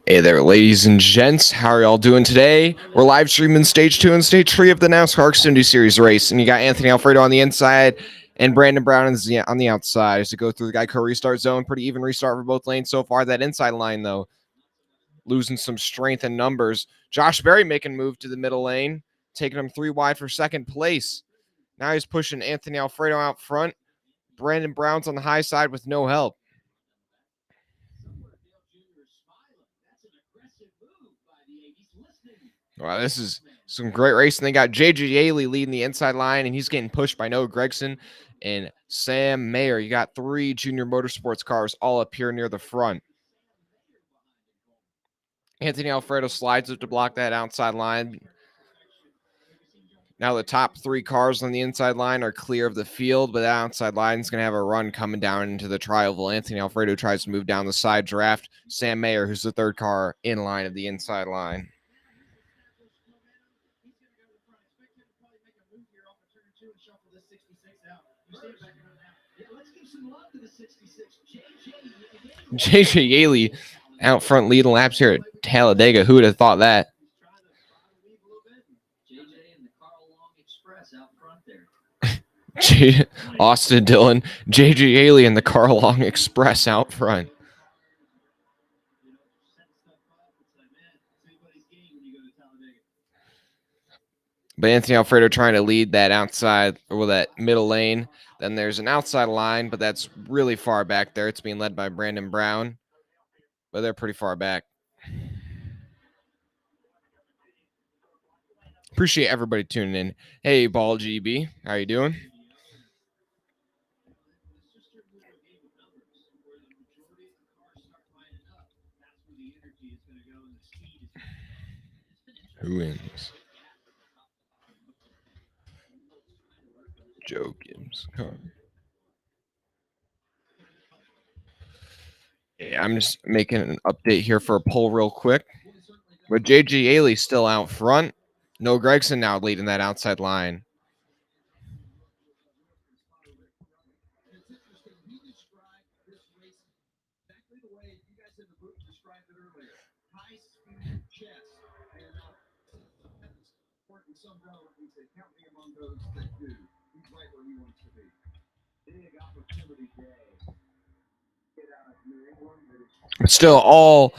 Hey there, ladies and gents. How are y'all doing today? We're live streaming Stage 2 and Stage 3 of the NASCAR Xfinity Series race. And you got Anthony Alfredo on the inside and Brandon Brown on the outside as to go through the Geico restart zone. Pretty even restart for both lanes so far. That inside line, though, losing some strength and numbers. Josh Berry making a move to the middle lane, taking him 3 wide for second place. Now he's pushing Anthony Alfredo out front. Brandon Brown's on the high side with no help. Wow, this is some great racing. They got J.J. Yaley leading the inside line, and he's getting pushed by Noah Gragson and Sam Mayer. You got 3 Junior Motorsports cars all up here near the front. Anthony Alfredo slides up to block that outside line. Now the top 3 cars on the inside line are clear of the field, but that outside line is going to have a run coming down into the trioval. Anthony Alfredo tries to move down the side draft. Sam Mayer, who's the 3rd car in line of the inside line. J.J. Yaley out front leading laps here at Talladega. Who would have thought that? Austin Dillon, J.J. Yaley and the Carl Long Express out front. But Anthony Alfredo trying to lead that outside, or that middle lane. Then there's an outside line, but that's really far back there. It's being led by Brandon Brown, but they're pretty far back. Appreciate everybody tuning in. Hey, Ball GB, how you doing? Who wins? Joe Gibbs. Yeah, I'm just making an update here for a poll real quick. But J.J. Yaley still out front. Noah Gragson now leading that outside line. But still, all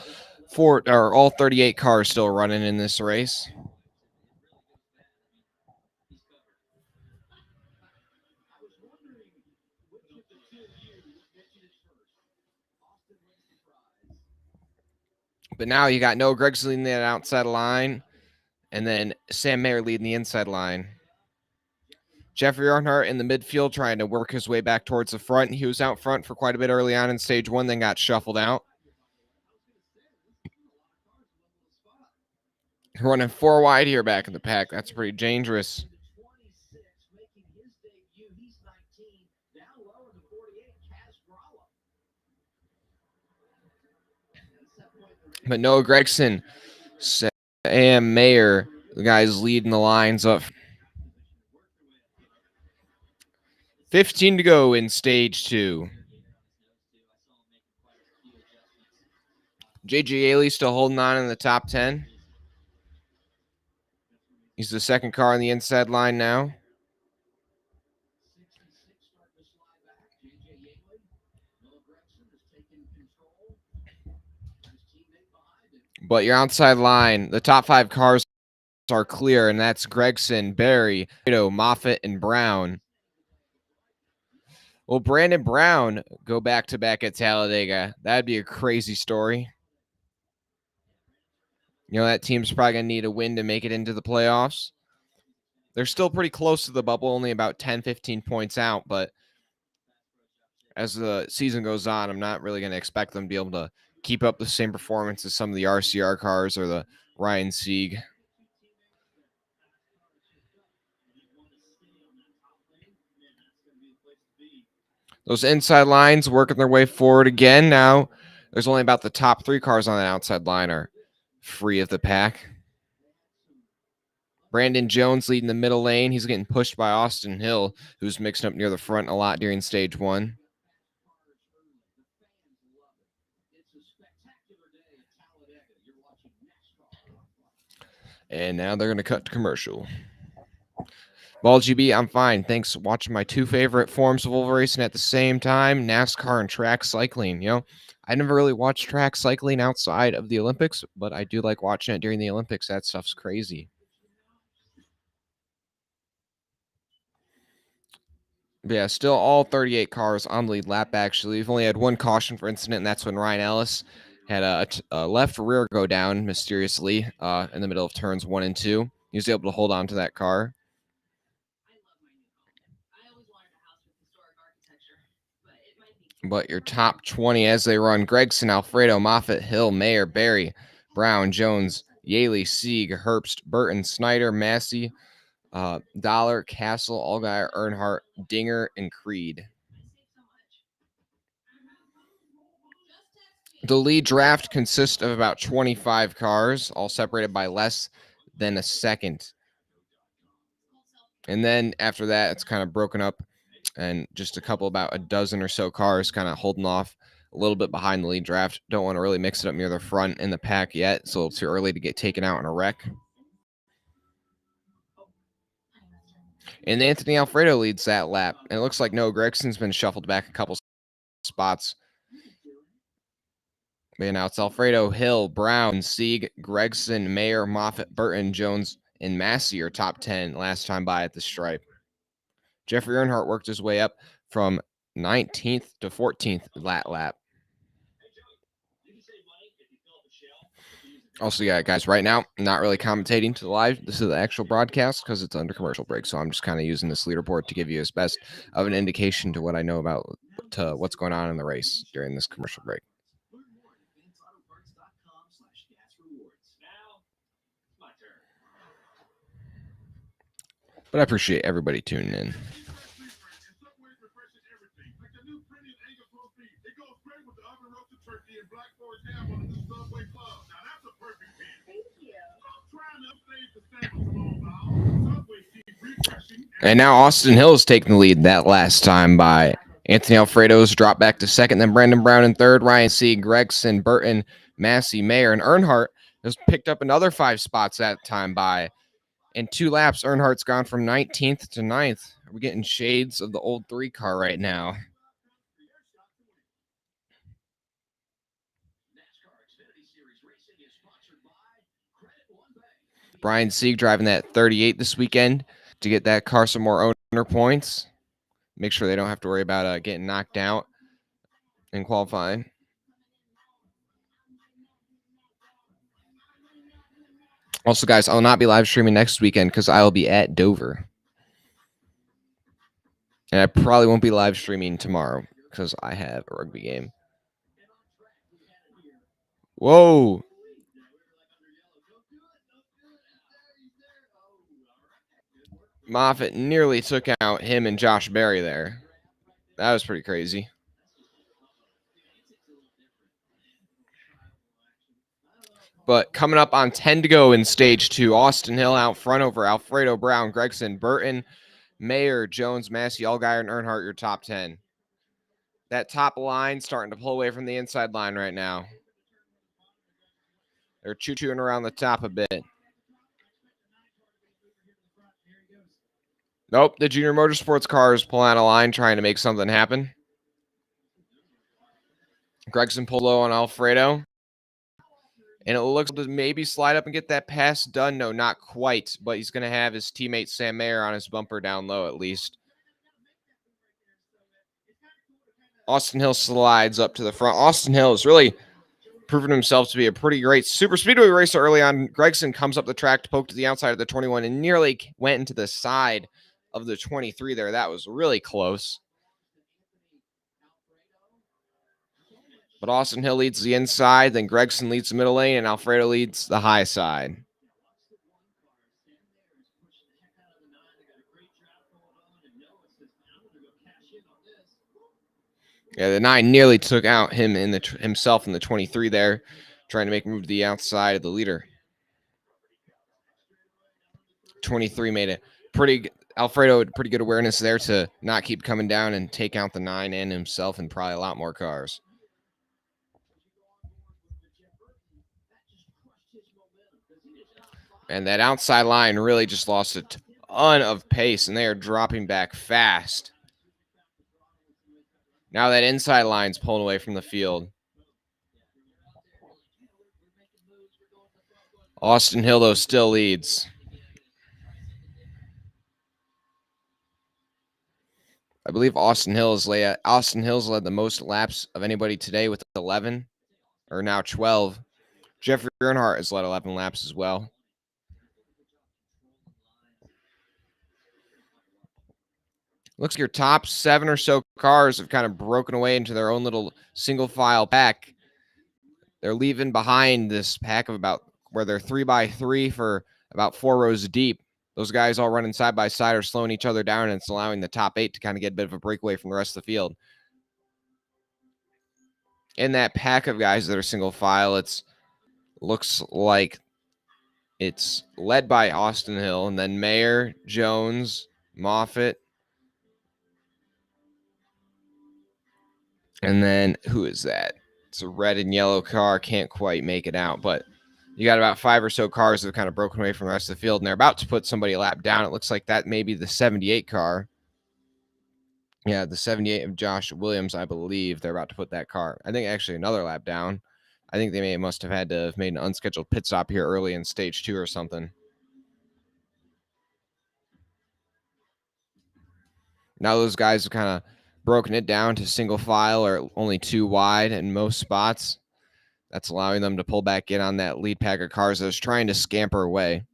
38 cars still running in this race. But now you got Noah Gragson leading that outside line, and then Sam Mayer leading the inside line. Jeffrey Earnhardt in the midfield trying to work his way back towards the front. He was out front for quite a bit early on in stage 1, then got shuffled out. Running 4 wide here back in the pack. That's pretty dangerous. But Noah Gragson, Sam Mayer, the guys leading the lines up. 15 to go in stage 2. J.J. Yaley still holding on in the top 10. He's the 2nd car on the inside line now. But your outside line, the top 5 cars are clear, and that's Gragson, Berry, Moffitt, and Brown. Will Brandon Brown go back-to-back at Talladega? That'd be a crazy story. You know, that team's probably going to need a win to make it into the playoffs. They're still pretty close to the bubble, only about 10, 15 points out, but as the season goes on, I'm not really going to expect them to be able to keep up the same performance as some of the RCR cars or the Ryan Sieg. Those inside lines working their way forward again. Now there's only about the top 3 cars on the outside line are free of the pack. Brandon Jones leading the middle lane. He's getting pushed by Austin Hill, who's mixing up near the front a lot during stage 1. And now they're going to cut to commercial. Well, GB, I'm fine. Thanks for watching my two favorite forms of oval racing at the same time, NASCAR and track cycling. I never really watched track cycling outside of the Olympics, but I do like watching it during the Olympics. That stuff's crazy. Yeah, still all 38 cars on the lead lap, actually. We've only had one caution for incident, and that's when Ryan Ellis had a left rear go down mysteriously in the middle of turns 1 and 2. He was able to hold on to that car. But your top 20 as they run: Gregson, Alfredo, Moffitt, Hill, Mayer, Barry, Brown, Jones, Yaley, Sieg, Herbst, Burton, Snyder, Massey, Dollar, Castle, Allgaier, Earnhardt, Dinger, and Creed. The lead draft consists of about 25 cars, all separated by less than a second. And then after that, it's kind of broken up, and just about a dozen or so cars kind of holding off a little bit behind the lead draft. Don't want to really mix it up near the front in the pack yet. It's a little too early to get taken out in a wreck. And Anthony Alfredo leads that lap. And it looks like Noah Gregson's been shuffled back a couple spots. But now it's Alfredo, Hill, Brown, Sieg, Gregson, Mayer, Moffitt, Burton, Jones, and Massey are top 10 last time by at the stripe. Jeffrey Earnhardt worked his way up from 19th to 14th that lap. Also, yeah, guys, right now, I'm not really commentating to the live. This is the actual broadcast because it's under commercial break. So I'm just kind of using this leaderboard to give you as best of an indication to what I know about to what's going on in the race during this commercial break. But I appreciate everybody tuning in. And now Austin Hill is taking the lead that last time by. Anthony Alfredo's dropped back to second, then Brandon Brown in third, Ryan Sieg, Gregson, Burton, Massey, Mayer, and Earnhardt has picked up another 5 spots that time by. In 2 laps, Earnhardt's gone from 19th to 9th. We're getting shades of the old 3 car right now. Brian Sieg driving that 38 this weekend to get that car some more owner points. Make sure they don't have to worry about getting knocked out in qualifying. Also, guys, I'll not be live streaming next weekend because I will be at Dover. And I probably won't be live streaming tomorrow because I have a rugby game. Whoa. Moffitt nearly took out him and Josh Berry there. That was pretty crazy. But coming up on 10 to go in stage 2, Austin Hill out front over Alfredo, Brown, Gregson, Burton, Mayer, Jones, Massey, Allgaier, and Earnhardt, your top 10. That top line starting to pull away from the inside line right now. They're choo-chooing around the top a bit. Nope, the Junior Motorsports car is pulling out a line trying to make something happen. Gregson pulled low on Alfredo. And it looks to maybe slide up and get that pass done. No, not quite. But he's going to have his teammate Sam Mayer on his bumper down low at least. Austin Hill slides up to the front. Austin Hill has really proven himself to be a pretty great super speedway racer early on. Gregson comes up the track to poke to the outside of the 21 and nearly went into the side of the 23 there. That was really close. But Austin Hill leads the inside, then Gregson leads the middle lane, and Alfredo leads the high side. Yeah, the 9 nearly took out him himself in the 23 there, trying to make a move to the outside of the leader. 23 made it Alfredo had pretty good awareness there to not keep coming down and take out the 9 and himself and probably a lot more cars. And that outside line really just lost a ton of pace, and they are dropping back fast. Now that inside line's pulling away from the field. Austin Hill, though, still leads. I believe Austin Hill's led the most laps of anybody today with 11, or now 12. Jeffrey Earnhardt has led 11 laps as well. Looks like your top 7 or so cars have kind of broken away into their own little single file pack. They're leaving behind this pack of about where they're 3x3 for about 4 rows deep. Those guys all running side by side are slowing each other down, and it's allowing the top 8 to kind of get a bit of a breakaway from the rest of the field. In that pack of guys that are single file, looks like it's led by Austin Hill, and then Mayer, Jones, Moffitt, and then who is that? It's a red and yellow car. Can't quite make it out, but you got about 5 or so cars that have kind of broken away from the rest of the field, and they're about to put somebody a lap down. It looks like that may be the 78 car. Yeah, the 78 of Josh Williams, I believe. They're about to put that car. I think actually another lap down. I think they must have had to have made an unscheduled pit stop here early in stage 2 or something. Now those guys have kind of broken it down to single file or only 2 wide in most spots. That's allowing them to pull back in on that lead pack of cars that was trying to scamper away.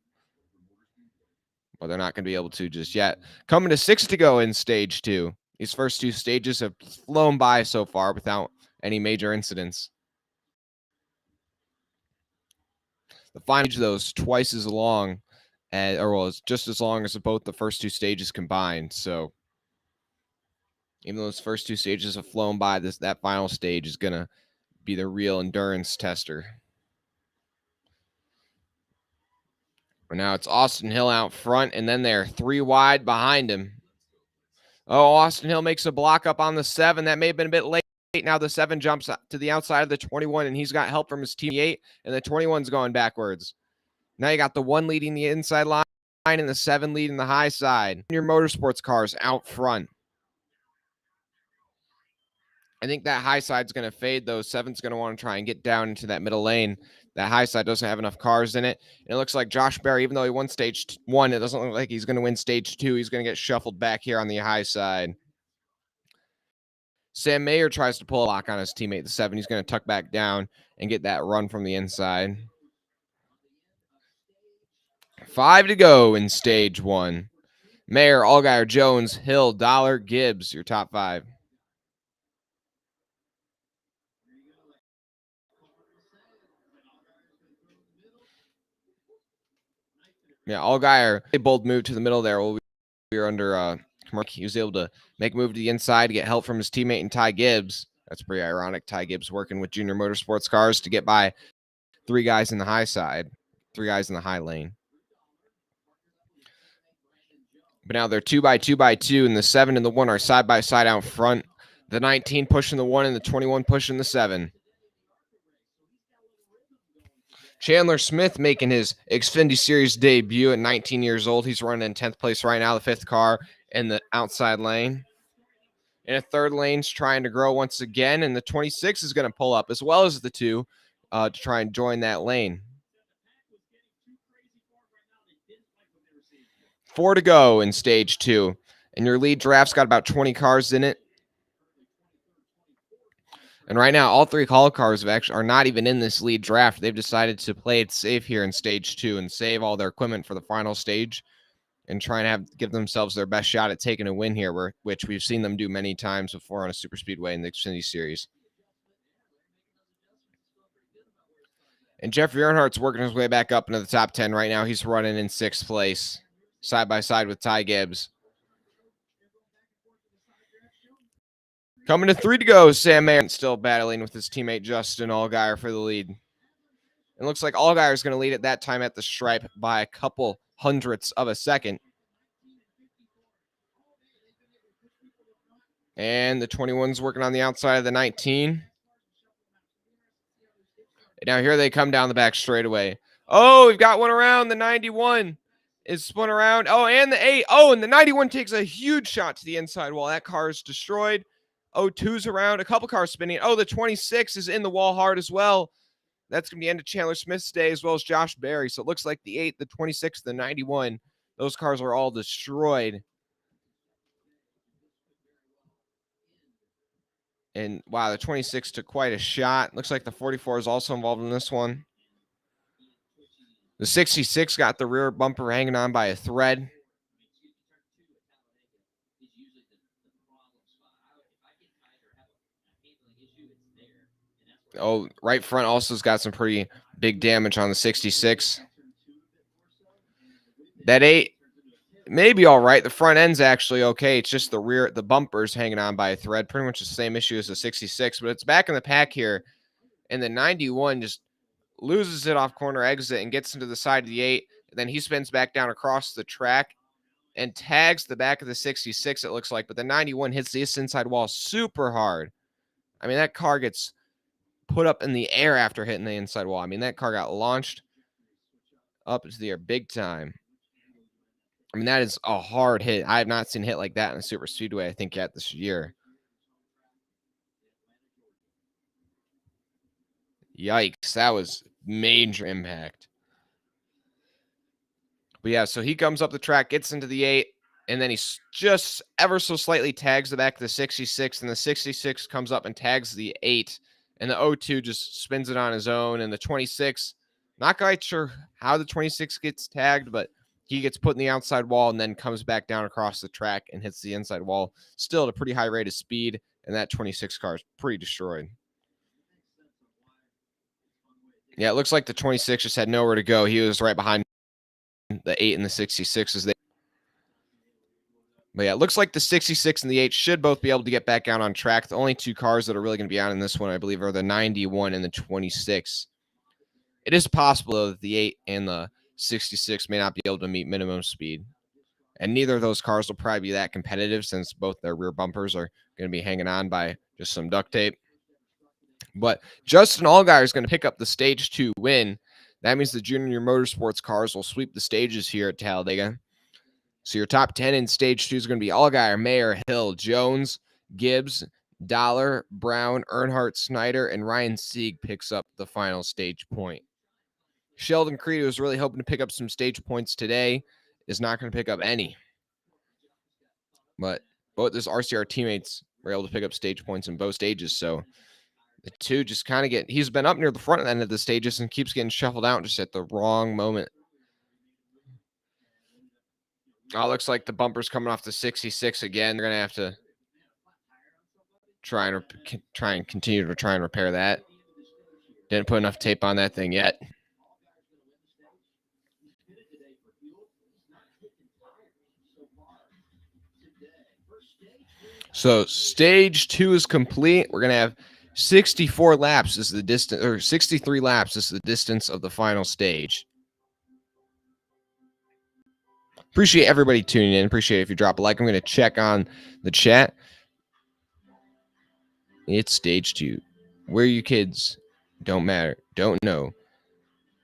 Well, they're not going to be able to just yet. Coming to 6 to go in stage 2. These first 2 stages have flown by so far without any major incidents. The final stage, though, is twice as long, it's just as long as both the first 2 stages combined. So even though those first 2 stages have flown by, that final stage is going to be the real endurance tester. But now it's Austin Hill out front, and then they're 3 wide behind him. Oh, Austin Hill makes a block up on the 7. That may have been a bit late. Now the 7 jumps to the outside of the 21, and he's got help from his teammate, and the 21's going backwards. Now you got the 1 leading the inside line and the 7 leading the high side. Your motorsports cars out front. I think that high side's going to fade, though. 7's going to want to try and get down into that middle lane. That high side doesn't have enough cars in it. And it looks like Josh Berry, even though he won stage 1, it doesn't look like he's going to win stage 2. He's going to get shuffled back here on the high side. Sam Mayer tries to pull a lock on his teammate, the 7. He's going to tuck back down and get that run from the inside. 5 to go in stage 1. Mayer, Allgaier, Jones, Hill, Dollar, Gibbs, your top 5. Yeah, Allgaier, a bold move to the middle there. We were under he was able to make a move to the inside to get help from his teammate and Ty Gibbs. That's pretty ironic. Ty Gibbs working with Junior Motorsports cars to get by 3 guys in the high side, 3 guys in the high lane. But now they're 2x2x2, and the 7 and the 1 are side by side out front. The 19 pushing the 1 and the 21 pushing the 7. Chandler Smith making his Xfinity Series debut at 19 years old. He's running in 10th place right now, the 5th car in the outside lane. In a third lane's trying to grow once again, and the 26 is going to pull up as well as the 2 to try and join that lane. 4 to go in stage 2, and your lead draft's got about 20 cars in it. And right now, all 3 call cars are not even in this lead draft. They've decided to play it safe here in stage 2 and save all their equipment for the final stage and try and give themselves their best shot at taking a win here, which we've seen them do many times before on a super speedway in the Xfinity Series. And Jeffrey Earnhardt's working his way back up into the top 10 right now. He's running in 6th place, side by side with Ty Gibbs. Coming to 3 to go, Sam Mayer still battling with his teammate Justin Allgaier for the lead. It looks like Allgaier is going to lead at that time at the stripe by a couple hundredths of a second. And the 21's working on the outside of the 19. And now here they come down the back straightaway. Oh, we've got one around. The 91 is spun around. Oh, and the 8. Oh, and the 91 takes a huge shot to the inside wall. That car is destroyed. Oh, 2's around. A couple cars spinning. Oh, the 26 is in the wall hard as well. That's going to be the end of Chandler Smith's day, as well as Josh Berry. So it looks like the 8, the 26, the 91, those cars are all destroyed. And wow, the 26 took quite a shot. Looks like the 44 is also involved in this one. The 66 got the rear bumper hanging on by a thread. Oh, right front also has got some pretty big damage on the 66. That 8 may be all right. The front end's actually okay. It's just the bumper's hanging on by a thread. Pretty much the same issue as the 66, but it's back in the pack here. And the 91 just loses it off corner exit and gets into the side of the 8. And then he spins back down across the track and tags the back of the 66, it looks like. But the 91 hits this inside wall super hard. I mean, that car gets put up in the air after hitting the inside wall. I mean, that car got launched up into the air big time. I mean, that is a hard hit. I have not seen a hit like that in a super speedway, I think, yet this year. Yikes. That was major impact. But yeah, so he comes up the track, gets into the 8, and then he just ever so slightly tags the back of the 66, and the 66 comes up and tags the 8, and the 02 just spins it on his own, and the 26, not quite sure how the 26 gets tagged, but he gets put in the outside wall and then comes back down across the track and hits the inside wall, still at a pretty high rate of speed, and that 26 car is pretty destroyed. Yeah, it looks like the 26 just had nowhere to go. He was right behind the 8 and the 66 as they. But yeah, it looks like the 66 and the 8 should both be able to get back out on track. The only 2 cars that are really going to be out in this one, I believe, are the 91 and the 26. It is possible, though, that the 8 and the 66 may not be able to meet minimum speed. And neither of those cars will probably be that competitive since both their rear bumpers are going to be hanging on by just some duct tape. But Justin Allgaier is going to pick up the Stage 2 win. That means the Junior Motorsports cars will sweep the stages here at Talladega. So your top 10 in Stage 2 is going to be Allgaier, Mayer, Hill, Jones, Gibbs, Dollar, Brown, Earnhardt, Snyder, and Ryan Sieg picks up the final stage point. Sheldon Creed, who was really hoping to pick up some stage points today, is not going to pick up any. But both his RCR teammates were able to pick up stage points in both stages. So the 2 just kind of he's been up near the front end of the stages and keeps getting shuffled out just at the wrong moment. Oh, looks like the bumper's coming off the 66 again. They're going to have to try and continue to try and repair that. Didn't put enough tape on that thing yet. So stage 2 is complete. We're going to have 64 laps is the distance, or 63 laps is the distance of the final stage. Appreciate everybody tuning in. Appreciate it if you drop a like. I'm going to check on the chat. It's stage 2. Where you kids? Don't matter. Don't know.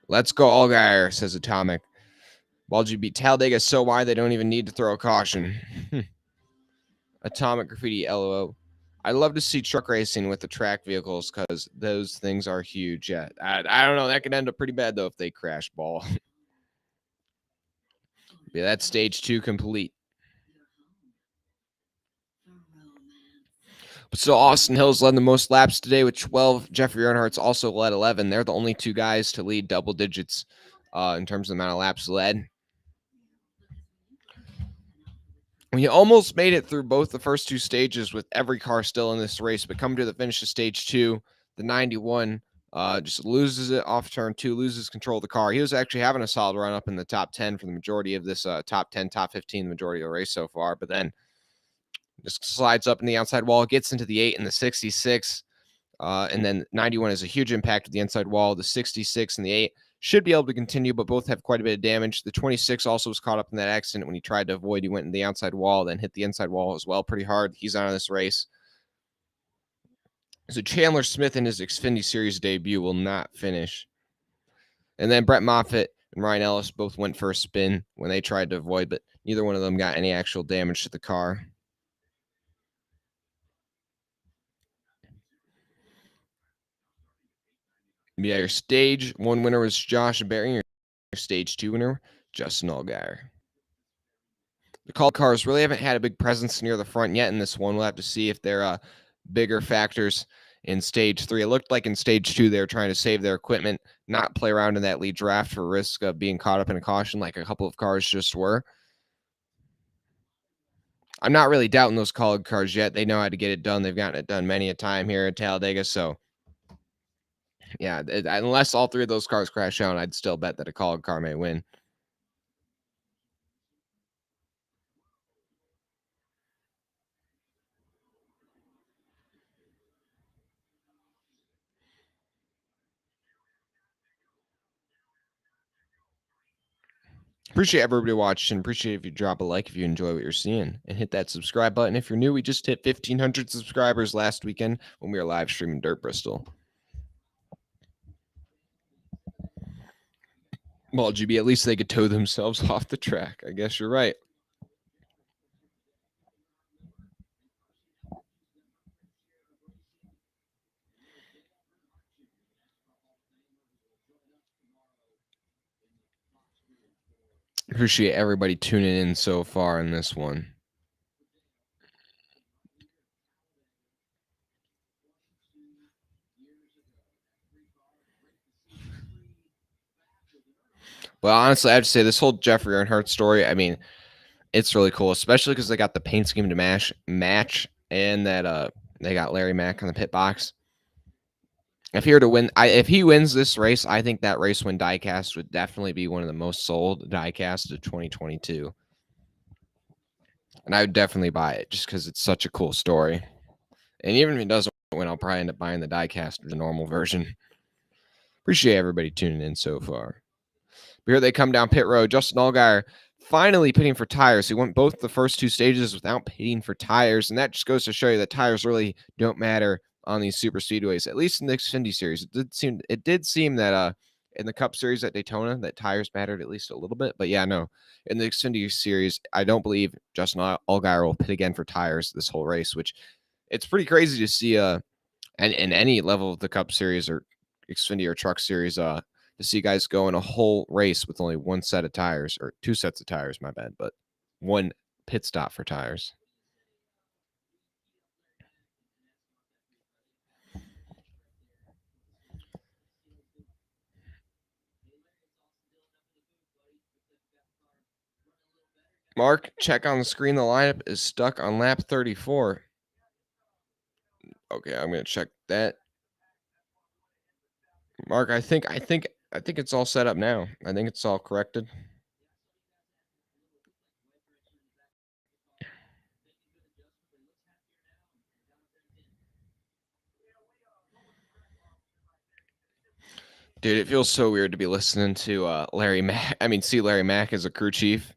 Let's go Allgaier, says Atomic. Walgy beat Talladega so wide they don't even need to throw a caution. Atomic Graffiti LOO. I love to see truck racing with the track vehicles because those things are huge. Yeah, I don't know. That could end up pretty bad, though, if they crash ball. Yeah, that's stage 2 complete. So Austin Hill's led the most laps today with 12. Jeffrey Earnhardt's also led 11. They're the only 2 guys to lead double digits in terms of the amount of laps led. We almost made it through both the first 2 stages with every car still in this race, but coming to the finish of stage 2, the 91 just loses it off turn 2, loses control of the car. He was actually having a solid run up in the top 10 for the majority of this top 10, top 15, the majority of the race so far, but then just slides up in the outside wall, gets into the 8 and the 66, and then 91 has a huge impact with the inside wall. The 66 and the 8 should be able to continue, but both have quite a bit of damage. The 26 also was caught up in that accident when he tried to avoid. He went in the outside wall, then hit the inside wall as well pretty hard. He's out of this race. So Chandler Smith in his Xfinity Series debut will not finish. And then Brett Moffitt and Ryan Ellis both went for a spin when they tried to avoid, but neither one of them got any actual damage to the car. Yeah, your stage 1 winner was Josh Berry. Your stage 2 winner, Justin Allgaier. The called cars really haven't had a big presence near the front yet in this one. We'll have to see if they're bigger factors in stage 3. It looked like in stage 2 they were trying to save their equipment, not play around in that lead draft for risk of being caught up in a caution like a couple of cars just were. I'm not really doubting those called cars yet. They know how to get it done. They've gotten it done many a time here at Talladega. So, yeah, unless all 3 of those cars crash out, I'd still bet that a called car may win. Appreciate everybody watching. Appreciate if you drop a like if you enjoy what you're seeing, and hit that subscribe button if you're new. We just hit 1,500 subscribers last weekend when we were live streaming Dirt Bristol. Well, GB, at least they could tow themselves off the track. I guess you're right. Appreciate everybody tuning in so far in this one. But honestly, I have to say this whole Jeffrey Earnhardt story, I mean, it's really cool, especially because they got the paint scheme to match and that they got Larry Mack on the pit box. If he were to win, if he wins this race, I think that race win diecast would definitely be one of the most sold diecast of 2022. And I would definitely buy it just because it's such a cool story. And even if it doesn't win, I'll probably end up buying the diecast or the normal version. Appreciate everybody tuning in so far. But here they come down pit road. Justin Allgaier finally pitting for tires. He went both the first 2 stages without pitting for tires. And that just goes to show you that tires really don't matter on these super speedways, at least in the Xfinity series. It did seem that in the Cup series at Daytona that tires mattered at least a little bit. But yeah, no, in the Xfinity series, I don't believe Justin Allgaier will pit again for tires this whole race, which it's pretty crazy to see and in any level of the Cup series or Xfinity or Truck series to see guys go in a whole race with only 1 set of tires, or 2 sets of tires, my bad, but 1 pit stop for tires. Mark, check on the screen. The lineup is stuck on lap 34. Okay, I'm gonna check that. Mark, I think it's all set up now. I think it's all corrected. Dude, it feels so weird to be listening to Larry Mack. I mean, see Larry Mack as a crew chief.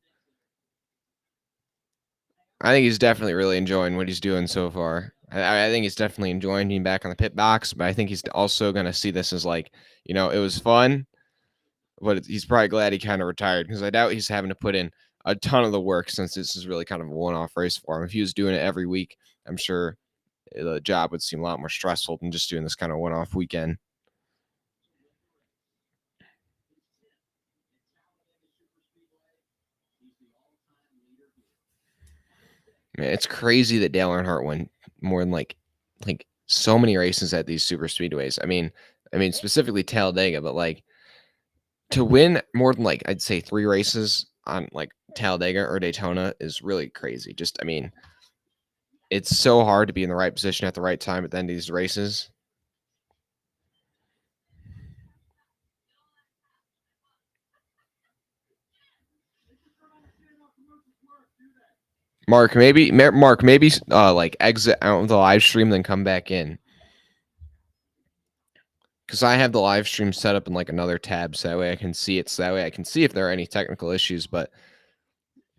I think he's definitely really enjoying what he's doing so far. I think he's definitely enjoying being back on the pit box, but I think he's also going to see this as like, it was fun, but he's probably glad he kind of retired because I doubt he's having to put in a ton of the work since this is really kind of a one-off race for him. If he was doing it every week, I'm sure the job would seem a lot more stressful than just doing this kind of one-off weekend. Man, it's crazy that Dale Earnhardt won more than like so many races at these super speedways. I mean specifically Talladega, but like to win more than like I'd say 3 races on like Talladega or Daytona is really crazy. Just it's so hard to be in the right position at the right time at the end of these races. Mark, maybe like exit out of the live stream, then come back in. Because I have the live stream set up in like another tab, so that way I can see it. So that way I can see if there are any technical issues. But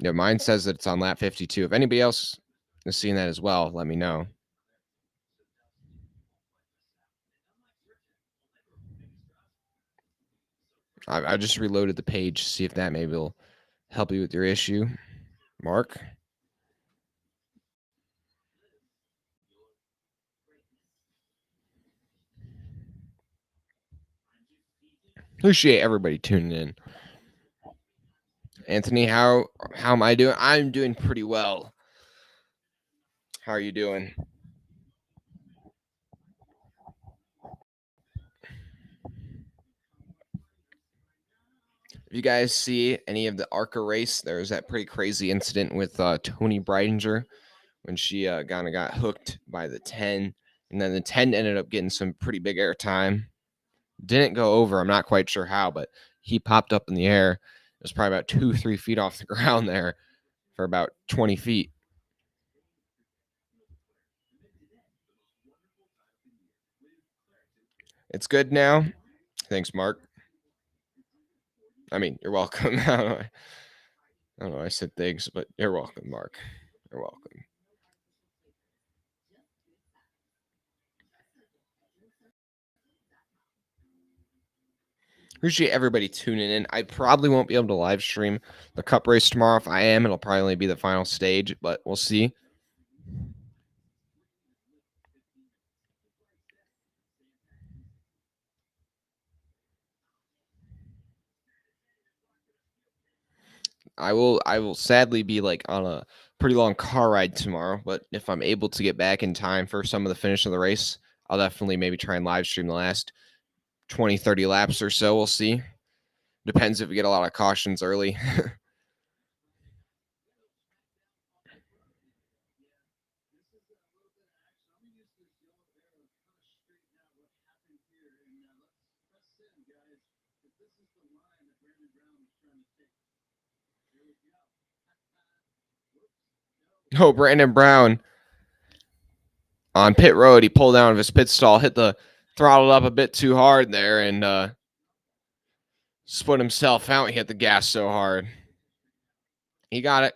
mine says that it's on lap 52. If anybody else is seeing that as well, let me know. I just reloaded the page to see if that maybe will help you with your issue. Mark? Appreciate everybody tuning in. Anthony, how am I doing? I'm doing pretty well. How are you doing? If you guys see any of the ARCA race, there was that pretty crazy incident with Tony Breidinger when she kind of got hooked by the 10, and then the 10 ended up getting some pretty big air time. Didn't go over. I'm not quite sure how, but he popped up in the air. It was probably about 2-3 feet off the ground there for about 20 feet. It's good now. Thanks, Mark. I mean, you're welcome. I don't know. I said thanks, but you're welcome, Mark. You're welcome. Appreciate everybody tuning in. I probably won't be able to live stream the cup race tomorrow. If I am, it'll probably only be the final stage, but we'll see. I will sadly be like on a pretty long car ride tomorrow, but if I'm able to get back in time for some of the finish of the race, I'll definitely maybe try and live stream the last 20, 30 laps or so. We'll see. Depends if we get a lot of cautions early. Oh, Brandon Brown on pit road. He pulled out of his pit stall, hit the throttle up a bit too hard there, and split himself out. He hit the gas so hard. He got it.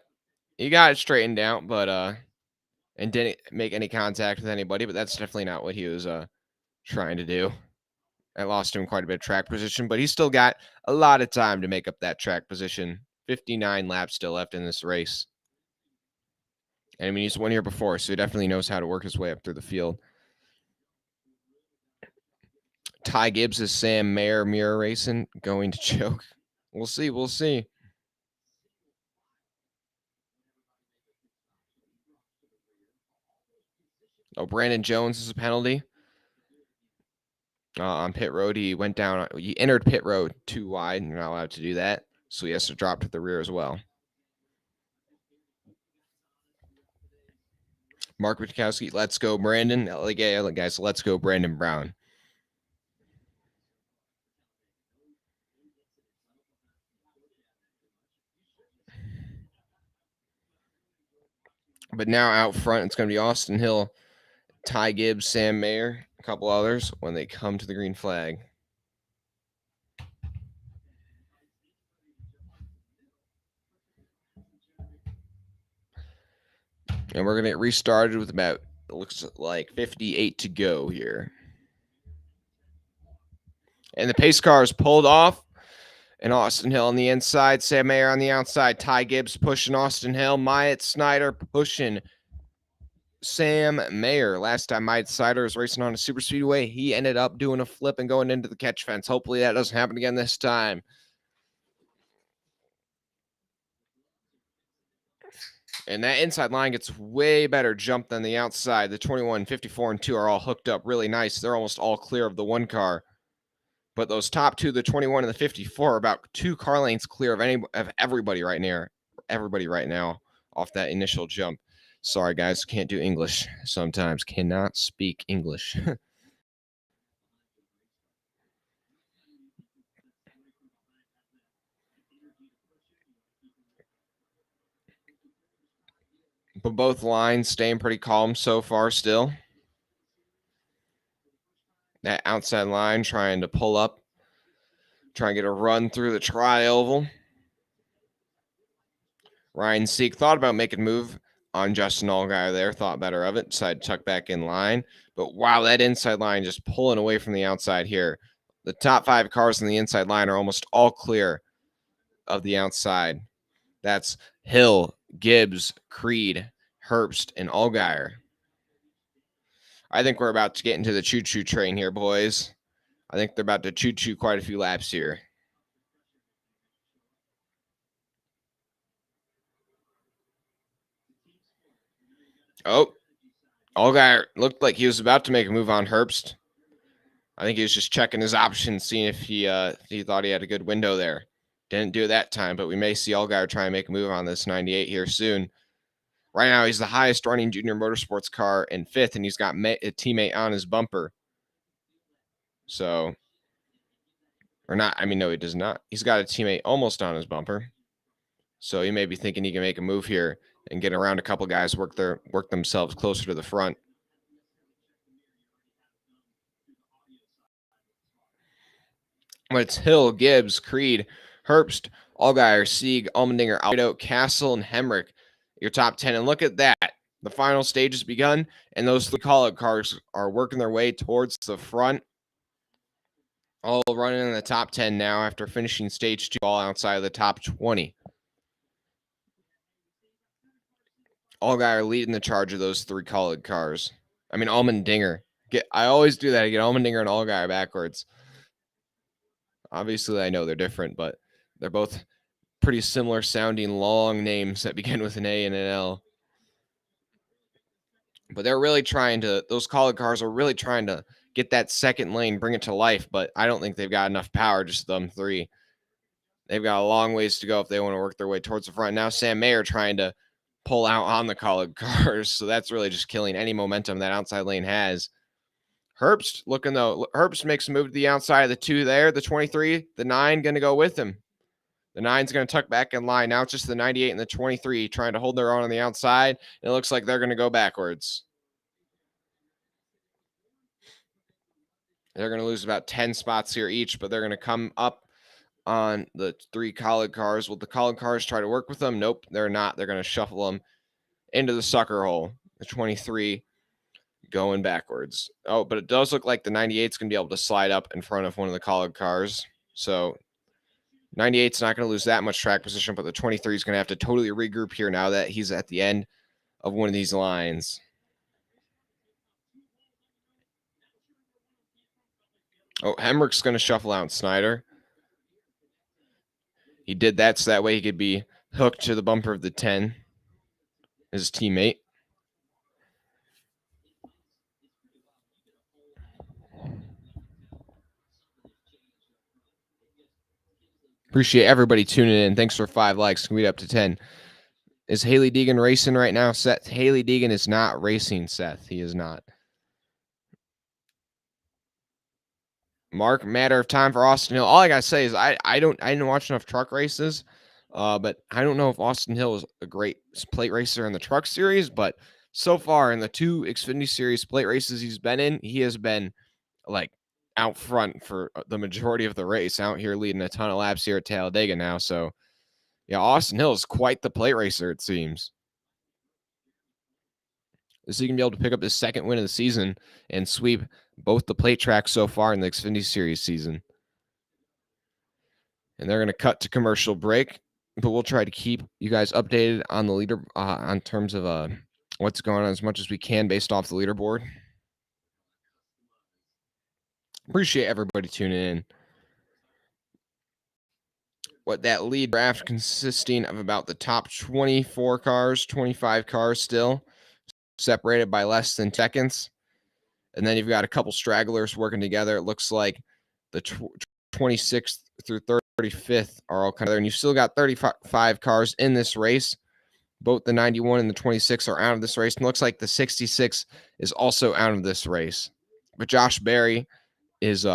He got it straightened out, but and didn't make any contact with anybody. But that's definitely not what he was trying to do. I lost him quite a bit of track position, but he's still got a lot of time to make up that track position. 59 laps still left in this race. And I mean, he's won here before, so he definitely knows how to work his way up through the field. Ty Gibbs is Sam Mayer mirror racing, going to choke. We'll see. We'll see. Oh, Brandon Jones is a penalty. On pit road, he went down. He entered pit road too wide. You're not allowed to do that, so he has to drop to the rear as well. Mark Witkowski, let's go, Brandon. Guys, let's go, Brandon Brown. But now out front, it's going to be Austin Hill, Ty Gibbs, Sam Mayer, a couple others when they come to the green flag. And we're going to get restarted with about, it looks like 58 to go here. And the pace car is pulled off. And Austin Hill on the inside, Sam Mayer on the outside, Ty Gibbs pushing Austin Hill, Myatt Snyder pushing Sam Mayer. Last time Myatt Snyder was racing on a super speedway, he ended up doing a flip and going into the catch fence. Hopefully that doesn't happen again this time. And that inside line gets way better jump than the outside. The 21, 54, and 2 are all hooked up really nice. They're almost all clear of the one car. But those top two, the 21 and the 54, are about 2 car lengths clear of everybody right now off that initial jump. Sorry, guys, can't do English sometimes. Cannot speak English. But both lines staying pretty calm so far still. That outside line trying to pull up, trying to get a run through the tri-oval. Ryan Seek thought about making a move on Justin Allgaier there, thought better of it, decided to tuck back in line. But wow, that inside line just pulling away from the outside here. The top 5 cars on the inside line are almost all clear of the outside. That's Hill, Gibbs, Creed, Herbst, and Allgaier. I think we're about to get into the choo-choo train here, boys. I think they're about to choo-choo quite a few laps here. Oh, Allgaier looked like he was about to make a move on Herbst. I think he was just checking his options, seeing if he thought he had a good window there. Didn't do it that time, but we may see Allgaier try and make a move on this 98 here soon. Right now, he's the highest running junior motorsports car in 5th, and he's got a teammate on his bumper. So, or not, I mean, no, he does not. He's got a teammate almost on his bumper. So he may be thinking he can make a move here and get around a couple guys, work themselves closer to the front. But it's Hill, Gibbs, Creed, Herbst, Allgaier, Sieg, Allmendinger, Aldo, Castle, and Hemrick. Your top 10. And look at that. The final stage has begun, and those 3 call-out cars are working their way towards the front. All running in the top 10 now after finishing stage 2, all outside of the top 20. Allgaier leading the charge of those 3 call-out cars. I mean, Allmendinger. I always do that. I get Allmendinger and Allgaier backwards. Obviously, I know they're different, but they're both pretty similar sounding long names that begin with an A and an L. But they're really trying to, those call-out cars are really trying to get that second lane, bring it to life, but I don't think they've got enough power, just them 3. They've got a long ways to go if they want to work their way towards the front. Now Sam Mayer trying to pull out on the call-out cars, so that's really just killing any momentum that outside lane has. Herbst looking though. Herbst makes a move to the outside of the 2 there. The 23, the 9 going to go with him. The 9's going to tuck back in line. Now it's just the 98 and the 23 trying to hold their own on the outside. It looks like they're going to go backwards. They're going to lose about 10 spots here each, but they're going to come up on the 3 call-out cars. Will the call-out cars try to work with them? Nope, they're not. They're going to shuffle them into the sucker hole. The 23 going backwards. Oh, but it does look like the 98's going to be able to slide up in front of one of the call-out cars. So 98's not going to lose that much track position, but the 23 is going to have to totally regroup here now that he's at the end of one of these lines. Oh, Hemrick's going to shuffle out Snyder. He did that so that way he could be hooked to the bumper of the 10, his teammate. Appreciate everybody tuning in. Thanks for 5 likes. Can we get up to 10? Is Haley Deegan racing right now, Seth? Haley Deegan is not racing, Seth. He is not. Mark, matter of time for Austin Hill. All I gotta say is I didn't watch enough truck races, but I don't know if Austin Hill is a great plate racer in the truck series. But so far in the 2 Xfinity Series plate races he's been in, he has been like out front for the majority of the race. Out here leading a ton of laps here at Talladega now. So yeah, Austin Hill is quite the plate racer, it seems. Is he going to be able to pick up his 2nd win of the season and sweep both the plate tracks so far in the Xfinity Series season? And they're going to cut to commercial break, but we'll try to keep you guys updated on the leader on terms of what's going on as much as we can based off the leaderboard. Appreciate everybody tuning in. What that lead draft consisting of about the top 24 cars, 25 cars still, separated by less than seconds. And then you've got a couple stragglers working together. It looks like the 26th through 35th are all kind of there. And you've still got 35 cars in this race. Both the 91 and the 26 are out of this race. And it looks like the 66 is also out of this race. But Josh Berry is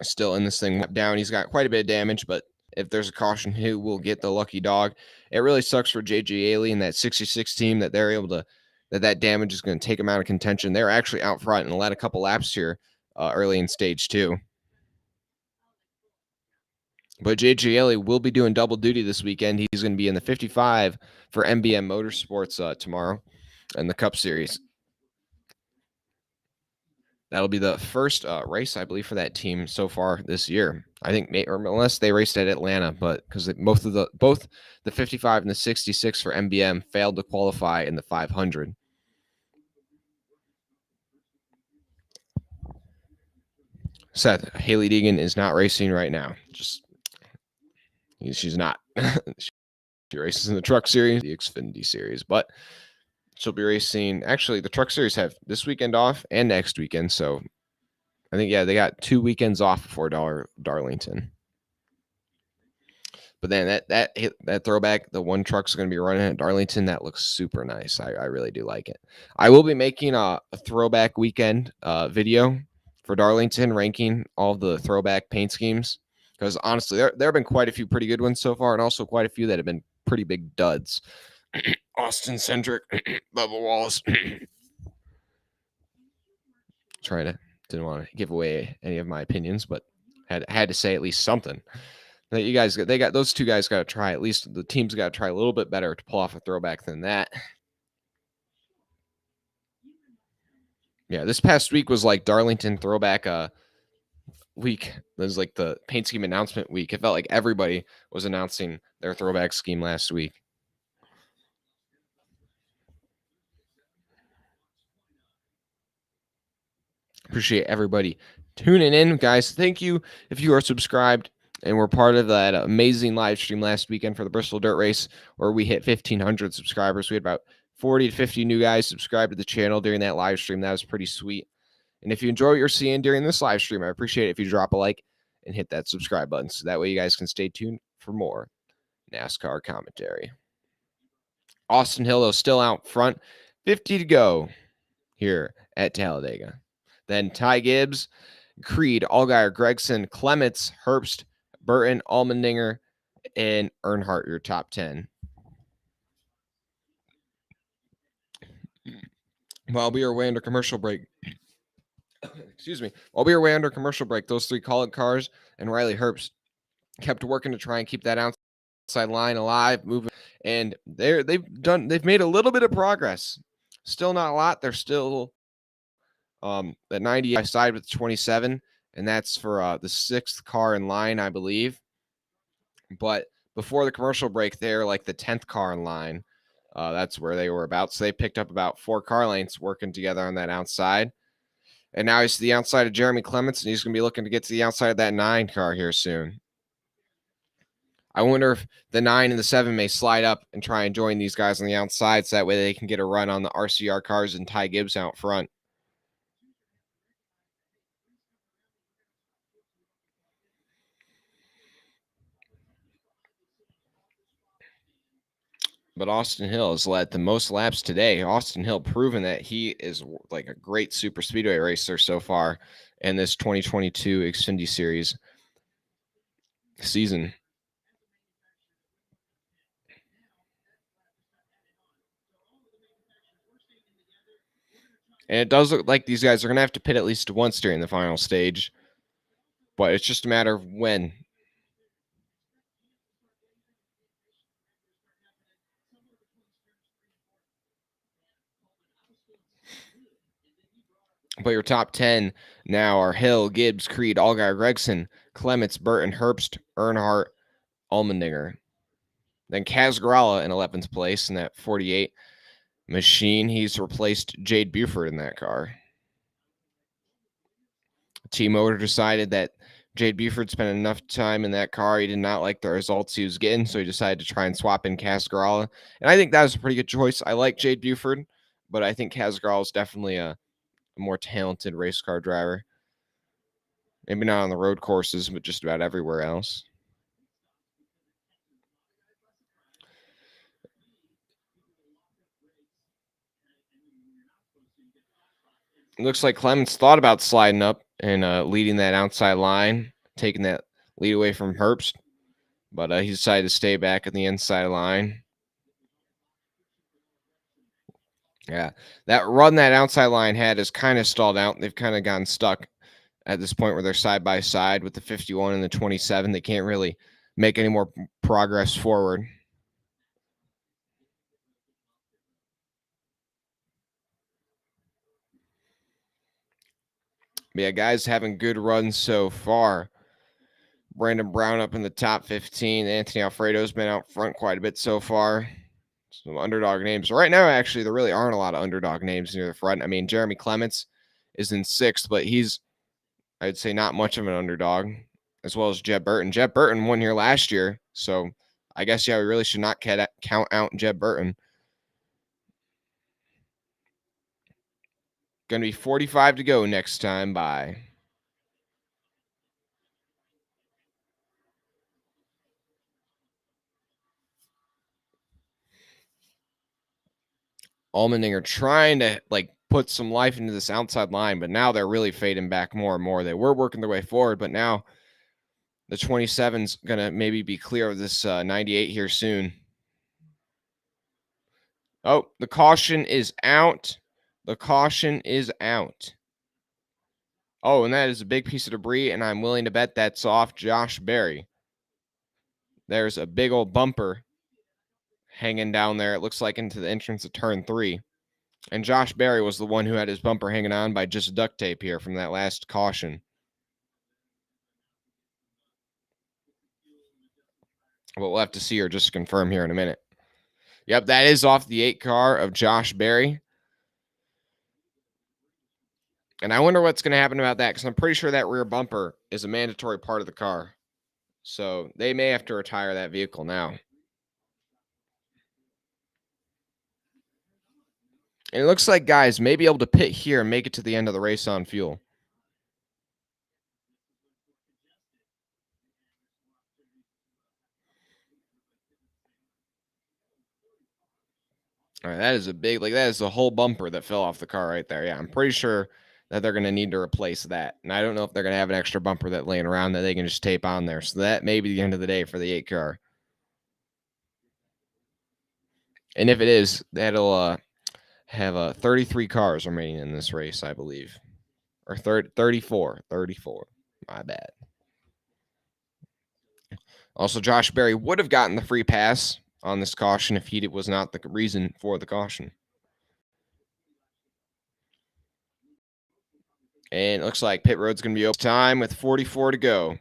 still in this thing down. He's got quite a bit of damage, but if there's a caution, he will get the lucky dog. It really sucks for JJ Ailey and that 66 team that they're able to, that damage is going to take them out of contention. They're actually out front and led a couple laps here early in stage 2. But JJ Ailey will be doing double duty this weekend. He's going to be in the 55 for MBM Motorsports tomorrow in the Cup Series. That'll be the first race, I believe, for that team so far this year. I think, or unless they raced at Atlanta, but because both the 55 and the 66 for MBM failed to qualify in the 500. Seth, Haley Deegan is not racing right now. She's not. She races in the Truck Series, the Xfinity Series, but she'll be racing. Actually, the Truck Series have this weekend off and next weekend, so I think they got 2 weekends off before Darlington. But then that throwback, the one truck's going to be running at Darlington. That looks super nice. I really do like it. I will be making a throwback weekend video for Darlington, ranking all the throwback paint schemes, because honestly, there have been quite a few pretty good ones so far, and also quite a few that have been pretty big duds. Austin centric, Bubba Wallace. Didn't want to give away any of my opinions, but had to say at least something. That you guys, those two guys got to try, at least the team's got to try a little bit better to pull off a throwback than that. Yeah, this past week was like Darlington throwback week. It was like the paint scheme announcement week. It felt like everybody was announcing their throwback scheme last week. Appreciate everybody tuning in, guys. Thank you if you are subscribed and we're part of that amazing live stream last weekend for the Bristol Dirt Race, where we hit 1,500 subscribers. We had about 40 to 50 new guys subscribed to the channel during that live stream. That was pretty sweet. And if you enjoy what you're seeing during this live stream, I appreciate it if you drop a like and hit that subscribe button, so that way you guys can stay tuned for more NASCAR commentary. Austin Hill, though, still out front. 50 to go here at Talladega. Then Ty Gibbs, Creed, Allgaier, Gregson, Clements, Herbst, Burton, Allmendinger, and Earnhardt, your top 10. While we are away under commercial break, those three call-it cars and Riley Herbst kept working to try and keep that outside line alive, moving, and they've made a little bit of progress. Still not a lot. They're still at 90 side with 27, and that's for the 6th car in line, I believe. But before the commercial break, they're like the 10th car in line. That's where they were about. So they picked up about 4 car lengths working together on that outside. And now he's to the outside of Jeremy Clements, and he's going to be looking to get to the outside of that 9 car here soon. I wonder if the 9 and the 7 may slide up and try and join these guys on the outside, so that way they can get a run on the RCR cars and Ty Gibbs out front. But Austin Hill has led the most laps today. Austin Hill proven that he is like a great super speedway racer so far in this 2022 Xfinity Series season. And it does look like these guys are going to have to pit at least once during the final stage. But it's just a matter of when. But your top 10 now are Hill, Gibbs, Creed, Allgaier, Gregson, Clements, Burton, Herbst, Earnhardt, Allmendinger. Then Kaz Gralla in 11th place in that 48 machine. He's replaced Jade Buford in that car. T-Motor decided that Jade Buford spent enough time in that car. He did not like the results he was getting, so he decided to try and swap in Kaz Gralla. And I think that was a pretty good choice. I like Jade Buford, but I think Kaz Gralla is definitely a more talented race car driver. Maybe not on the road courses, but just about everywhere else. It looks like Clements thought about sliding up and leading that outside line, taking that lead away from Herbst, but he decided to stay back in the inside line. Yeah, that run that outside line had is kind of stalled out. They've kind of gotten stuck at this point where they're side by side with the 51 and the 27. They can't really make any more progress forward. But yeah, guys having good runs so far. Brandon Brown up in the top 15. Anthony Alfredo's been out front quite a bit so far. Some underdog names. Right now, actually, there really aren't a lot of underdog names near the front. I mean, Jeremy Clements is in 6th, but he's, I'd say, not much of an underdog, as well as Jeb Burton. Jeb Burton won here last year, so I guess, yeah, we really should not count out Jeb Burton. Going to be 45 to go next time by. Allmendinger trying to put some life into this outside line, but now they're really fading back more and more. They were working their way forward, but now the 27's going to maybe be clear of this 98 here soon. Oh, the caution is out. The caution is out. Oh, and that is a big piece of debris, and I'm willing to bet that's off Josh Berry. There's a big old bumper hanging down there. It looks like into the entrance of turn 3. And Josh Berry was the one who had his bumper hanging on by just duct tape here from that last caution. But we'll have to see or just confirm here in a minute. Yep, that is off the 8 car of Josh Berry. And I wonder what's going to happen about that, because I'm pretty sure that rear bumper is a mandatory part of the car. So they may have to retire that vehicle now. And it looks like guys may be able to pit here and make it to the end of the race on fuel. All right, that is a big, that is the whole bumper that fell off the car right there. Yeah, I'm pretty sure that they're going to need to replace that. And I don't know if they're going to have an extra bumper that laying around that they can just tape on there. So that may be the end of the day for the 8 car. And if it is, that'll have 33 cars remaining in this race, I believe. Or 34. My bad. Also, Josh Berry would have gotten the free pass on this caution if he was not the reason for the caution. And it looks like pit road's going to be open time with 44 to go.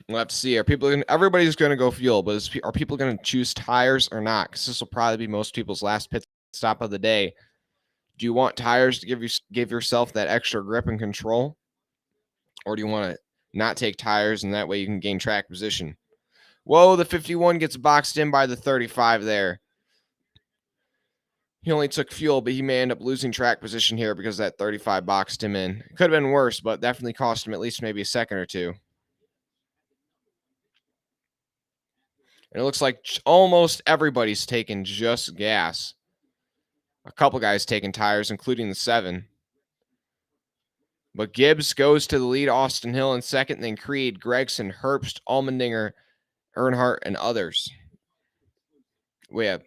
We'll have to see. Everybody's going to go fuel, but are people going to choose tires or not? Because this will probably be most people's last pit stop of the day. Do you want tires to give yourself that extra grip and control? Or do you want to not take tires, and that way you can gain track position? Whoa, the 51 gets boxed in by the 35 there. He only took fuel, but he may end up losing track position here because that 35 boxed him in. It could have been worse, but definitely cost him at least maybe a second or two. And it looks like almost everybody's taking just gas. A couple guys taking tires, including the 7. But Gibbs goes to the lead, Austin Hill in second, then Creed, Gregson, Herbst, Allmendinger, Earnhardt, and others. We have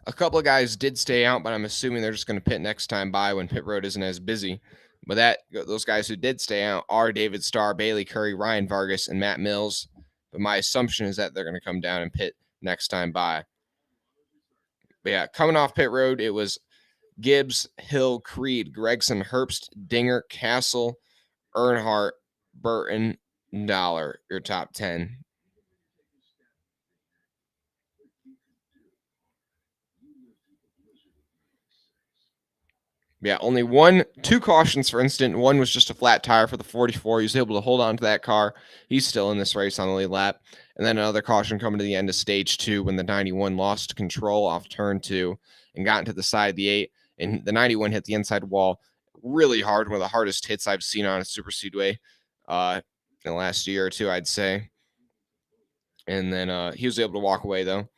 a couple of guys did stay out, but I'm assuming they're just going to pit next time by when pit road isn't as busy. But those guys who did stay out are David Starr, Bailey Curry, Ryan Vargas, and Matt Mills. But my assumption is that they're going to come down and pit next time by. But yeah, coming off pit road, it was Gibbs, Hill, Creed, Gregson, Herbst, Dinger, Castle, Earnhardt, Burton, Dollar, your top 10. Yeah, only two cautions, for instance. One was just a flat tire for the 44. He was able to hold on to that car. He's still in this race on the lead lap. And then another caution coming to the end of stage 2 when the 91 lost control off turn 2 and got into the side of the 8. And the 91 hit the inside wall really hard, one of the hardest hits I've seen on a super speedway in the last year or two, I'd say. And then he was able to walk away, though.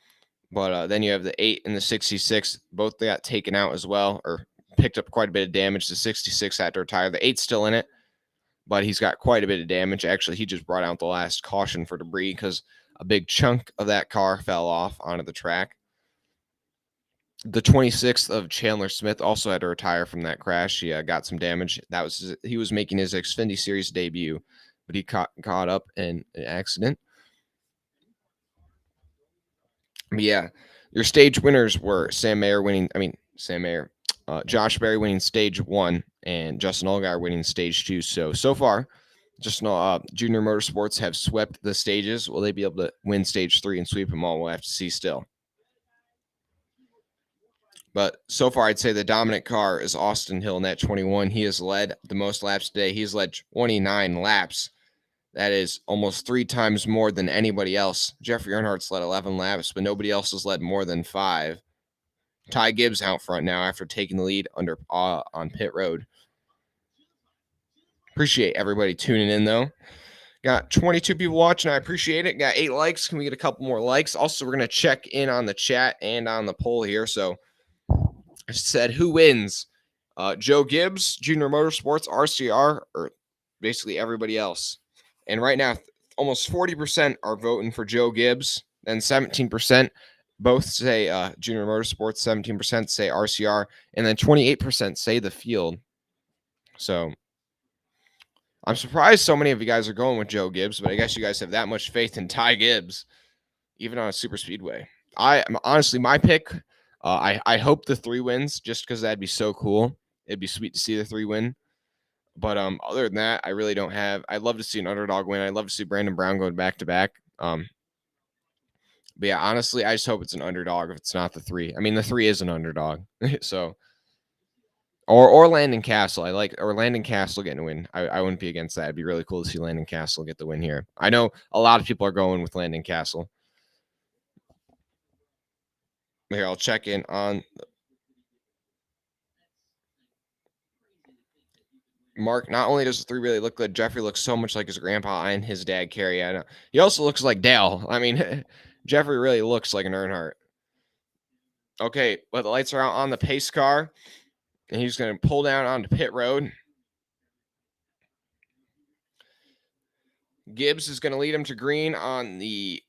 But then you have the 8 and the 66. Both got taken out as well, or picked up quite a bit of damage. The 66 had to retire. The 8's still in it, but he's got quite a bit of damage. Actually, he just brought out the last caution for debris because a big chunk of that car fell off onto the track. The 26th of Chandler Smith also had to retire from that crash. He got some damage. He was making his Xfinity Series debut, but he caught up in an accident. But yeah, your stage winners were Sam Mayer, Josh Berry winning stage 1, and Justin Allgaier winning stage 2. So far, Junior Motorsports have swept the stages. Will they be able to win stage 3 and sweep them all? We'll have to see still. But so far, I'd say the dominant car is Austin Hill in that 21. He has led the most laps today. He's led 29 laps. That is almost 3 times more than anybody else. Jeffrey Earnhardt's led 11 laps, but nobody else has led more than 5. Ty Gibbs out front now after taking the lead on pit road. Appreciate everybody tuning in, though. Got 22 people watching. I appreciate it. Got 8 likes. Can we get a couple more likes? Also, we're going to check in on the chat and on the poll here. So I said, who wins? Joe Gibbs, Junior Motorsports, RCR, or basically everybody else? And right now, almost 40% are voting for Joe Gibbs, and 17% both say Junior Motorsports, 17% say RCR, and then 28% say the field. So I'm surprised so many of you guys are going with Joe Gibbs, but I guess you guys have that much faith in Ty Gibbs, even on a super speedway. Honestly, my pick, I hope the 3 wins, just because that'd be so cool. It'd be sweet to see the 3 win. But other than that, I really don't have. I'd love to see an underdog win. I'd love to see Brandon Brown going back to back. But yeah, honestly, I just hope it's an underdog if it's not the 3. I mean, the 3 is an underdog. So or Landon Castle. Or Landon Castle getting a win. I wouldn't be against that. It'd be really cool to see Landon Castle get the win here. I know a lot of people are going with Landon Castle. Here, I'll check in on Mark. Not only does the 3 really look good, Jeffrey looks so much like his grandpa and his dad, Kerry. I know. He also looks like Dale. I mean, Jeffrey really looks like an Earnhardt. Okay, but the lights are out on the pace car, and he's going to pull down onto pit road. Gibbs is going to lead him to green on the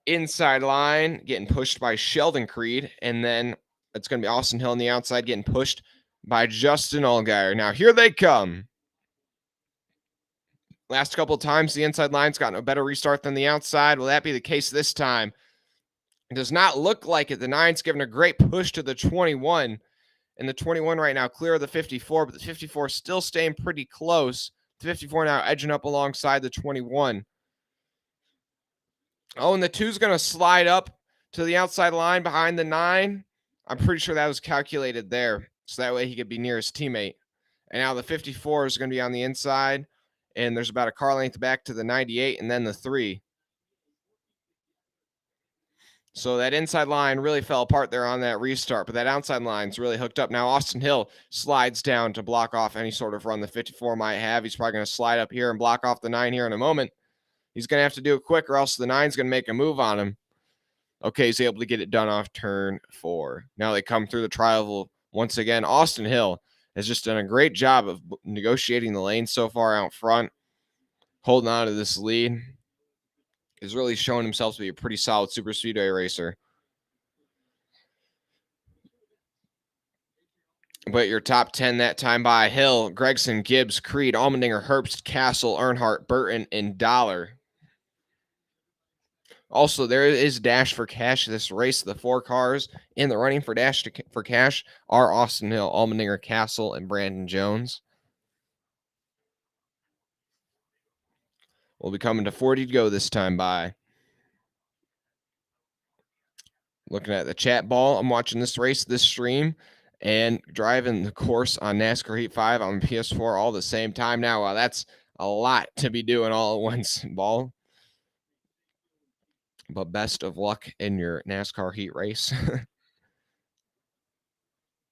inside line, getting pushed by Sheldon Creed, and then it's going to be Austin Hill on the outside, getting pushed by Justin Allgaier. Now, here they come. Last couple of times, the inside line's gotten a better restart than the outside. Will that be the case this time? It does not look like it. The 9's giving a great push to the 21. And the 21 right now clear of the 54, but the 54 still staying pretty close. The 54 now edging up alongside the 21. Oh, and the 2's going to slide up to the outside line behind the 9. I'm pretty sure that was calculated there, so that way he could be near his teammate. And now the 54 is going to be on the inside, and there's about a car length back to the 98 and then the 3. So that inside line really fell apart there on that restart, but that outside line's really hooked up. Now Austin Hill slides down to block off any sort of run the 54 might have. He's probably going to slide up here and block off the 9 here in a moment. He's going to have to do it quick, or else the 9's going to make a move on him. Okay, he's able to get it done off turn 4. Now they come through the trial once again. Austin Hill has just done a great job of negotiating the lane so far out front, holding on to this lead. He's really shown himself to be a pretty solid super speedway racer. But your top 10 that time by Hill, Gregson, Gibbs, Creed, Allmendinger, Herbst, Castle, Earnhardt, Burton, and Dollar. Also, there is Dash for Cash this race. The 4 cars in the running for Dash for Cash are Austin Hill, Allmendinger, Castle, and Brandon Jones. We'll be coming to 40 to go this time by. Looking at the chat ball, I'm watching this race, this stream, and driving the course on NASCAR Heat 5 on PS4 all the same time now. Wow, that's a lot to be doing all at once, ball. But best of luck in your NASCAR Heat race.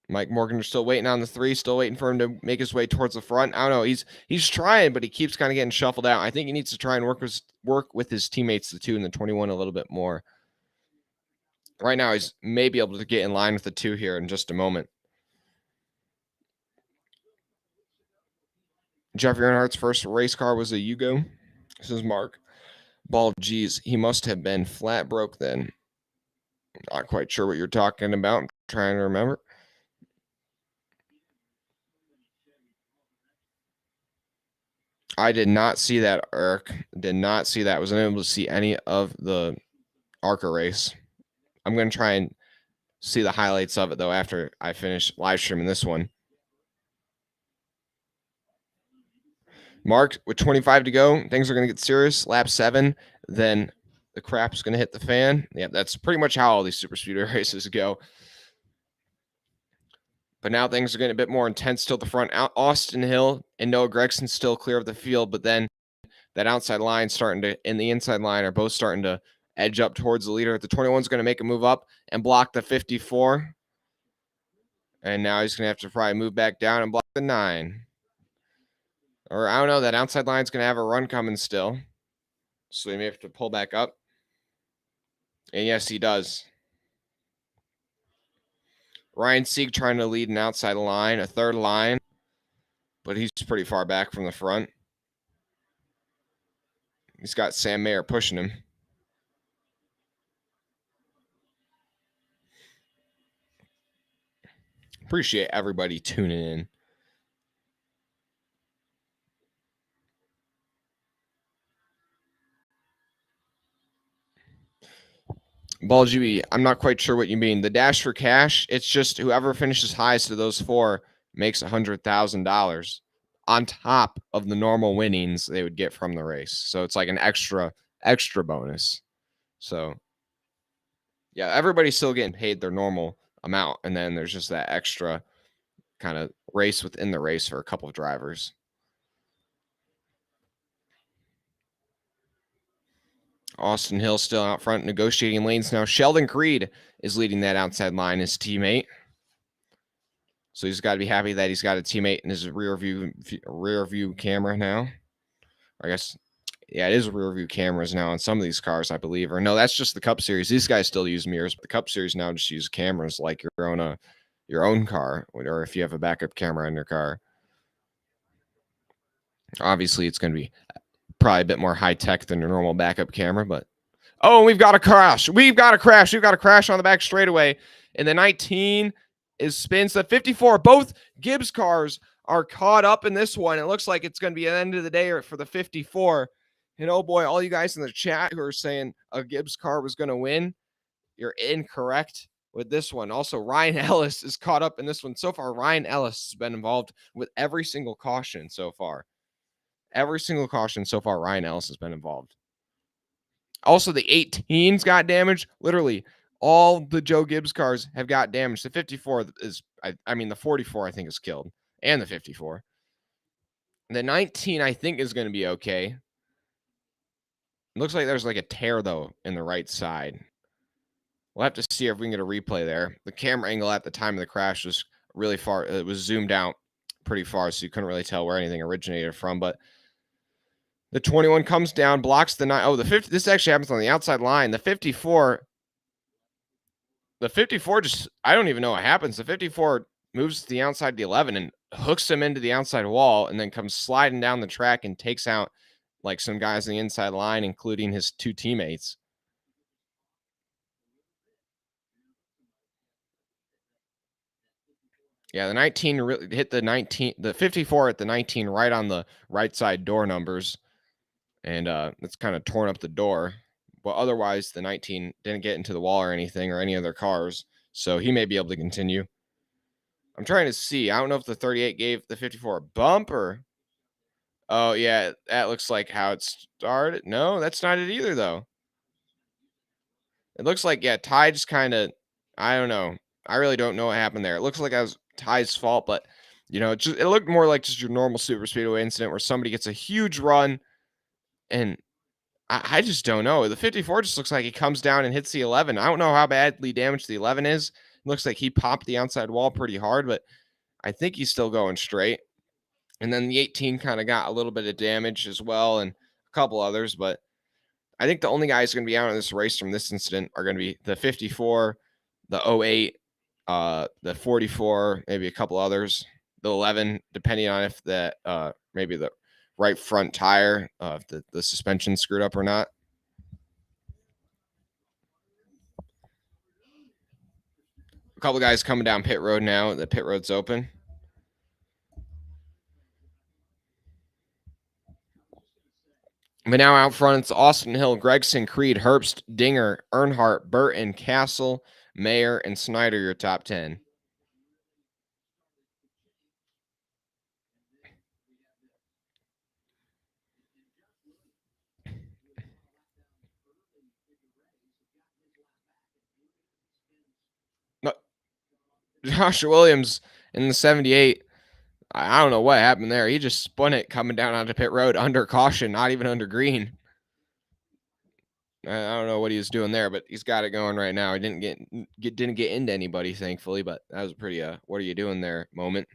Mike Morgan is still waiting on the 3, still waiting for him to make his way towards the front. I don't know. He's trying, but he keeps kind of getting shuffled out. I think he needs to try and work with his teammates, the 2 and the 21, a little bit more. Right now, he's maybe able to get in line with the 2 here in just a moment. Jeffrey Earnhardt's first race car was a Yugo. This is Mark. Ball, geez, he must have been flat broke then. Not quite sure what you're talking about. I'm trying to remember. I did not see that, Eric. Did not see that. Wasn't able to see any of the ARCA race. I'm going to try and see the highlights of it, though, after I finish live streaming this one. Mark, with 25 to go, things are going to get serious. Lap 7, then the crap's going to hit the fan. Yeah, that's pretty much how all these super speedway races go. But now things are getting a bit more intense till the front. Austin Hill and Noah Gragson still clear of the field, but then that outside line and the inside line are both starting to edge up towards the leader. The 21 is going to make a move up and block the 54. And now he's going to have to probably move back down and block the 9. Or I don't know, that outside line's going to have a run coming still. So he may have to pull back up. And yes, he does. Ryan Sieg trying to lead an outside line, a third line. But he's pretty far back from the front. He's got Sam Mayer pushing him. Appreciate everybody tuning in. Ball GB, I'm not quite sure what you mean. The dash for cash, it's just whoever finishes highest of those 4 makes $100,000 on top of the normal winnings they would get from the race. So it's like an extra bonus. So yeah, everybody's still getting paid their normal amount, and then there's just that extra kind of race within the race for a couple of drivers. Austin Hill still out front negotiating lanes now. Sheldon Creed is leading that outside line, his teammate. So he's got to be happy that he's got a teammate in his rear view camera now. I guess, yeah, it is rear view cameras now on some of these cars, I believe. Or no, that's just the Cup Series. These guys still use mirrors, but the Cup Series now just use cameras like your own car, or if you have a backup camera in your car. Obviously, it's going to be probably a bit more high tech than your normal backup camera, but we've got a crash. We've got a crash on the back straightaway. And the 19 spins the 54. Both Gibbs cars are caught up in this one. It looks like it's going to be an end of the day for the 54. And oh boy, all you guys in the chat who are saying a Gibbs car was going to win, you're incorrect with this one. Also, Ryan Ellis is caught up in this one. So far, Ryan Ellis has been involved with every single caution so far. Every single caution so far, Ryan Ellis has been involved. Also, the 18s got damaged. Literally, all the Joe Gibbs cars have got damaged. The 54 is, the 44, I think, is killed. And the 54. The 19, I think, is going to be okay. It looks like there's like a tear, though, in the right side. We'll have to see if we can get a replay there. The camera angle at the time of the crash was really far. It was zoomed out pretty far, so you couldn't really tell where anything originated from. But the 21 comes down, blocks the 9. Oh, the 50. This actually happens on the outside line. The 54 just, I don't even know what happens. The 54 moves to the outside of the 11 and hooks him into the outside wall and then comes sliding down the track and takes out like some guys on the inside line, including his 2 teammates. Yeah, the 19 really hit the 54 at the 19 right on the right side door numbers. And it's kind of torn up the door. But otherwise, the 19 didn't get into the wall or anything or any other cars. So he may be able to continue. I'm trying to see. I don't know if the 38 gave the 54 a bump or... Oh, yeah, that looks like how it started. No, that's not it either, though. It looks like, yeah, Ty just kind of... I don't know. I really don't know what happened there. It looks like that was Ty's fault, but, it looked more like just your normal super speedway incident where somebody gets a huge run and... I just don't know. The 54 just looks like he comes down and hits the 11. I don't know how badly damaged the 11 is. It looks like he popped the outside wall pretty hard, but I think he's still going straight. And then the 18 kind of got a little bit of damage as well and a couple others. But I think the only guys going to be out in this race from this incident are going to be the 54, the 08, the 44, maybe a couple others, the 11, depending on if that maybe the right front tire, if the suspension screwed up or not. A couple guys coming down pit road now. The pit road's open. But now out front, it's Austin Hill, Gregson, Creed, Herbst, Dinger, Earnhardt, Burton, Castle, Mayer, and Snyder, your top 10. No, Josh Williams in the 78. I don't know what happened there. He just spun it coming down onto pit road under caution, not even under green. I don't know what he was doing there, but he's got it going right now. He didn't get into anybody, thankfully, but that was a pretty what are you doing there moment.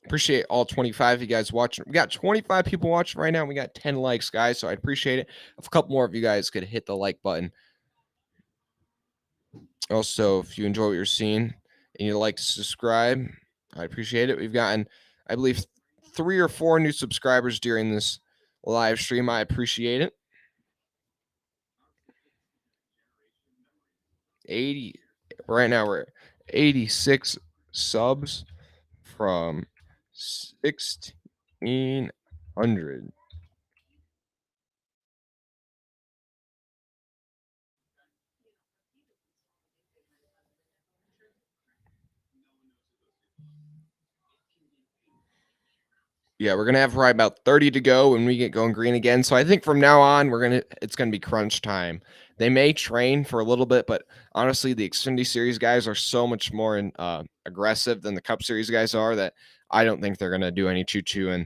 Appreciate all 25 of you guys watching. We got 25 people watching right now. We got 10 likes, guys, so I appreciate it. If a couple more of you guys could hit the like button. Also, if you enjoy what you're seeing and you'd like to subscribe, I appreciate it. We've gotten, I believe, 3 or 4 new subscribers during this live stream. I appreciate it. 80 right now, we're 86 subs from 1,600. Yeah, we're gonna have probably about 30 to go when we get going green again. So I think from now on, it's gonna be crunch time. They may train for a little bit, but honestly, the Xfinity Series guys are so much more aggressive than the Cup Series guys are that I don't think they're gonna do any choo-choo and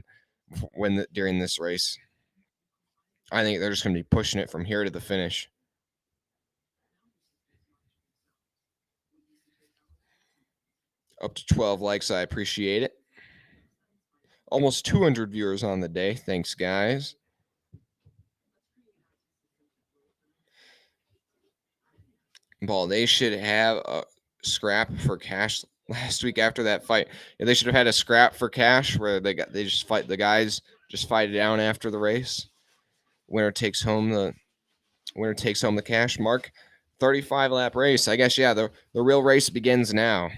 during this race. I think they're just gonna be pushing it from here to the finish. Up to 12 likes, I appreciate it. Almost 200 viewers on the day. Thanks, guys. Ball, they should have a scrap for cash last week after that fight. Yeah, they should have had a scrap for cash where the guys just fight it down after the race. Winner takes home the cash. Mark, 35 lap race. I guess the real race begins now.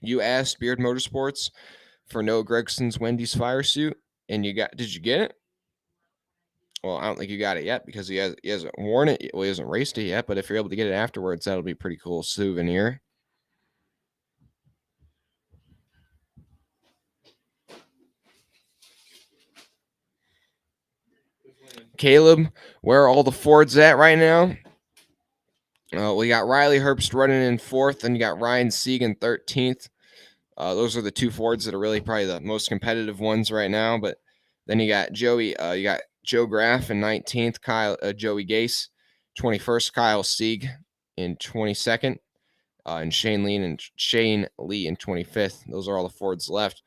You asked Beard Motorsports for Noah Gregson's Wendy's fire suit, and did you get it? Well, I don't think you got it yet because he hasn't worn it. Well, he hasn't raced it yet. But if you're able to get it afterwards, that'll be a pretty cool souvenir. Caleb, where are all the Fords at right now? We got Riley Herbst running in 4th, and you got Ryan Sieg in 13th. Those are the 2 Fords that are really probably the most competitive ones right now. But then you got Joey. You got Joe Graff in 19th. Joey Gase, 21st. Kyle Sieg in 22nd. And Shane Lee in 25th. Those are all the Fords left.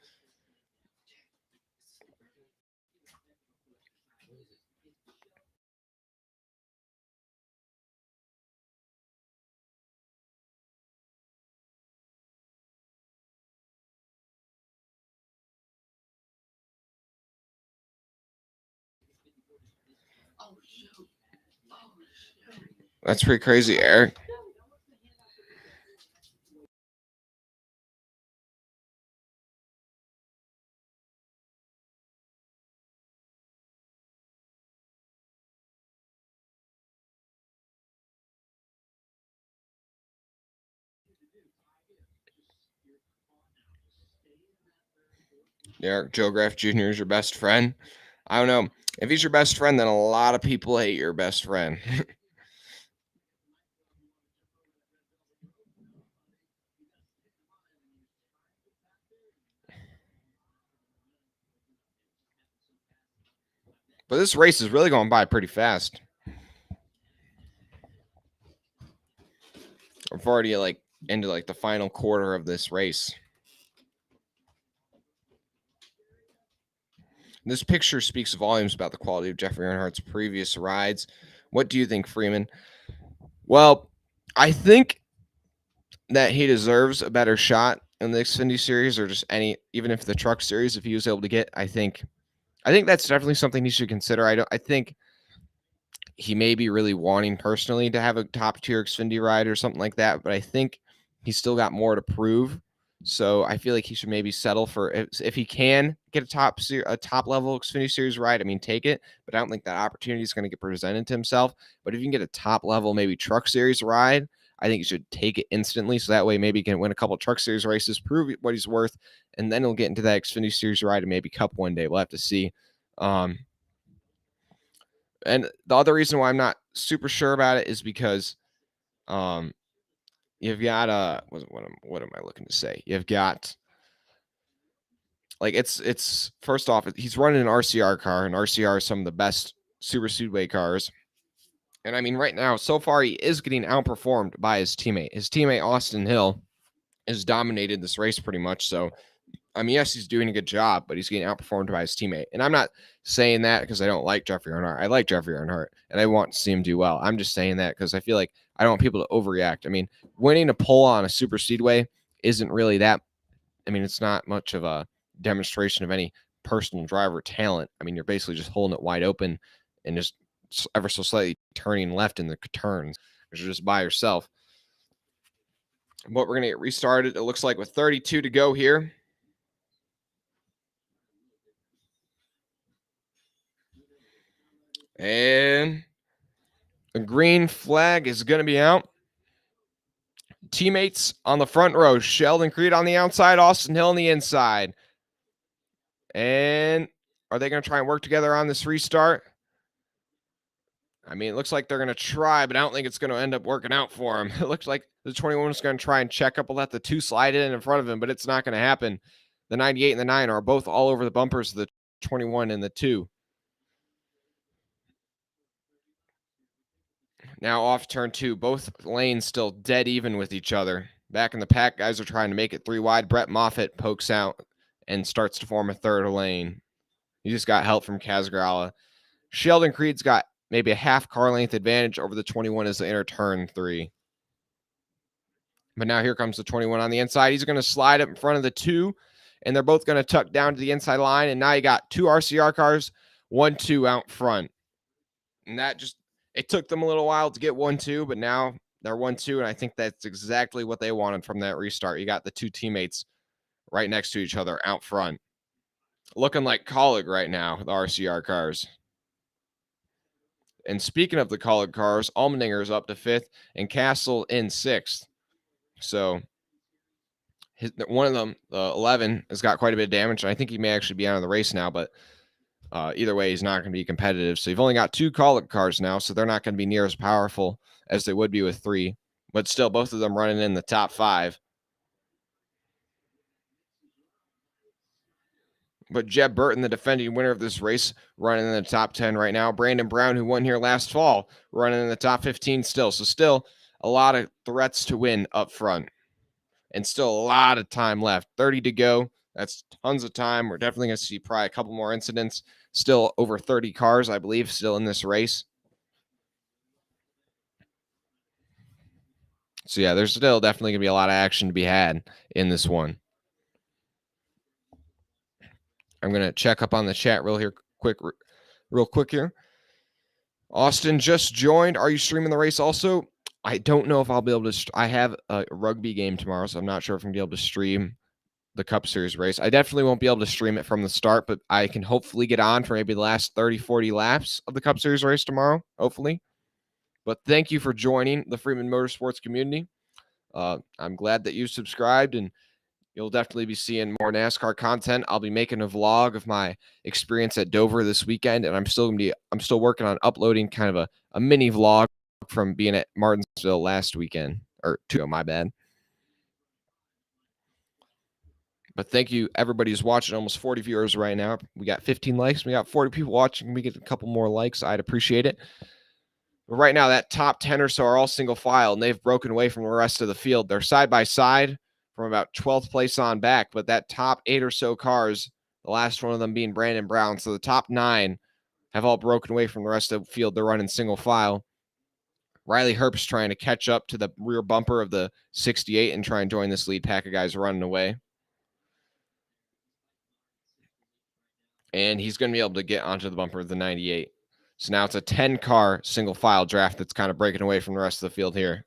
That's pretty crazy, Eric. Eric Joe Graff Jr. is your best friend. I don't know. If he's your best friend, then a lot of people hate your best friend. But this race is really going by pretty fast. We're already into the final quarter of this race. This picture speaks volumes about the quality of Jeffrey Earnhardt's previous rides. What do you think, Freeman? Well, I think that he deserves a better shot in the Xfinity Series or just even if the Truck Series, if he was able to get. I think that's definitely something he should consider. I think he may be really wanting personally to have a top tier Xfinity ride or something like that, but I think he's still got more to prove So I feel like he should maybe settle for if he can get a top level Xfinity Series ride. I mean, take it, but I don't think that opportunity is going to get presented to himself. But if you can get a top level, maybe Truck Series ride, I think he should take it instantly. So that way, maybe he can win a couple Truck Series races, prove what he's worth, and then he'll get into that Xfinity Series ride and maybe Cup one day. We'll have to see. And the other reason why I'm not super sure about it is because you've got what am I looking to say? You've got like it's first off, he's running an RCR car, and RCR is some of the best super speedway cars. And I mean, right now, so far, he is getting outperformed by his teammate. His teammate Austin Hill has dominated this race pretty much. So, I mean, yes, he's doing a good job, but he's getting outperformed by his teammate. And I'm not saying that because I don't like Jeffrey Earnhardt. I like Jeffrey Earnhardt, and I want to see him do well. I'm just saying that because I feel like I don't want people to overreact. I mean, winning a pole on a super speedway isn't really that. I mean, it's not much of a demonstration of any personal driver talent. I mean, you're basically just holding it wide open and just ever so slightly turning left in the turns, which are just by yourself. But we're going to get restarted, it looks like, with 32 to go here. And a green flag is going to be out. Teammates on the front row, Sheldon Creed on the outside, Austin Hill on the inside. And are they going to try and work together on this restart? I mean, it looks like they're going to try, but I don't think it's going to end up working out for him. It looks like the 21 is going to try and check up, let the 2 slide in front of him, but it's not going to happen. The 98 and the 9 are both all over the bumpers of the 21 and the 2. Now off turn 2, both lanes still dead even with each other. Back in the pack, guys are trying to make it 3 wide. Brett Moffitt pokes out and starts to form a third lane. He just got help from Casgrala. Sheldon Creed's got maybe a half car length advantage over the 21 as they enter turn 3. But now here comes the 21 on the inside. He's going to slide up in front of the 2, and they're both going to tuck down to the inside line. And now you got 2 RCR cars, 1-2 out front. And that just, it took them a little while to get 1-2, but now they're 1-2. And I think that's exactly what they wanted from that restart. You got the 2 teammates right next to each other out front. Looking like Colleague right now, the RCR cars. And speaking of the Colleague cars, Allmendinger is up to 5th and Castle in 6th. So one of them, the 11, has got quite a bit of damage. And I think he may actually be out of the race now, but either way, he's not going to be competitive. So you've only got 2 Colleague cars now, so they're not going to be near as powerful as they would be with 3. But still, both of them running in the top 5. But Jeb Burton, the defending winner of this race, running in the top 10 right now. Brandon Brown, who won here last fall, running in the top 15 still. So still a lot of threats to win up front. And still a lot of time left. 30 to go. That's tons of time. We're definitely going to see probably a couple more incidents. Still over 30 cars, I believe, still in this race. So yeah, there's still definitely going to be a lot of action to be had in this one. I'm going to check up on the chat real quick here. Austin just joined. Are you streaming the race also? I don't know if I'll be able to. I have a rugby game tomorrow, so I'm not sure if I'm going to be able to stream the Cup Series race. I definitely won't be able to stream it from the start, but I can hopefully get on for maybe the last 30, 40 laps of the Cup Series race tomorrow, hopefully. But thank you for joining the Freeman Motorsports community. I'm glad that you subscribed, and you'll definitely be seeing more NASCAR content. I'll be making a vlog of my experience at Dover this weekend, and I'm still working on uploading kind of a mini vlog from being at Martinsville last weekend, or 2, my bad. But thank you, everybody who's watching. Almost 40 viewers right now. We got 15 likes. We got 40 people watching. We get a couple more likes. I'd appreciate it. But right now, that top 10 or so are all single file, and they've broken away from the rest of the field. They're side by side from about 12th place on back. But that top 8 or so cars, the last one of them being Brandon Brown. So the top 9 have all broken away from the rest of the field. They're running single file. Riley Herbst trying to catch up to the rear bumper of the 68 and try and join this lead pack of guys running away. And he's going to be able to get onto the bumper of the 98. So now it's a 10-car single file draft that's kind of breaking away from the rest of the field here.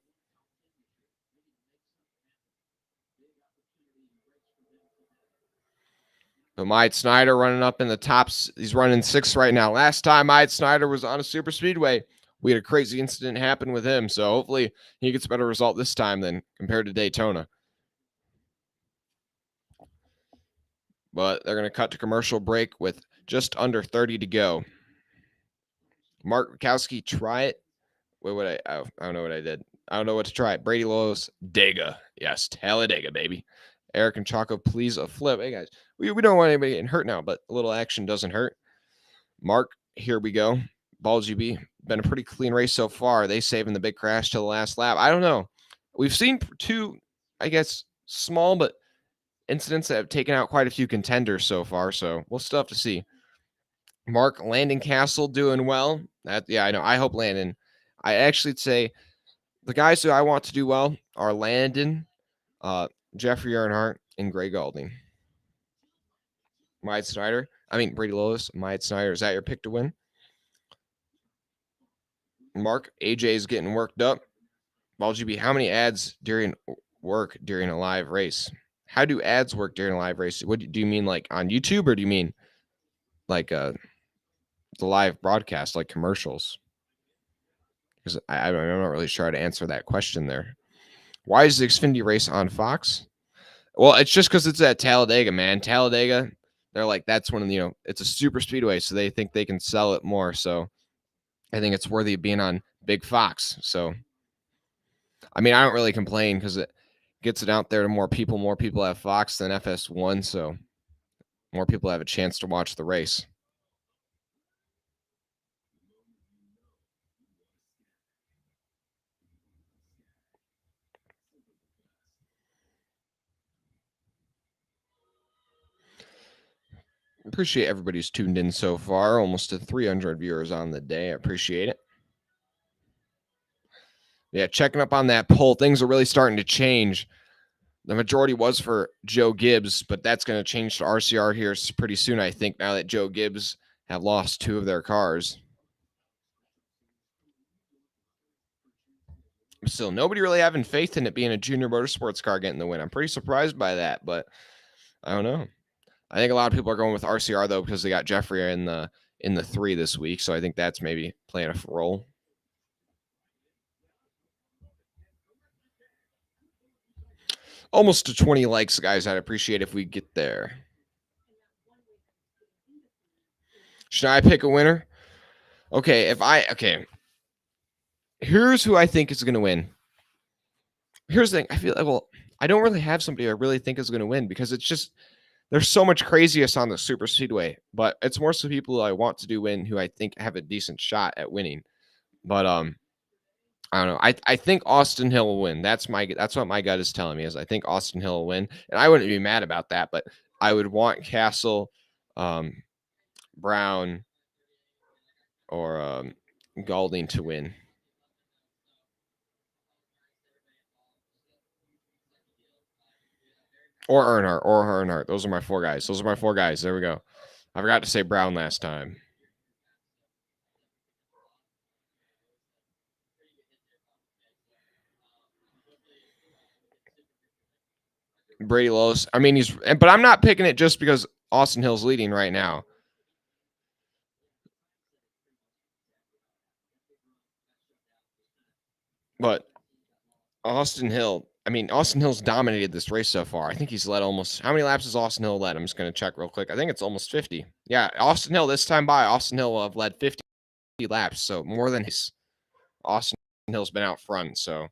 But Myatt Snyder running up in the tops. He's running 6th right now. Last time Myatt Snyder was on a super speedway, we had a crazy incident happen with him. So hopefully he gets a better result this time than compared to Daytona. But they're going to cut to commercial break with just under 30 to go. Mark Rukowski, try it. What would I don't know what I did. I don't know what to try. Brady Lowe's, Dega. Yes, Talladega, baby. Eric and Chaco, please a flip. Hey, guys, we don't want anybody getting hurt now, but a little action doesn't hurt. Mark, here we go. Ball GB, been a pretty clean race so far. They saving the big crash till the last lap. I don't know. We've seen 2, I guess, small but incidents that have taken out quite a few contenders so far, so we'll still have to see. Mark, Landon Castle doing well. Yeah, I know. I hope Landon. I actually say the guys who I want to do well are Landon, Jeffrey Earnhardt, and Greg Galding. Brady Lowe's, Myatt Snyder. Is that your pick to win? Mark, AJ's getting worked up. Ball GB, how many ads work during a live race? How do ads work during a live race? What do you mean, like on YouTube, or do you mean like the live broadcast, like commercials? Because I'm not really sure how to answer that question there. Why is the Xfinity race on Fox? Well, it's just because it's at Talladega, man. Talladega, they're like, that's one of the, it's a super speedway, so they think they can sell it more. So I think it's worthy of being on Big Fox. So, I mean, I don't really complain because it gets it out there to more people. More people have Fox than FS1, so more people have a chance to watch the race. Appreciate everybody's tuned in so far. Almost to 300 viewers on the day. I appreciate it. Yeah, checking up on that poll. Things are really starting to change. The majority was for Joe Gibbs, but that's going to change to RCR here pretty soon, I think, now that Joe Gibbs have lost 2 of their cars. Still, nobody really having faith in it being a junior motorsports car getting the win. I'm pretty surprised by that, but I don't know. I think a lot of people are going with RCR, though, because they got Jeffrey in the 3 this week, so I think that's maybe playing a role. Almost to 20 likes, guys. I'd appreciate if we get there. Should I pick a winner? Okay, here's who I think is going to win. Here's the thing. I feel like, I don't really have somebody I really think is going to win because it's just, there's so much craziness on the super speedway, but it's more so people I want to do win who I think have a decent shot at winning. But I don't know. I think Austin Hill will win. That's what my gut is telling me, is I think Austin Hill will win. And I wouldn't be mad about that, but I would want Castle, Brown, or Galding to win. Or Earnhardt. Those are my 4 guys. There we go. I forgot to say Brown last time. Brady Lowe's. I mean, but I'm not picking it just because Austin Hill's leading right now. But Austin Hill's dominated this race so far. I think he's led almost, how many laps has Austin Hill led? I'm just going to check real quick. I think it's almost 50. Yeah, Austin Hill, this time by, Austin Hill will have led 50 laps. So more than Austin Hill's been out front. So,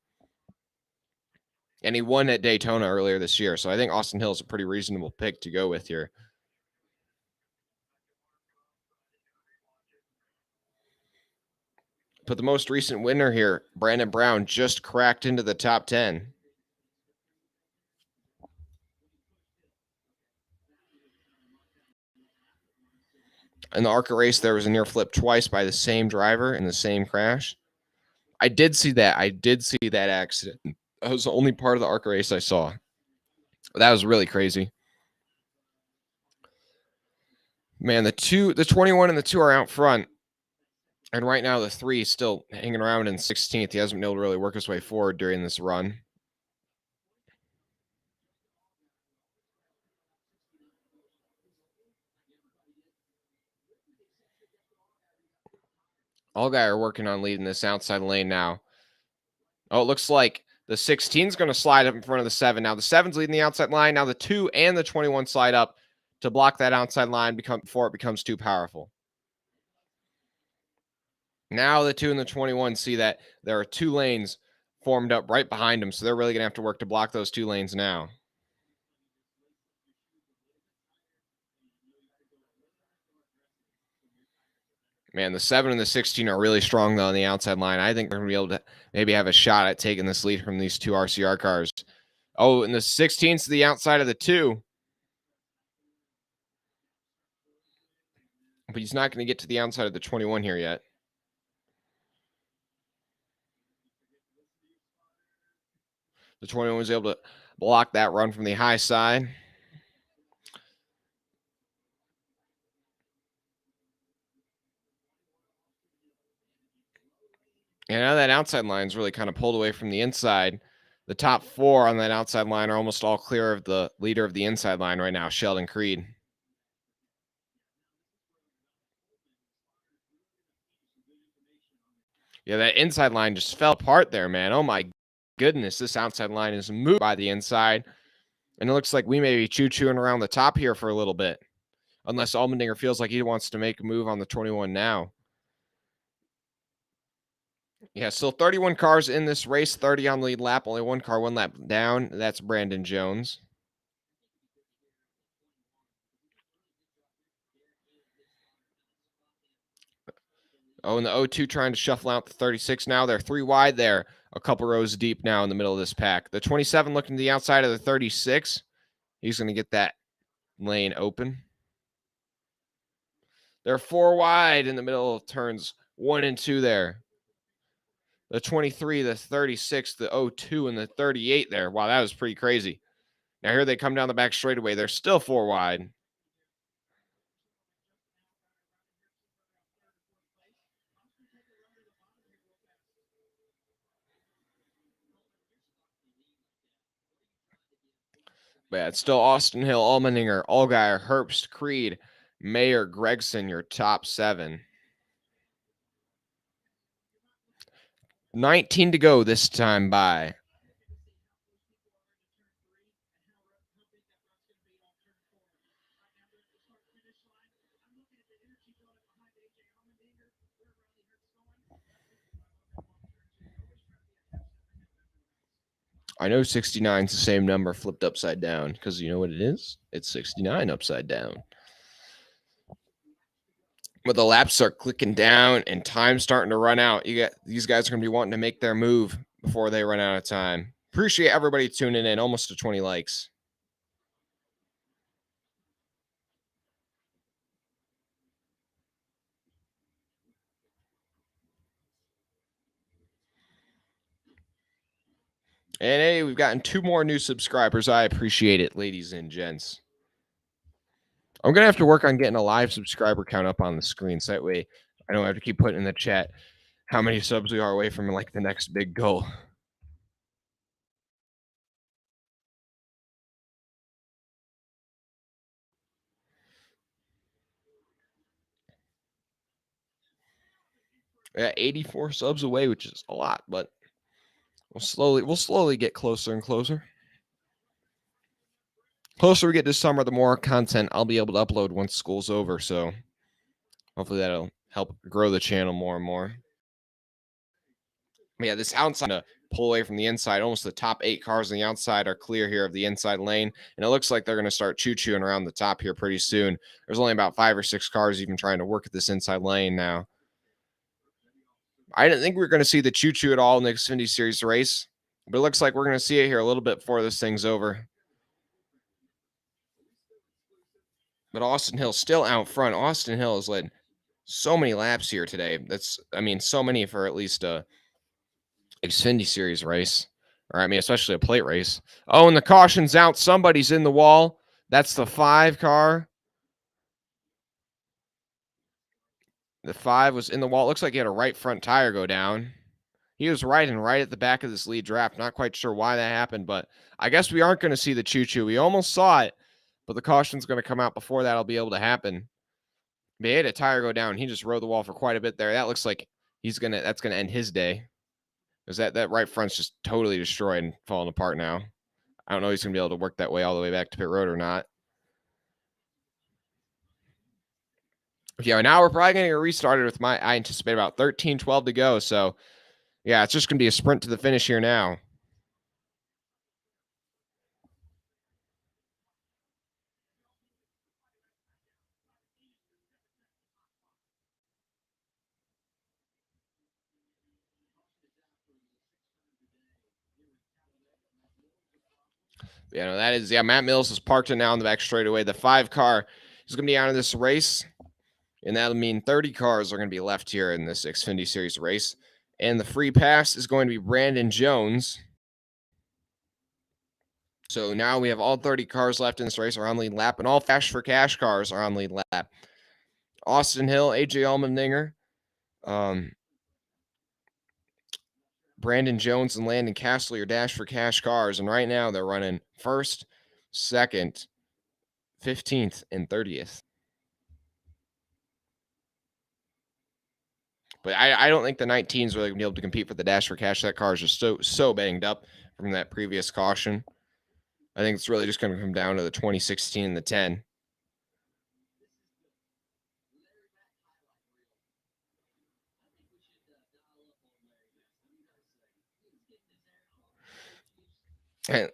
and he won at Daytona earlier this year. So I think Austin Hill is a pretty reasonable pick to go with here. But the most recent winner here, Brandon Brown, just cracked into the top 10. In the ARCA race, there was a near flip twice by the same driver in the same crash. I did see that. Accident. That was the only part of the ARCA race I saw. That was really crazy. Man, the 21 and the 2 are out front. And right now the 3 is still hanging around in 16th. He hasn't been able to really work his way forward during this run. Allgaier are working on leading this outside lane now. Oh, it looks like the 16 is going to slide up in front of the 7. Now the 7's leading the outside line. Now the 2 and the 21 slide up to block that outside line before it becomes too powerful. Now the 2 and the 21 see that there are 2 lanes formed up right behind them, so they're really going to have to work to block those 2 lanes now. Man, the 7 and the 16 are really strong, though, on the outside line. I think they're going to be able to maybe have a shot at taking this lead from these 2 RCR cars. Oh, and the 16's to the outside of the 2. But he's not going to get to the outside of the 21 here yet. The 21 was able to block that run from the high side. And now that outside line is really kind of pulled away from the inside. The top 4 on that outside line are almost all clear of the leader of the inside line right now, Sheldon Creed. Yeah, that inside line just fell apart there, man. Oh my goodness, this outside line is moved by the inside. And it looks like we may be choo-chooing around the top here for a little bit. Unless Allmendinger feels like he wants to make a move on the 21 now. Yeah, still 31 cars in this race, 30 on the lead lap. Only 1 car, 1 lap down. That's Brandon Jones. Oh, and the 02 trying to shuffle out the 36 now. They're 3 wide there. A couple rows deep now in the middle of this pack. The 27 looking to the outside of the 36. He's going to get that lane open. They're 4 wide in the middle of turns 1 and 2 there. The 23, the 36, the 02, and the 38 there. Wow, that was pretty crazy. Now here they come down the back straightaway. They're still 4 wide. But yeah, it's still Austin Hill, Allmendinger, Allgaier, Herbst, Creed, Mayer, Gregson, your top 7. 19 to go this time by. I know 69 is the same number flipped upside down because you know what it is? It's 69 upside down. But the laps start clicking down and time's starting to run out. You got these guys are going to be wanting to make their move before they run out of time. Appreciate everybody tuning in. Almost to 20 likes. And hey, we've gotten 2 more new subscribers. I appreciate it, ladies and gents. I'm going to have to work on getting a live subscriber count up on the screen. So that way I don't have to keep putting in the chat how many subs we are away from like the next big goal. Yeah, 84 subs away, which is a lot, but we'll slowly get closer and closer. Closer we get to summer, the more content I'll be able to upload once school's over. So hopefully that'll help grow the channel more and more. Yeah, this outside to pull away from the inside. Almost the top 8 cars on the outside are clear here of the inside lane. And it looks like they're going to start choo-chooing around the top here pretty soon. There's only about 5 or 6 cars even trying to work at this inside lane now. I didn't think we were going to see the choo-choo at all in the Xfinity Series race. But it looks like we're going to see it here a little bit before this thing's over. But Austin Hill still out front. Austin Hill has led so many laps here today. So many for at least a Xfinity Series race. Or, especially a plate race. Oh, and the caution's out. Somebody's in the wall. That's the 5 car. The 5 was in the wall. It looks like he had a right front tire go down. He was riding right at the back of this lead draft. Not quite sure why that happened, but I guess we aren't going to see the choo-choo. We almost saw it, but the caution's going to come out before that'll be able to happen. But he had a tire go down. He just rode the wall for quite a bit there. That looks like that's gonna end his day. Because that right front's just totally destroyed and falling apart now. I don't know if he's gonna be able to work that way all the way back to pit road or not. Yeah, now we're probably gonna get restarted with I anticipate about 13-12 to go. So yeah, it's just gonna be a sprint to the finish here now. That is, Matt Mills is parked in now in the back straightaway. The 5 car is going to be out of this race, and that'll mean 30 cars are going to be left here in this Xfinity Series race. And the free pass is going to be Brandon Jones. So now we have all 30 cars left in this race are on lead lap, and all Fast for Cash cars are on lead lap. Austin Hill, AJ Allmendinger, Brandon Jones, and Landon Castle are Dash for Cash cars, and right now they're running first, second, 15th, and 30th. But I don't think the 19s really going to be able to compete for the Dash for Cash. That car is just so banged up from that previous caution. I think it's really just going to come down to the 2016 and the 10. And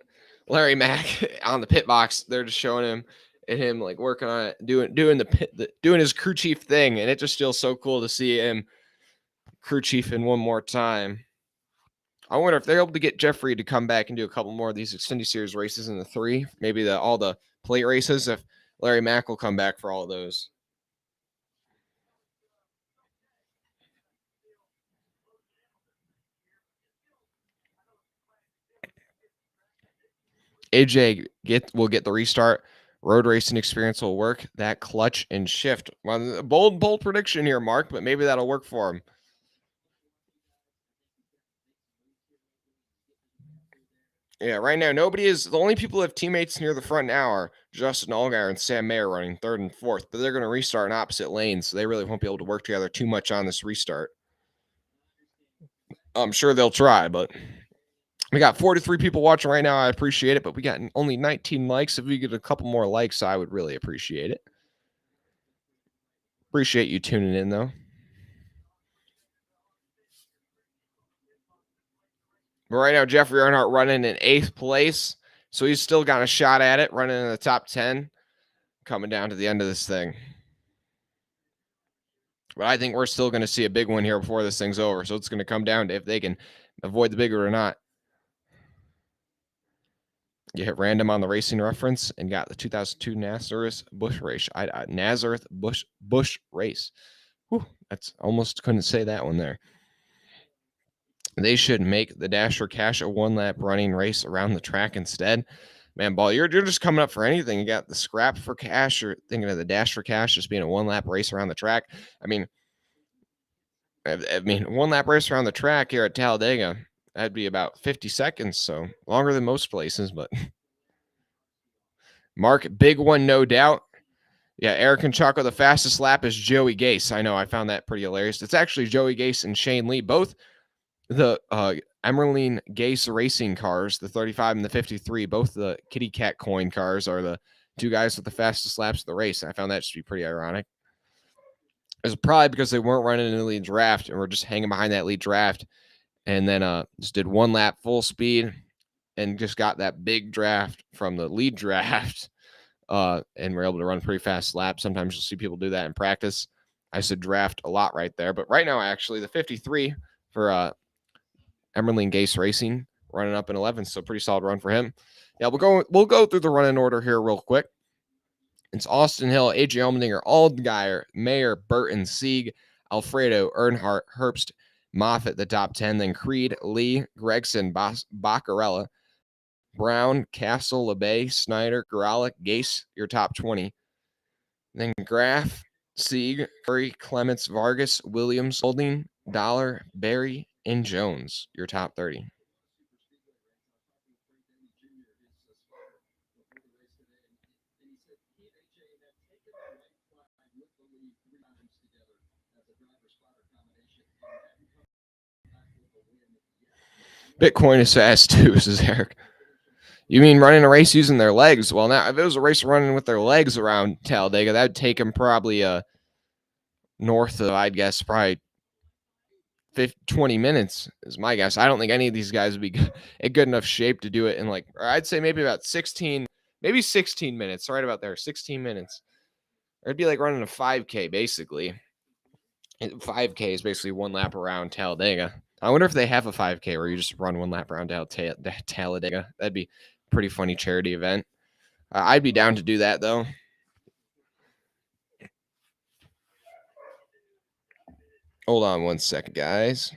Larry Mack on the pit box, they're just showing him and him like working on it, doing his crew chief thing, and it just feels so cool to see him crew chief in one more time. I wonder if they're able to get Jeffrey to come back and do a couple more of these Xfinity Series races in the 3, maybe all the plate races. If Larry Mack will come back for all of those. AJ will get the restart. Road racing experience will work. That clutch and shift. Well, bold prediction here, Mark, but maybe that'll work for him. Yeah, right now the only people who have teammates near the front now are Justin Allgaier and Sam Mayer running 3rd and 4th, but they're going to restart in opposite lanes, so they really won't be able to work together too much on this restart. I'm sure they'll try, but we got 43 people watching right now. I appreciate it, but we got only 19 likes. If we get a couple more likes, I would really appreciate it. Appreciate you tuning in, though. But right now, Jeffrey Earnhardt running in 8th place, so he's still got a shot at it, running in the top 10, coming down to the end of this thing. But I think we're still going to see a big one here before this thing's over, so it's going to come down to if they can avoid the bigger or not. You hit random on the racing reference and got the 2002 Nazareth Bush race. Nazareth Bush race. Whew, that's almost couldn't say that one there. They should make the Dash for Cash a 1-lap running race around the track instead. Man, Ball, you're just coming up for anything. You got the Scrap for Cash, or thinking of the Dash for Cash just being a 1-lap race around the track. I mean, 1-lap race around the track here at Talladega, that'd be about 50 seconds, so longer than most places. But Mark, big one, no doubt. Yeah, Eric and Chaco, the fastest lap is Joey Gase. I know, I found that pretty hilarious. It's actually Joey Gase and Shane Lee, both the Emerling Gase racing cars, the 35 and the 53, both the Kitty Cat coin cars are the 2 guys with the fastest laps of the race. And I found that to be pretty ironic. It's probably because they weren't running in the lead draft and were just hanging behind that lead draft, and then just did 1 lap full speed and just got that big draft from the lead draft, and were able to run pretty fast laps. Sometimes you'll see people do that in practice. I said draft a lot right there, but right now actually the 53 for Emerling Gase Racing running up in 11th, so pretty solid run for him. Yeah, we'll go through the running order here real quick. It's Austin Hill, AJ Allmendinger, Allgaier, Mayer, Burton, Sieg, Alfredo, Earnhardt, Herbst, Moffitt, the top 10. Then Creed, Lee, Gregson, Baccarella, Brown, Castle, LeBay, Snyder, Garalick, Gase, your top 20. Then Graff, Sieg, Curry, Clements, Vargas, Williams, Holding, Dollar, Berry, and Jones, your top 30. Bitcoin is fast too, says Eric. You mean running a race using their legs? Well, now if it was a race running with their legs around Talladega, that would take them probably north of, I'd guess, probably 20 minutes is my guess. I don't think any of these guys would be in good enough shape to do it in like, or I'd say maybe about 16 minutes, right about there, 16 minutes. Or it'd be like running a 5K basically. 5K is basically one lap around Talladega. I wonder if they have a 5K where you just run one lap around Talladega. That'd be a pretty funny charity event. I'd be down to do that though. Hold on one second, guys.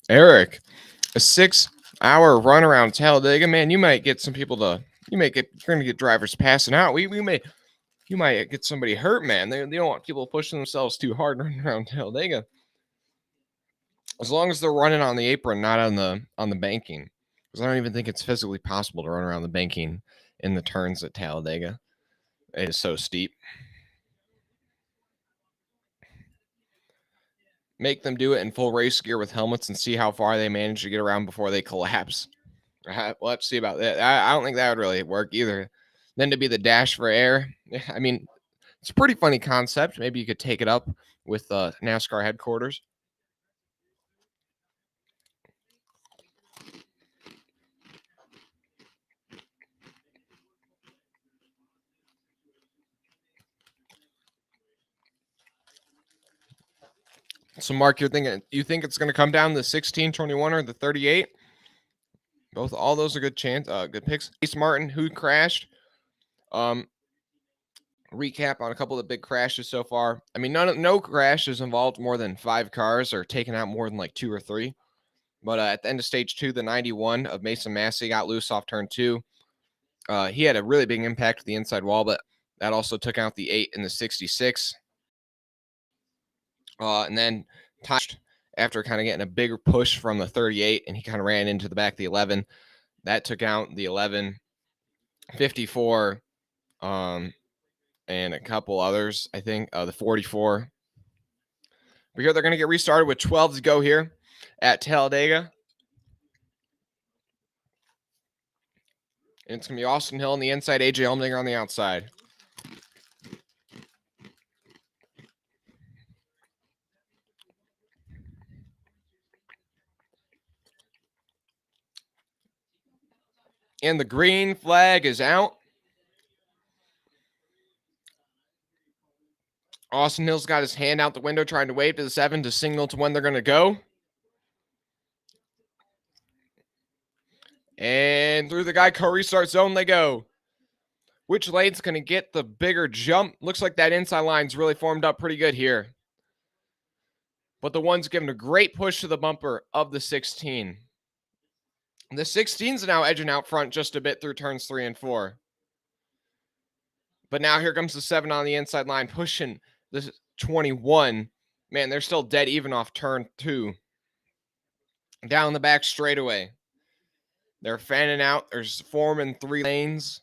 Eric, a 6-hour run around Talladega, man, you might get some people you're gonna get drivers passing out. You might get somebody hurt, man. They don't want people pushing themselves too hard running around Talladega. As long as they're running on the apron, not on the banking. Because I don't even think it's physically possible to run around the banking in the turns at Talladega. It is so steep. Make them do it in full race gear with helmets and see how far they manage to get around before they collapse. We'll have to see about that. I don't think that would really work either. Then to be the dash for air. I mean, it's a pretty funny concept. Maybe you could take it up with NASCAR headquarters. So, Mark, you think it's going to come down to the 16, 21, or the 38? All those are good good picks. Ace Martin, who crashed. Recap on a couple of the big crashes so far. I mean, no crashes involved more than 5 cars or taken out more than like 2 or 3. But at the end of stage 2, the 91 of Mason Massey got loose off turn 2. He had a really big impact with the inside wall, but that also took out the 8 and the 66. And then touched after kind of getting a bigger push from the 38, and he kind of ran into the back of the 11. That took out the 11, 54, and a couple others, I think, the 44. But here they're going to get restarted with 12 to go here at Talladega. And it's going to be Austin Hill on the inside, AJ Allmendinger on the outside. And the green flag is out. Austin Hill's got his hand out the window trying to wave to the 7 to signal to when they're going to go. And through the Geico restart zone they go. Which lane's going to get the bigger jump? Looks like that inside line's really formed up pretty good here. But the one's giving a great push to the bumper of the 16. The 16's now edging out front just a bit through turns 3 and 4. But now here comes the 7 on the inside line, pushing the 21. Man, they're still dead even off turn 2. Down the back straightaway. They're fanning out. There's forming 3 lanes.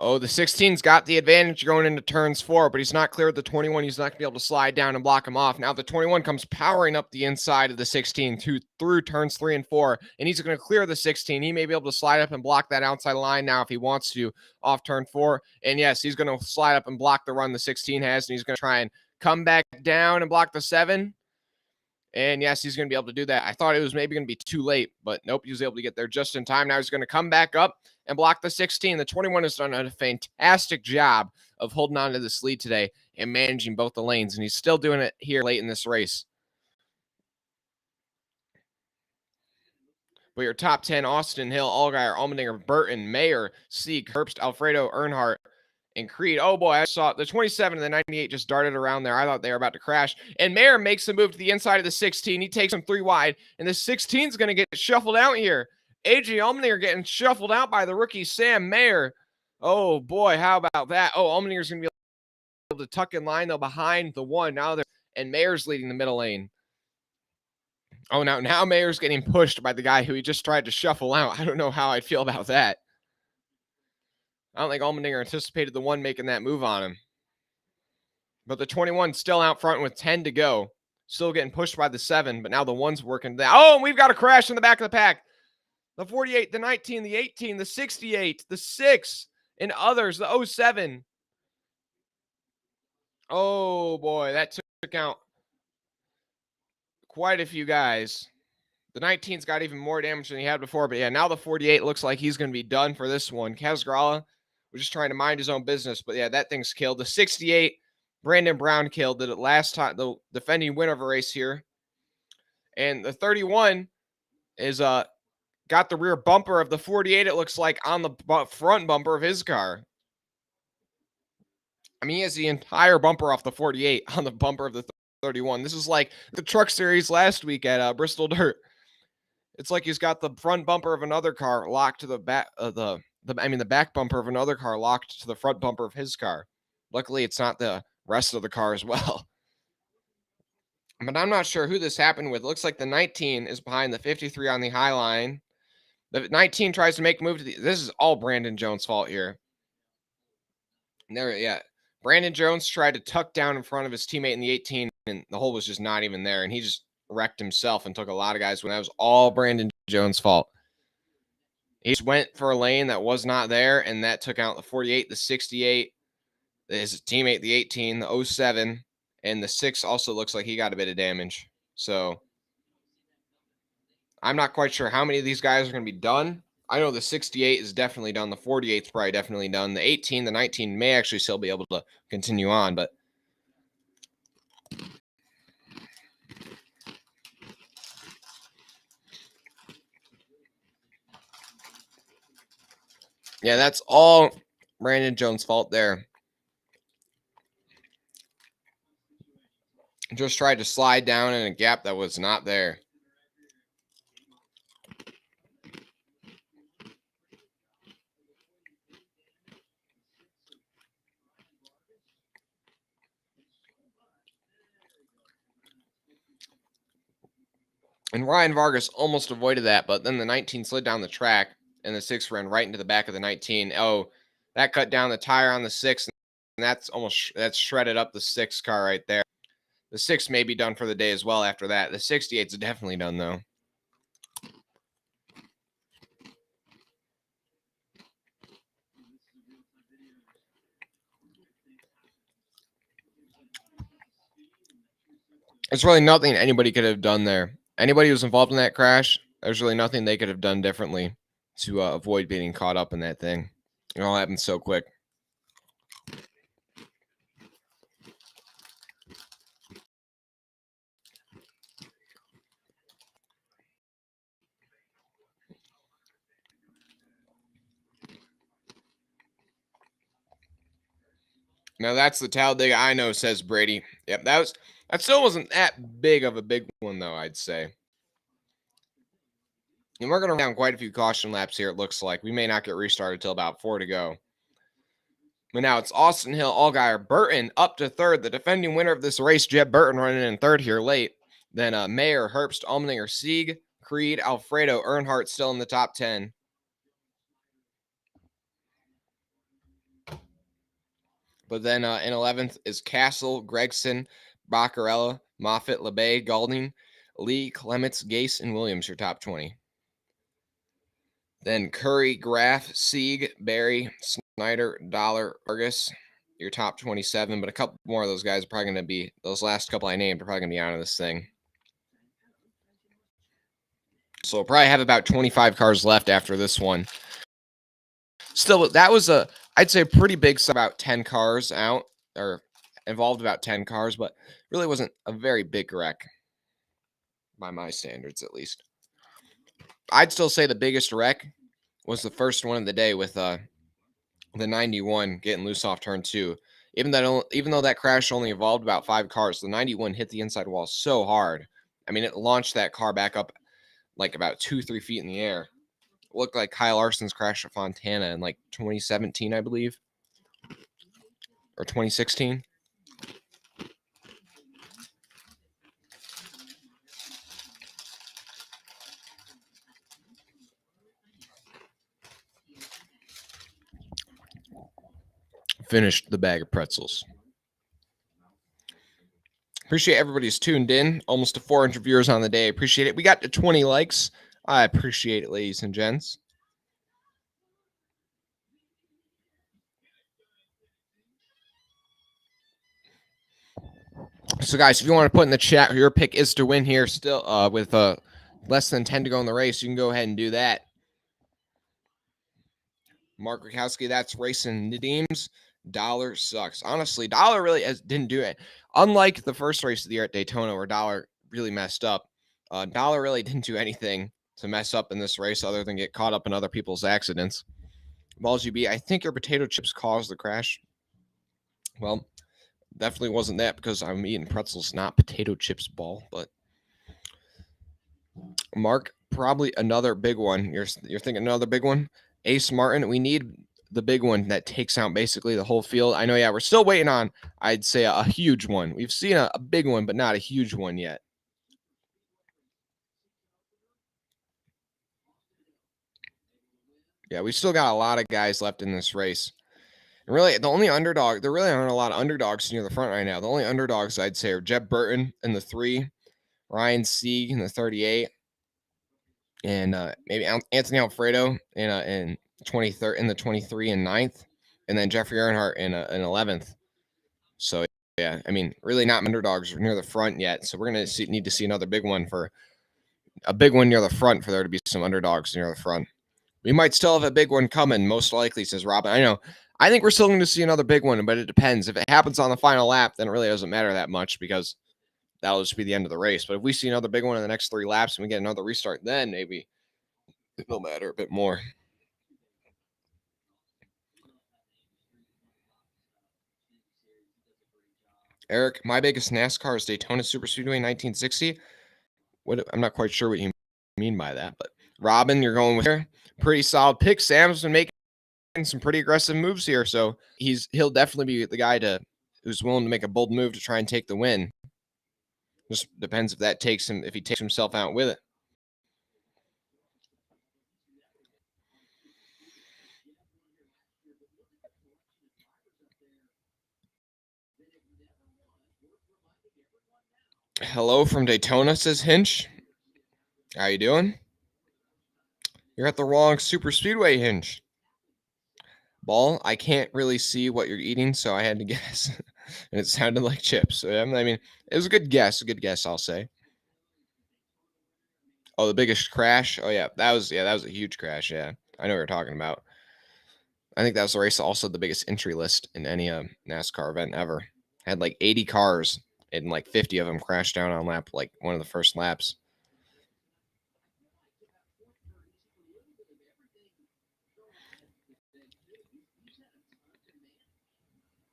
Oh, the 16's got the advantage going into turns 4, but he's not clear of the 21. He's not going to be able to slide down and block him off. Now the 21 comes powering up the inside of the 16 through turns 3 and 4, and he's going to clear the 16. He may be able to slide up and block that outside line now if he wants to off turn 4. And yes, he's going to slide up and block the run the 16 has, and he's going to try and come back down and block the 7. And yes, he's going to be able to do that. I thought it was maybe going to be too late, but nope, he was able to get there just in time. Now he's going to come back up and block the 16. The 21 has done a fantastic job of holding on to this lead today and managing both the lanes, and he's still doing it here late in this race. But your top 10, Austin Hill, Allgaier, Allmendinger, Burton, Mayer, Sieg, Herbst, Alfredo, Earnhardt, and Creed. Oh boy, I saw the 27 and the 98 just darted around there. I thought they were about to crash. And Mayer makes a move to the inside of the 16. He takes him 3 wide, and the 16 is going to get shuffled out here. AJ Allmendinger getting shuffled out by the rookie Sam Mayer. Oh boy, how about that? Oh, Allmendinger's going to be able to tuck in line though behind the one. Now they're and Mayer's leading the middle lane. Oh, now Mayer's getting pushed by the guy who he just tried to shuffle out. I don't know how I'd feel about that. I don't think Allmendinger anticipated the one making that move on him. But the 21 still out front with 10 to go. Still getting pushed by the 7, but now the 1's working. Oh, and we've got a crash in the back of the pack. The 48, the 19, the 18, the 68, the 6, and others, the 07. Oh, boy, that took out quite a few guys. The 19's got even more damage than he had before, but yeah, now the 48 looks like he's going to be done for this one. Casgrala was just trying to mind his own business, but yeah, that thing's killed. The 68, Brandon Brown killed it last time, the defending winner of a race here. And the 31 is got the rear bumper of the 48, it looks like, on the front bumper of his car. I mean, he has the entire bumper off the 48 on the bumper of the 31. This is like the truck series last week at Bristol Dirt. It's like he's got the front bumper of another car locked to the back of the back bumper of another car locked to the front bumper of his car. Luckily, it's not the rest of the car as well. But I'm not sure who this happened with. It looks like the 19 is behind the 53 on the high line. The 19 tries to make a move to this is all Brandon Jones' fault here. Brandon Jones tried to tuck down in front of his teammate in the 18, and the hole was just not even there, and he just wrecked himself and took a lot of guys when that was all Brandon Jones' fault. He just went for a lane that was not there, and that took out the 48, the 68, his teammate, the 18, the 07, and the 6 also looks like he got a bit of damage. So I'm not quite sure how many of these guys are going to be done. I know the 68 is definitely done. The 48 is probably definitely done. The 18, the 19 may actually still be able to continue on, but yeah, that's all Brandon Jones' fault there. Just tried to slide down in a gap that was not there. And Ryan Vargas almost avoided that, but then the 19 slid down the track, and the 6 ran right into the back of the 19. Oh, that cut down the tire on the 6, and that's shredded up the 6 car right there. The 6 may be done for the day as well after that. The 68's definitely done, though. There's really nothing anybody could have done there. Anybody who was involved in that crash, there's really nothing they could have done differently to avoid being caught up in that thing. It all happened so quick. Now that's the Talladega I know, says Brady. Yep, that still wasn't that big of a big one, though, I'd say. And we're going to run down quite a few caution laps here, it looks like. We may not get restarted until about 4 to go. But now it's Austin Hill, Allgaier, Burton up to third. The defending winner of this race, Jeb Burton, running in third here late. Then Mayer, Herbst, Allmendinger, Sieg, Creed, Alfredo, Earnhardt still in the top 10. But then in 11th is Castle, Gregson, Baccarella, Moffitt, LeBay, Galding, Lee, Clements, Gase, and Williams, your top 20. Then Curry, Graff, Sieg, Barry, Snyder, Dollar, Vargas, your top 27. But a couple more of those guys are probably going to be, those last couple I named are probably going to be out of this thing. So we'll probably have about 25 cars left after this one. Still, that was I'd say pretty big, about 10 cars out, or involved about 10 cars, but really wasn't a very big wreck by my standards, at least. I'd still say the biggest wreck was the first one of the day with the 91 getting loose off turn 2. Even though that crash only involved about 5 cars, the 91 hit the inside wall so hard. I mean, it launched that car back up like about 2-3 feet in the air. It looked like Kyle Larson's crash at Fontana in like 2017, I believe, or 2016. Finished the bag of pretzels. Appreciate everybody's tuned in. Almost to 400 viewers on the day. Appreciate it. We got to 20 likes. I appreciate it, ladies and gents. So, guys, if you want to put in the chat who your pick is to win here still with less than 10 to go in the race, you can go ahead and do that. Mark Rakowski, that's racing Nadim's. Dollar sucks. Honestly, Dollar really didn't do it. Unlike the first race of the year at Daytona where Dollar really messed up, Dollar really didn't do anything to mess up in this race other than get caught up in other people's accidents. Balls UB, I think your potato chips caused the crash. Well, definitely wasn't that because I'm eating pretzels, not potato chips, ball. But Mark, probably another big one. You're thinking another big one? Ace Martin, we need the big one that takes out basically the whole field. I know, yeah, we're still waiting on, I'd say, a huge one. We've seen a big one, but not a huge one yet. Yeah, we still got a lot of guys left in this race. And really, the only underdog, there really aren't a lot of underdogs near the front right now. The only underdogs, I'd say, are Jeb Burton in the 3, Ryan Sieg in the 38, and maybe Anthony Alfredo in 23rd in the 23 and 9th, and then Jeffrey Earnhardt in 11th. So yeah, I mean, really not underdogs near the front yet. So we're gonna need to see another big one near the front for there to be some underdogs near the front. We might still have a big one coming, most likely, says Robin. I know. I think we're still going to see another big one, but it depends. If it happens on the final lap, then it really doesn't matter that much because that'll just be the end of the race. But if we see another big one in the next 3 laps and we get another restart, then maybe it'll matter a bit more. Eric, my biggest NASCAR is Daytona Superspeedway 1960. I'm not quite sure what you mean by that, but Robin, you're going with here. Pretty solid pick. Sam's been making some pretty aggressive moves here, so he'll definitely be the guy who's willing to make a bold move to try and take the win. Just depends if he takes himself out with it. Hello from Daytona, says Hinch. How you doing? You're at the wrong super speedway, Hinch. Ball, I can't really see what you're eating, so I had to guess. And it sounded like chips. So, I mean, it was a good guess, I'll say. Oh, the biggest crash? Oh, yeah, that was a huge crash, yeah. I know what you're talking about. I think that was the race also the biggest entry list in any NASCAR event ever. Had like 80 cars, and like 50 of them crashed down on like one of the first laps.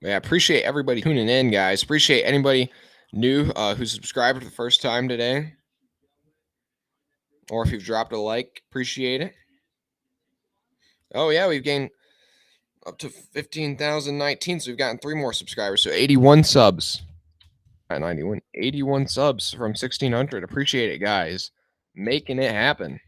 Yeah, appreciate everybody tuning in, guys. Appreciate anybody new who subscribed for the first time today. Or if you've dropped a like, appreciate it. Oh, yeah, we've gained up to 15,019, so we've gotten 3 more subscribers. So 81 subs. At 91, 81 subs from 1,600. Appreciate it, guys. Making it happen.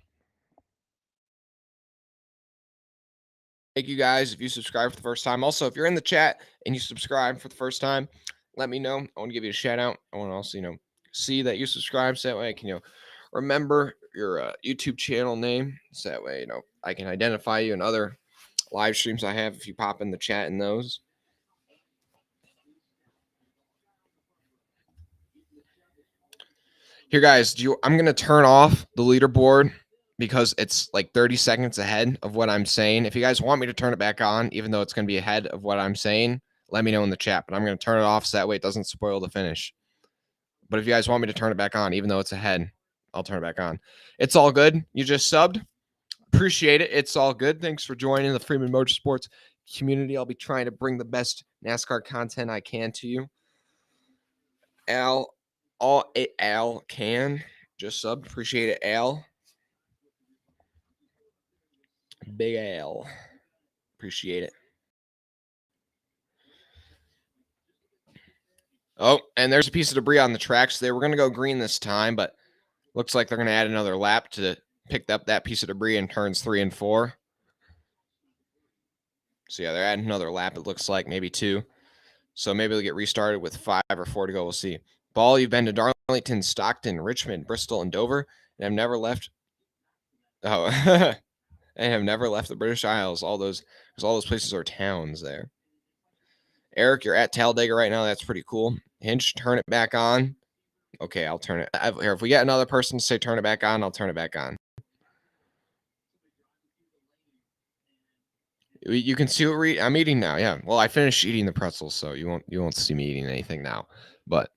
Thank you, guys, if you subscribe for the first time. Also, if you're in the chat and you subscribe for the first time, let me know. I want to give you a shout out. I want to also, see that you subscribe so that way I can, remember your YouTube channel name. So that way, I can identify you in other live streams I have if you pop in the chat in those. Here, guys, I'm going to turn off the leaderboard because it's like 30 seconds ahead of what I'm saying. If you guys want me to turn it back on, even though it's going to be ahead of what I'm saying, let me know in the chat. But I'm going to turn it off so that way it doesn't spoil the finish. But if you guys want me to turn it back on, even though it's ahead, I'll turn it back on. It's all good. You just subbed. Appreciate it. It's all good. Thanks for joining the Freeman Motorsports community. I'll be trying to bring the best NASCAR content I can to you. Al can just subbed. Appreciate it, Al. Big Al. Appreciate it. Oh, and there's a piece of debris on the tracks. They were going to go green this time, but looks like they're going to add another lap to pick up that piece of debris in turns 3 and 4. So, yeah, they're adding another lap, it looks like, maybe 2. So maybe they'll get restarted with 5 or 4 to go. We'll see. Ball, you've been to Darlington, Stockton, Richmond, Bristol, and Dover, and have never left. Oh, and have never left the British Isles. All those places are towns there. Eric, you're at Talladega right now. That's pretty cool. Hinch, turn it back on. Okay, I'll turn it. Here, if we get another person to say turn it back on, I'll turn it back on. You can see what I'm eating now. Yeah. Well, I finished eating the pretzels, so you won't see me eating anything now. But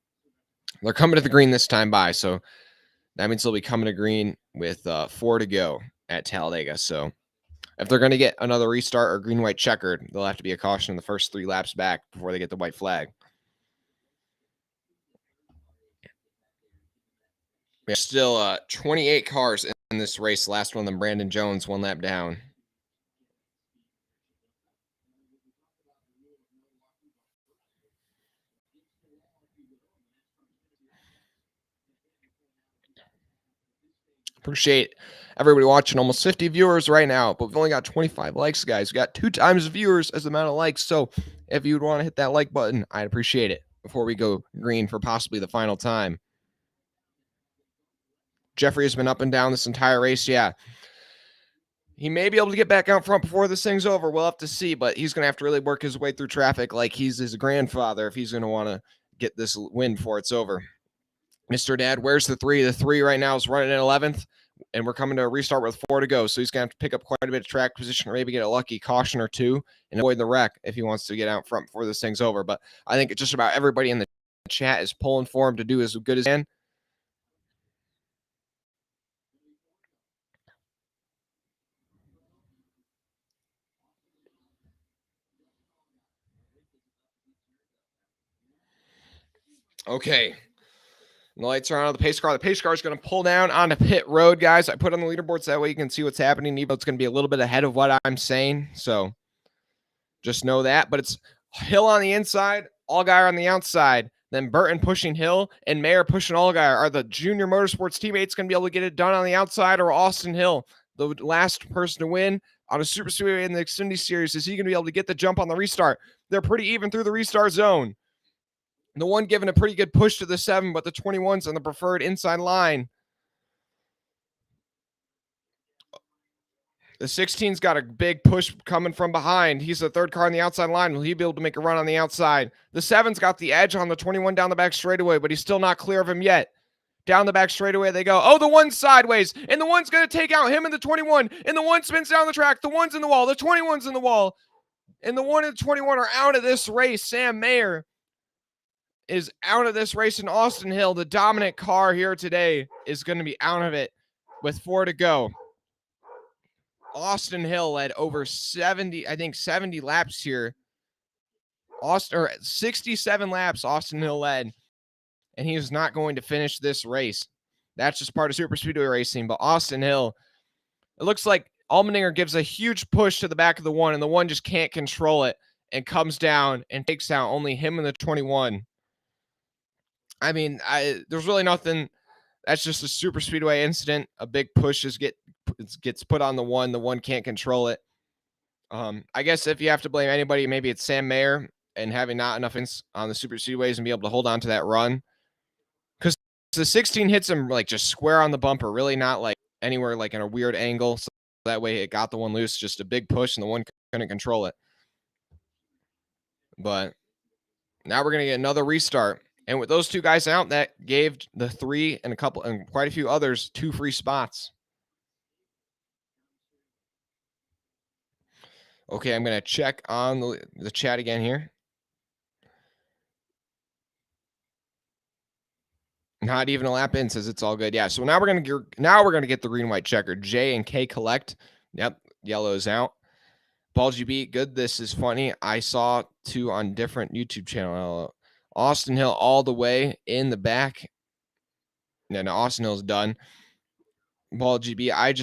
they're coming to the green this time by, so that means they'll be coming to green with 4 to go at Talladega. So if they're going to get another restart or green white checkered, they'll have to be a caution in the first 3 laps back before they get the white flag. There's still 28 cars in this race. Last one of them, Brandon Jones, 1 lap down. Appreciate everybody watching. Almost 50 viewers right now, but we've only got 25 likes, guys. We got 2 times viewers as the amount of likes. So if you'd want to hit that like button, I'd appreciate it before we go green for possibly the final time. Jeffrey has been up and down this entire race. Yeah. He may be able to get back out front before this thing's over. We'll have to see, but he's going to have to really work his way through traffic like he's his grandfather if he's going to want to get this win before it's over. Mr. Dad, where's the 3? The 3 right now is running in 11th, and we're coming to a restart with 4 to go. So he's going to have to pick up quite a bit of track position or maybe get a lucky caution or 2 and avoid the wreck if he wants to get out front before this thing's over. But I think just about everybody in the chat is pulling for him to do as good as he can. Okay. The lights are on the pace car. The pace car is going to pull down onto pit road, guys. I put on the leaderboards that way you can see what's happening. Even though it's going to be a little bit ahead of what I'm saying. So just know that. But it's Hill on the inside, Allgaier on the outside. Then Burton pushing Hill and Mayer pushing Allgaier. Are the Junior Motorsports teammates going to be able to get it done on the outside, or Austin Hill, the last person to win on a super speedway in the Xfinity Series? Is he going to be able to get the jump on the restart? They're pretty even through the restart zone. The 1 giving a pretty good push to the 7, but the 21's on the preferred inside line. The 16's got a big push coming from behind. He's the 3rd car on the outside line. Will he be able to make a run on the outside? The 7's got the edge on the 21 down the back straightaway, but he's still not clear of him yet. Down the back straightaway they go. Oh, the 1's sideways, and the 1's going to take out him and the 21, and the 1 spins down the track. The 1's in the wall. The 21's in the wall, and the 1 and the 21 are out of this race. Sam Mayer is out of this race, and Austin Hill, the dominant car here today, is going to be out of it with 4 to go. Austin Hill led over 70 laps here. 67 laps Austin Hill led, and he is not going to finish this race. That's just part of super speedway racing, but Austin Hill, it looks like Allmendinger gives a huge push to the back of the 1, and the 1 just can't control it and comes down and takes out only him and the 21. I mean, there's really nothing. That's just a super speedway incident. A big push gets put on the 1. The 1 can't control it. I guess if you have to blame anybody, maybe it's Sam Mayer and having not enough on the super speedways and be able to hold on to that run. Because the 16 hits him like just square on the bumper, really not like anywhere like in a weird angle. So that way it got the 1 loose. Just a big push, and the 1 couldn't control it. But now we're gonna get another restart. And with those 2 guys out, that gave the 3 and quite a few others 2 free spots. Okay, I'm going to check on the chat again here. Not even a lap in, says it's all good. Yeah, so now we're gonna get the green white checker. J and K collect. Yep, yellow's out. Ball GB, good. This is funny. I saw two on different YouTube channel. Austin Hill all the way in the back. No, Austin Hill's done. Ball GB, I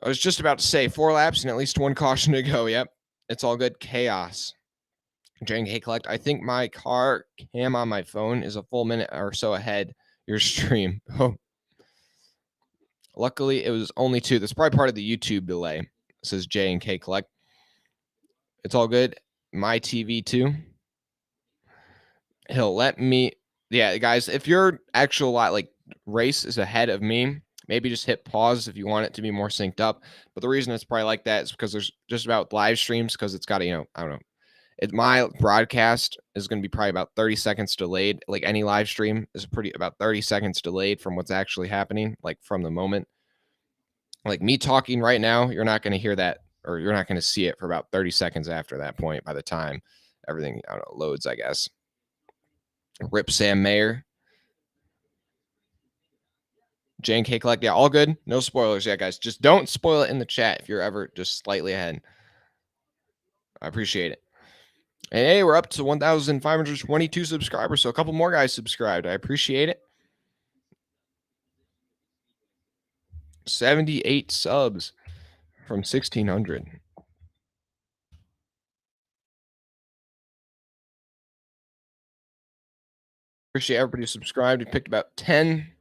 was just about to say 4 laps and at least 1 caution to go. Yep, it's all good. Chaos. J and K collect. I think my car cam on my phone is a full minute or so ahead your stream. Oh. Luckily, it was only 2. That's probably part of the YouTube delay. It says J and K collect. It's all good. My TV too. He'll let me. Yeah, guys, if your actual race is ahead of me, maybe just hit pause if you want it to be more synced up. But the reason it's probably like that is because there's just about live streams because it's got to, I don't know. My broadcast is going to be probably about 30 seconds delayed. Like any live stream is about 30 seconds delayed from what's actually happening, like from the moment. Like me talking right now, you're not going to hear that, or you're not going to see it for about 30 seconds after that point by the time everything, I don't know, loads, I guess. Rip Sam Mayer. Jane K collect. Yeah, all good. No spoilers yet, guys. Just don't spoil it in the chat if you're ever just slightly ahead. I appreciate it. And hey, we're up to 1,522 subscribers. So a couple more guys subscribed. I appreciate it. 78 subs from 1,600. Appreciate everybody who subscribed. We picked about 10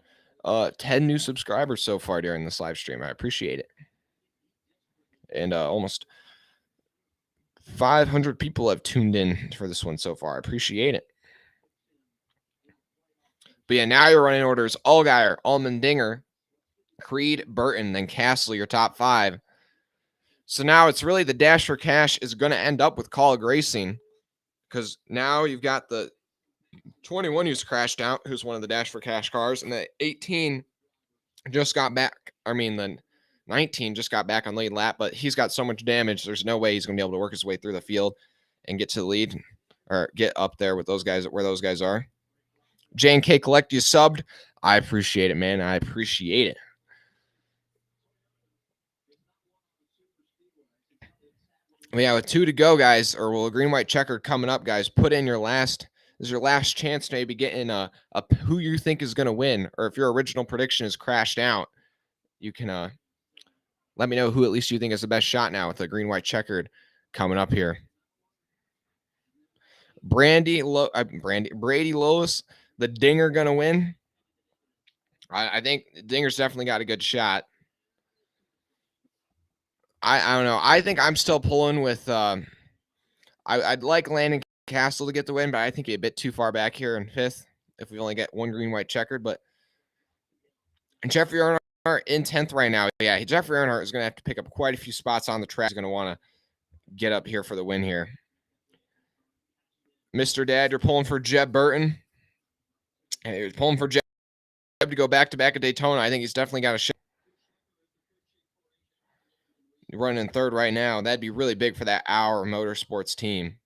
new subscribers so far during this live stream. I appreciate it. And almost 500 people have tuned in for this one so far. I appreciate it. But yeah, now your running order is Allgaier, Allmendinger, Creed, Burton, then Castle, your top 5. So now it's really the dash for cash is going to end up with Kaulig Racing, because now you've got the 21 who's crashed out, who's one of the dash for cash cars, and the 18 just got back. I mean, the 19 just got back on lead lap, but he's got so much damage. There's no way he's going to be able to work his way through the field and get to the lead or get up there with those guys, where those guys are. Jane K collect, you subbed. I appreciate it, man. I appreciate it. Well, yeah, with 2 to go, guys, or a green white checker coming up, guys. Put in your last. This is your last chance to maybe get in a who you think is going to win, or if your original prediction is crashed out, you can let me know who at least you think is the best shot now with the green white checkered coming up here. Brady Lois, the Dinger gonna win. I think Dinger's definitely got a good shot. I don't know. I think I'm still pulling with. I'd like Landon Castle to get the win, but I think he's a bit too far back here in 5th if we only get 1 green white checkered. But Jeffrey Earnhardt in 10th right now. Yeah, Jeffrey Earnhardt is gonna have to pick up quite a few spots on the track. He's gonna want to get up here for the win here. Mr. Dad, you're pulling for Jeb Burton. And you're pulling for Jeb to go back-to-back at Daytona. I think he's definitely got a shot. You're running in 3rd right now. That'd be really big for that Our Motorsports team.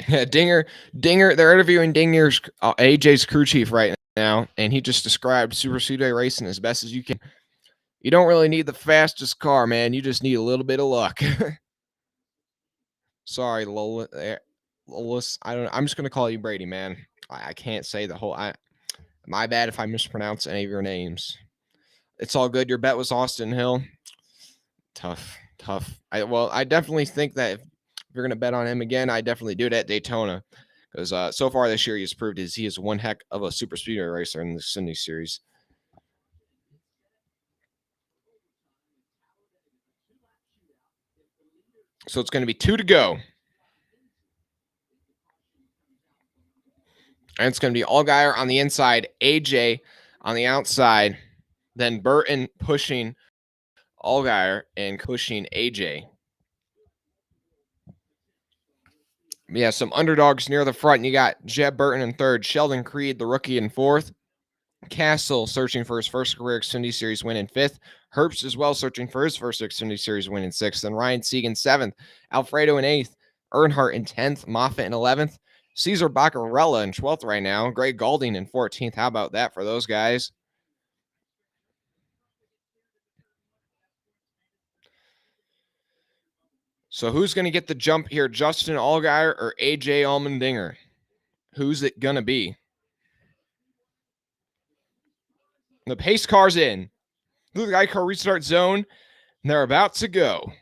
Dinger, they're interviewing Dinger's AJ's crew chief right now, and he just described Super Speedway racing as best as you can. You don't really need the fastest car, man. You just need a little bit of luck. Sorry, Lolis. I'm just gonna call you Brady, man. I can't say the whole. My bad if I mispronounce any of your names. It's all good. Your bet was Austin Hill. Tough. I definitely think that if you're gonna bet on him again, I definitely do it at Daytona, because so far this year he's proved he is one heck of a super speedway racer in the Xfinity Series. So it's going to be 2 to go. And it's going to be Allgaier on the inside, AJ on the outside, then Burton pushing Allgaier and pushing AJ. Yeah, some underdogs near the front. You got Jeb Burton in third, Sheldon Creed, the rookie, in fourth. Castle searching for his first career Xfinity Series win in fifth. Herbst as well searching for his first Xfinity Series win in sixth. And Ryan Sieg in seventh. Alfredo in eighth. Earnhardt in 10th. Moffitt in 11th. Cesar Baccarella in 12th right now. Greg Galding in 14th. How about that for those guys? So who's going to get the jump here? Justin Allgaier or AJ Allmendinger? Who's it going to be? The pace car's in. Look at the car restart zone. And they're about to go.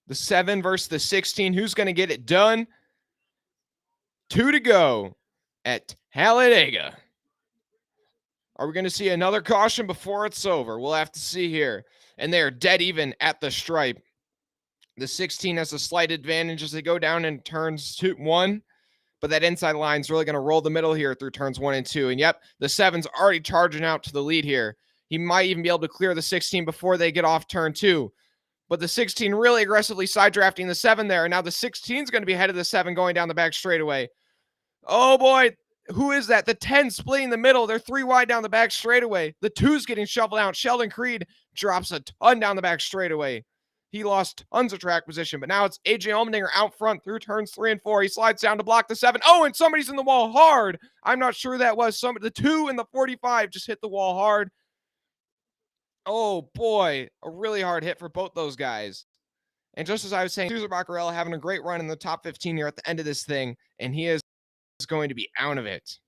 The 7 versus the 16. Who's going to get it done? 2 to go at Talladega. Are we going to see another caution before it's over? We'll have to see here. And they're dead even at the stripe. The 16 has a slight advantage as they go down in turns 1. But that inside line is really going to roll the middle here through turns 1 and 2. And yep, the 7's already charging out to the lead here. He might even be able to clear the 16 before they get off turn 2. But the 16 really aggressively side drafting the 7 there. And now the 16 is going to be ahead of the 7 going down the back straightaway. Oh boy, who is that? The 10 splitting the middle. They're 3 wide down the back straightaway. The 2's getting shoveled out. Sheldon Creed drops a ton down the back straightaway. He lost tons of track position, but now it's AJ Allmendinger out front through turns 3 and 4. He slides down to block the 7. Oh, and somebody's in the wall hard. I'm not sure that was somebody. The 2 and the 45 just hit the wall hard. Oh boy, a really hard hit for both those guys. And just as I was saying, Cesar Baccarella having a great run in the top 15 here at the end of this thing, and he is going to be out of it.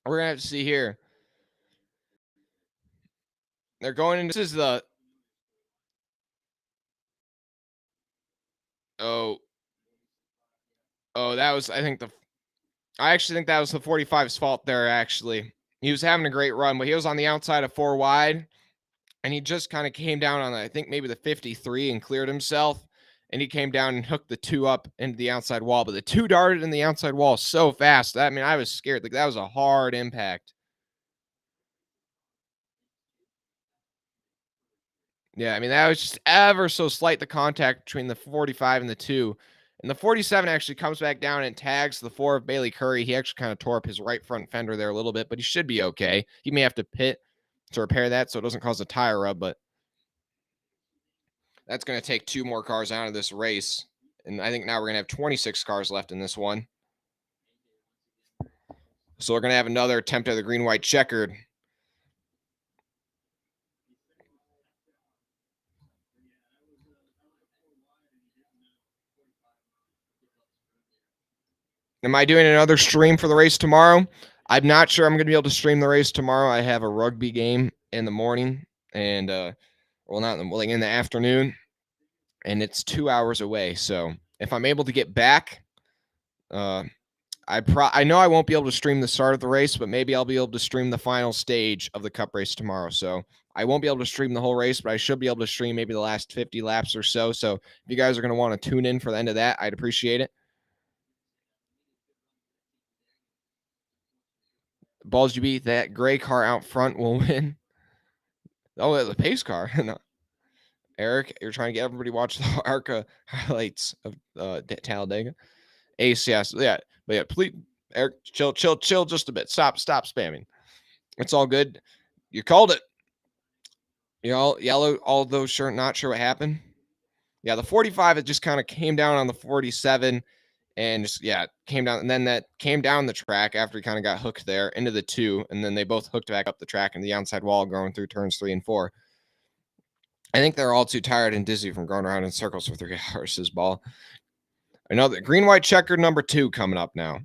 We're gonna have to see here. They're going into this is the oh that was I actually think that was the 45's fault there. Actually, he was having a great run, but he was on the outside of 4 wide, and he just kind of came down on I think maybe the 53 and cleared himself. And he came down and hooked the 2 up into the outside wall, but the 2 darted in the outside wall so fast. I mean, I was scared. Like that was a hard impact. Yeah, I mean, that was just ever so slight, the contact between the 45 and the 2. And the 47 actually comes back down and tags the 4 of Bailey Curry. He actually kind of tore up his right front fender there a little bit, but he should be okay. He may have to pit to repair that so it doesn't cause a tire rub, but that's going to take 2 more cars out of this race. And I think now we're going to have 26 cars left in this one. So we're going to have another attempt at the green-white checkered. Am I doing another stream for the race tomorrow? I'm not sure I'm going to be able to stream the race tomorrow. I have a rugby game in the morning and, not in the afternoon, and it's 2 hours away. So if I'm able to get back, I know I won't be able to stream the start of the race, but maybe I'll be able to stream the final stage of the Cup race tomorrow. So I won't be able to stream the whole race, but I should be able to stream maybe the last 50 laps or so. So if you guys are going to want to tune in for the end of that, I'd appreciate it. Balls GB, that gray car out front will win. Oh, the pace car. No. Eric, you're trying to get everybody to watch the ARCA highlights of Talladega. Ace, yes. Yeah. But yeah, please, Eric, chill just a bit. Stop spamming. It's all good. You called it. You're all yellow, although not sure what happened. Yeah, the 45, it just kind of came down on the 47 and just, came down. And then that came down the track after he kind of got hooked there into the 2. And then they both hooked back up the track and the outside wall going through turns 3 and 4. I think they're all too tired and dizzy from going around in circles for 3 hours, this ball. Another green-white checkered number 2 coming up now.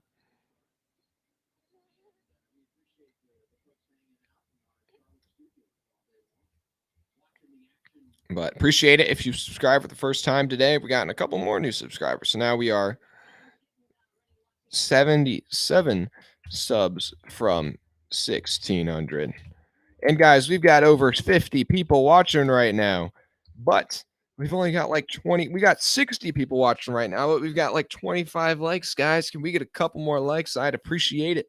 But appreciate it if you subscribe for the first time today. We gotten a couple more new subscribers. So now we are 77 subs from 1,600. And guys, we've got over 50 people watching right now. But we've only got like 20. We got 60 people watching right now, but we've got like 25 likes, guys. Can we get a couple more likes? I'd appreciate it.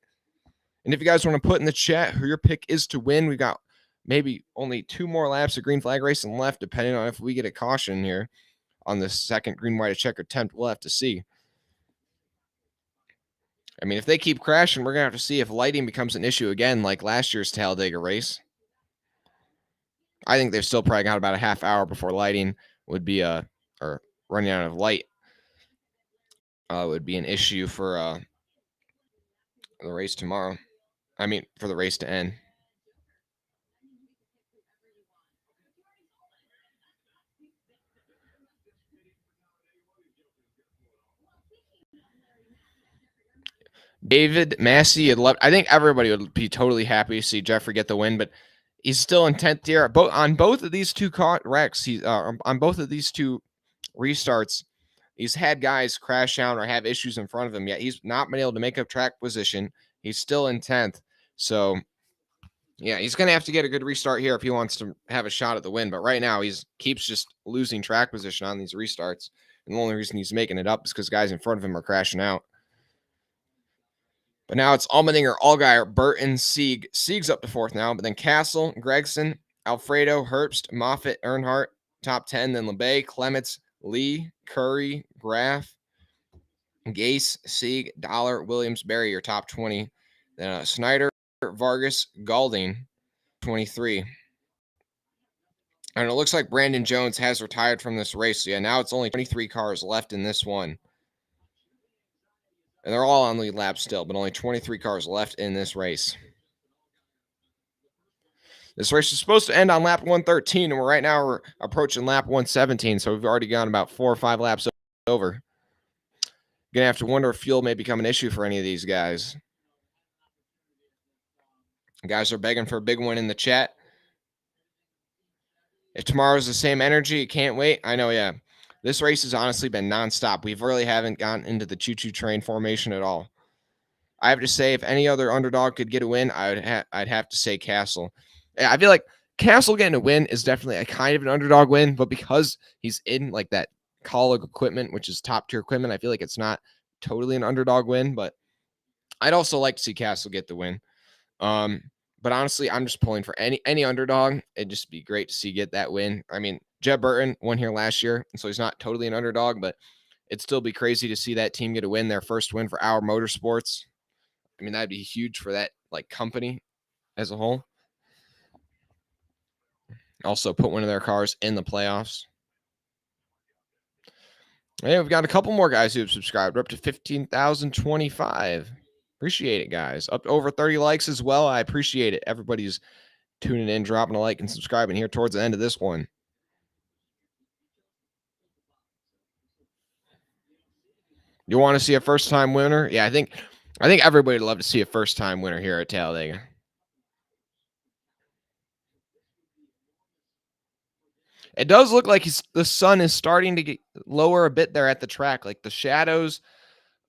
And if you guys want to put in the chat who your pick is to win, we got maybe only 2 more laps of green flag racing left, depending on if we get a caution here on the second green, white, check attempt. We'll have to see. I mean, if they keep crashing, we're going to have to see if lighting becomes an issue again, like last year's Talladega race. I think they've still probably got about a half hour before lighting would be or running out of light would be an issue for the race tomorrow. I mean, for the race to end. David Massey, I think everybody would be totally happy to see Jeffrey get the win, but he's still in 10th here. On both of these two wrecks, on both of these two restarts, he's had guys crash out or have issues in front of him, yet he's not been able to make up track position. He's still in 10th. So, yeah, he's going to have to get a good restart here if he wants to have a shot at the win. But right now, he's keeps just losing track position on these restarts. And the only reason he's making it up is because guys in front of him are crashing out. But now it's Allmendinger, Allgaier, Burton, Sieg. Sieg's up to 4th now, but then Castle, Gregson, Alfredo, Herbst, Moffitt, Earnhardt, top 10. Then LeBay, Clements, Lee, Curry, Graff, Gase, Sieg, Dollar, Williams, Berry, your top 20. Then Snyder, Vargas, Galding, 23. And it looks like Brandon Jones has retired from this race. So yeah, now it's only 23 cars left in this one. And they're all on lead lap still, but only 23 cars left in this race. This race is supposed to end on lap 113, and we're approaching lap 117, so we've already gone about 4 or 5 laps over. Gonna have to wonder if fuel may become an issue for any of these guys. Guys are begging for a big win in the chat. If tomorrow's the same energy, you can't wait. I know, yeah. This race has honestly been nonstop. We really haven't gotten into the choo-choo train formation at all. I have to say, if any other underdog could get a win, I'd have to say Castle. I feel like Castle getting a win is definitely a kind of an underdog win, but because he's in like that Kaulig equipment, which is top tier equipment, I feel like it's not totally an underdog win. But I'd also like to see Castle get the win. But honestly, I'm just pulling for any underdog. It'd just be great to see get that win. I mean, Jeb Burton won here last year, and so he's not totally an underdog, but it'd still be crazy to see that team get a win, their first win for Our Motorsports. I mean, that'd be huge for that like company as a whole. Also put one of their cars in the playoffs. Yeah, we've got a couple more guys who have subscribed. We're up to 15,025. Appreciate it, guys. Up to over 30 likes as well. I appreciate it. Everybody's tuning in, dropping a like, and subscribing here towards the end of this one. You want to see a first-time winner? Yeah, I think everybody would love to see a first-time winner here at Talladega. It does look like the sun is starting to get lower a bit there at the track. Like the shadows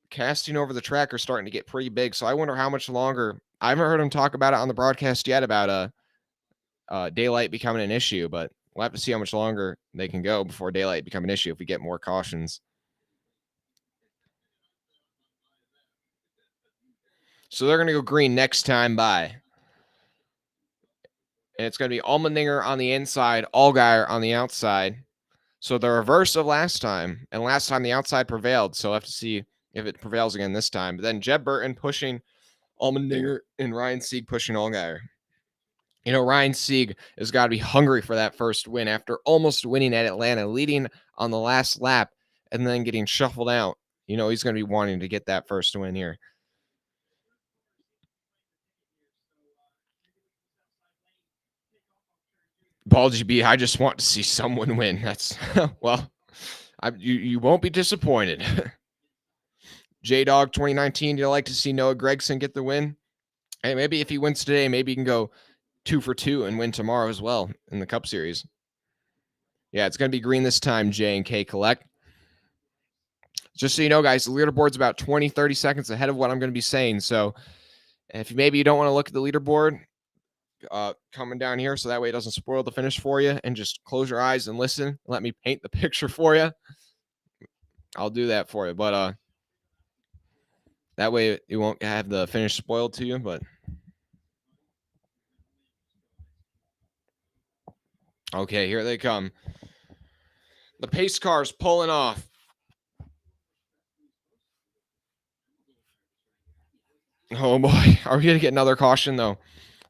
casting over the track are starting to get pretty big. So I wonder how much longer. I haven't heard him talk about it on the broadcast yet about daylight becoming an issue, but we'll have to see how much longer they can go before daylight become an issue if we get more cautions. So they're going to go green next time by. And it's going to be Allmendinger on the inside, Allgaier on the outside. So the reverse of last time. And last time the outside prevailed. So we'll have to see if it prevails again this time. But then Jeb Burton pushing Allmendinger and Ryan Sieg pushing Allgaier. You know, Ryan Sieg has got to be hungry for that first win after almost winning at Atlanta, leading on the last lap, and then getting shuffled out. You know, he's going to be wanting to get that first win here. Paul GB, I just want to see someone win. That's, well, you won't be disappointed. J-Dog 2019, you'd like to see Noah Gragson get the win? Hey, maybe if he wins today, maybe he can go 2 for 2 and win tomorrow as well in the Cup Series. Yeah, it's going to be green this time, J and K Collect. Just so you know, guys, the leaderboard's about 20, 30 seconds ahead of what I'm going to be saying. So if maybe you don't want to look at the leaderboard coming down here so that way it doesn't spoil the finish for you, and just close your eyes and listen. Let me paint the picture for you. I'll do that for you. But that way you won't have the finish spoiled to you. But Okay, here they come. The pace car's pulling off. Oh boy, are we gonna get another caution though?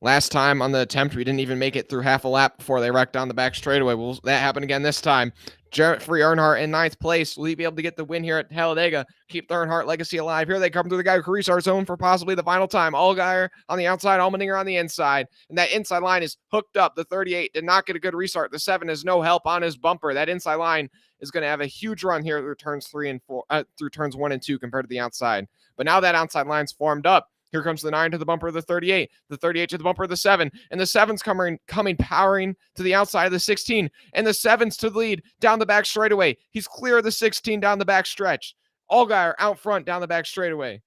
Last time on the attempt, we didn't even make it through half a lap before they wrecked down the back straightaway. Will that happen again this time? Jeffrey Earnhardt in 9th place. Will he be able to get the win here at Talladega? Keep the Earnhardt legacy alive. Here they come through the guy who restarts zone for possibly the final time. Allgaier on the outside, Allmendinger on the inside. And that inside line is hooked up. The 38 did not get a good restart. The 7 has no help on his bumper. That inside line is going to have a huge run here through turns 3 and 4, through turns 1 and 2 compared to the outside. But now that outside line's formed up. Here comes the 9 to the bumper of the 38, the 38 to the bumper of the 7, and the 7's coming powering to the outside of the 16, and the 7's to the lead down the back straightaway. He's clear of the 16 down the back stretch. Allgaier out front down the back straightaway.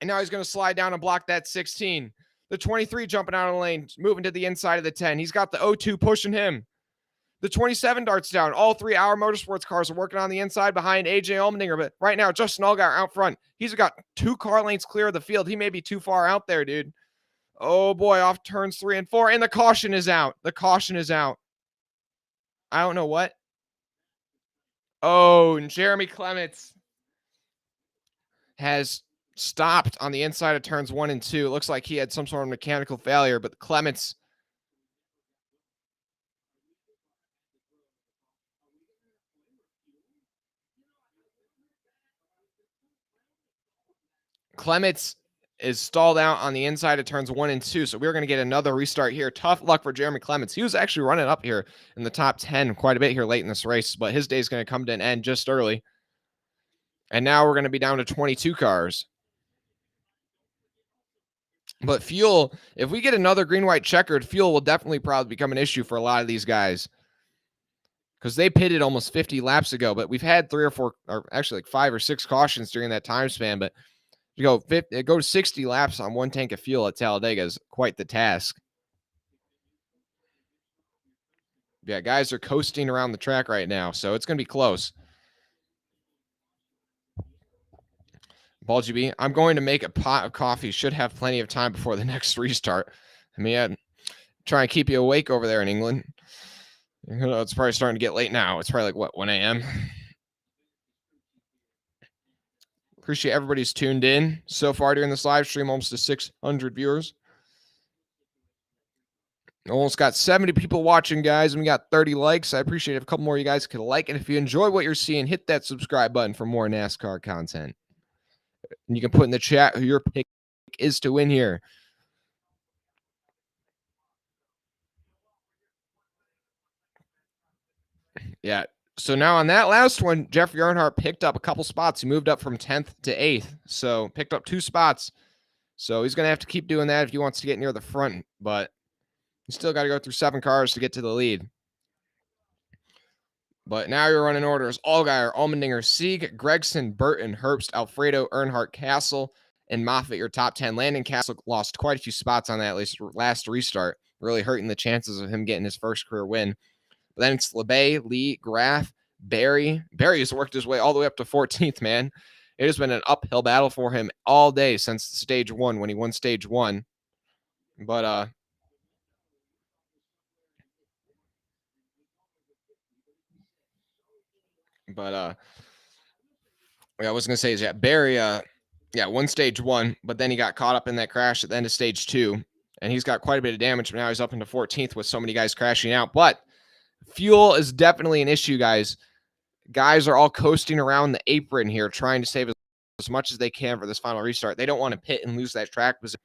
And now he's going to slide down and block that 16. The 23 jumping out of the lane, moving to the inside of the 10. He's got the 02 pushing him. The 27 darts down. All 3 Our Motorsports cars are working on the inside behind AJ Allmendinger. But right now, Justin Allgaier out front. He's got 2 car lanes clear of the field. He may be too far out there, dude. Oh, boy, off turns 3 and 4. And the caution is out. The caution is out. I don't know what. Oh, and Jeremy Clements has stopped on the inside of turns 1 and 2. It looks like he had some sort of mechanical failure, but Clements... Clements is stalled out on the inside of turns 1 and 2, so we're going to get another restart here. Tough luck for Jeremy Clements. He was actually running up here in the top 10 quite a bit here late in this race, but his day is going to come to an end just early. And now we're going to be down to 22 cars. But fuel, if we get another green-white checkered, fuel will definitely probably become an issue for a lot of these guys. Because they pitted almost 50 laps ago, but we've had 3 or 4, or actually like 5 or 6 cautions during that time span, but go 60 laps on 1 tank of fuel at Talladega is quite the task. Yeah, guys are coasting around the track right now, so it's going to be close. Ball GB, I'm going to make a pot of coffee. Should have plenty of time before the next restart. I mean, I'd try and keep you awake over there in England. You know, it's probably starting to get late now. It's probably like, what, 1 a.m.? Appreciate everybody's tuned in so far during this live stream. Almost to 600 viewers. Almost got 70 people watching, guys, and we got 30 likes. I appreciate it. If a couple more of you guys could like, and if you enjoy what you're seeing, hit that subscribe button for more NASCAR content. And you can put in the chat who your pick is to win here. Yeah. So now on that last one, Jeffrey Earnhardt picked up a couple spots. He moved up from 10th to 8th. So picked up 2 spots. So he's going to have to keep doing that if he wants to get near the front. But he's still got to go through 7 cars to get to the lead. But now you're running orders. Allgaier, Allmendinger, Sieg, Gregson, Burton, Herbst, Alfredo, Earnhardt, Castle, and Moffitt, your top 10. Landon Castle lost quite a few spots on that last restart, really hurting the chances of him getting his first career win. But then it's LeBay, Lee, Graff, Barry. Barry has worked his way all the way up to 14th, man. It has been an uphill battle for him all day since stage 1 when he won stage 1. But I was gonna say is Barry won stage 1, but then he got caught up in that crash at the end of stage 2, and he's got quite a bit of damage. But now he's up into 14th with so many guys crashing out. But fuel is definitely an issue, guys. Guys are all coasting around the apron here, trying to save as much as they can for this final restart. They don't want to pit and lose that track position.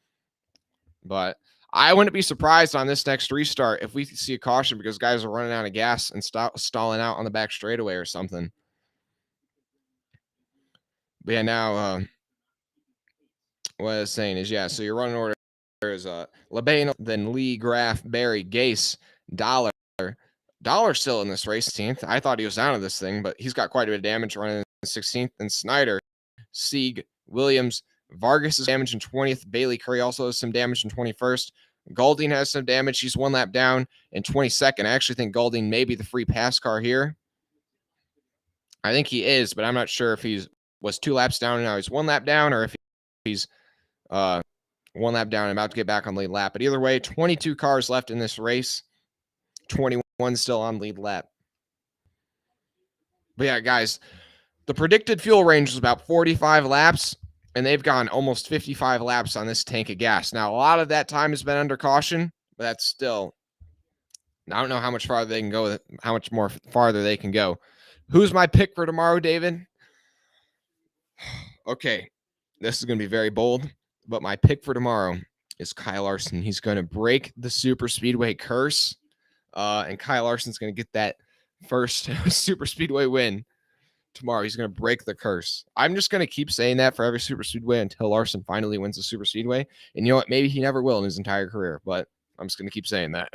But I wouldn't be surprised on this next restart if we see a caution because guys are running out of gas and stalling out on the back straightaway or something. But yeah, now what I was saying is, so your running order is LeBay, then Lee, Graff, Barry, Gase, Dollar. Dollar's still in this race, 16th. I thought he was out of this thing, but he's got quite a bit of damage running in 16th. And Snyder, Sieg, Williams, Vargas is damaged in 20th. Bailey Curry also has some damage in 21st. Golding has some damage. He's 1 lap down in 22nd. I actually think Golding may be the free pass car here. I think he is, but I'm not sure if he was 2 laps down and now he's 1 lap down, or if he's 1 lap down and about to get back on lead lap. But either way, 22 cars left in this race. 21 One still on lead lap. But yeah, guys, the predicted fuel range was about 45 laps, and they've gone almost 55 laps on this tank of gas. Now, a lot of that time has been under caution, but that's still, I don't know how much farther they can go, how much more farther they can go. Who's my pick for tomorrow, David? Okay, this is going to be very bold, but my pick for tomorrow is Kyle Larson. He's going to break the super speedway curse, and Kyle Larson's going to get that first super speedway win tomorrow. He's going to break the curse. I'm just going to keep saying that for every super speedway until Larson finally wins the super speedway. And you know what? Maybe he never will in his entire career, but I'm just going to keep saying that.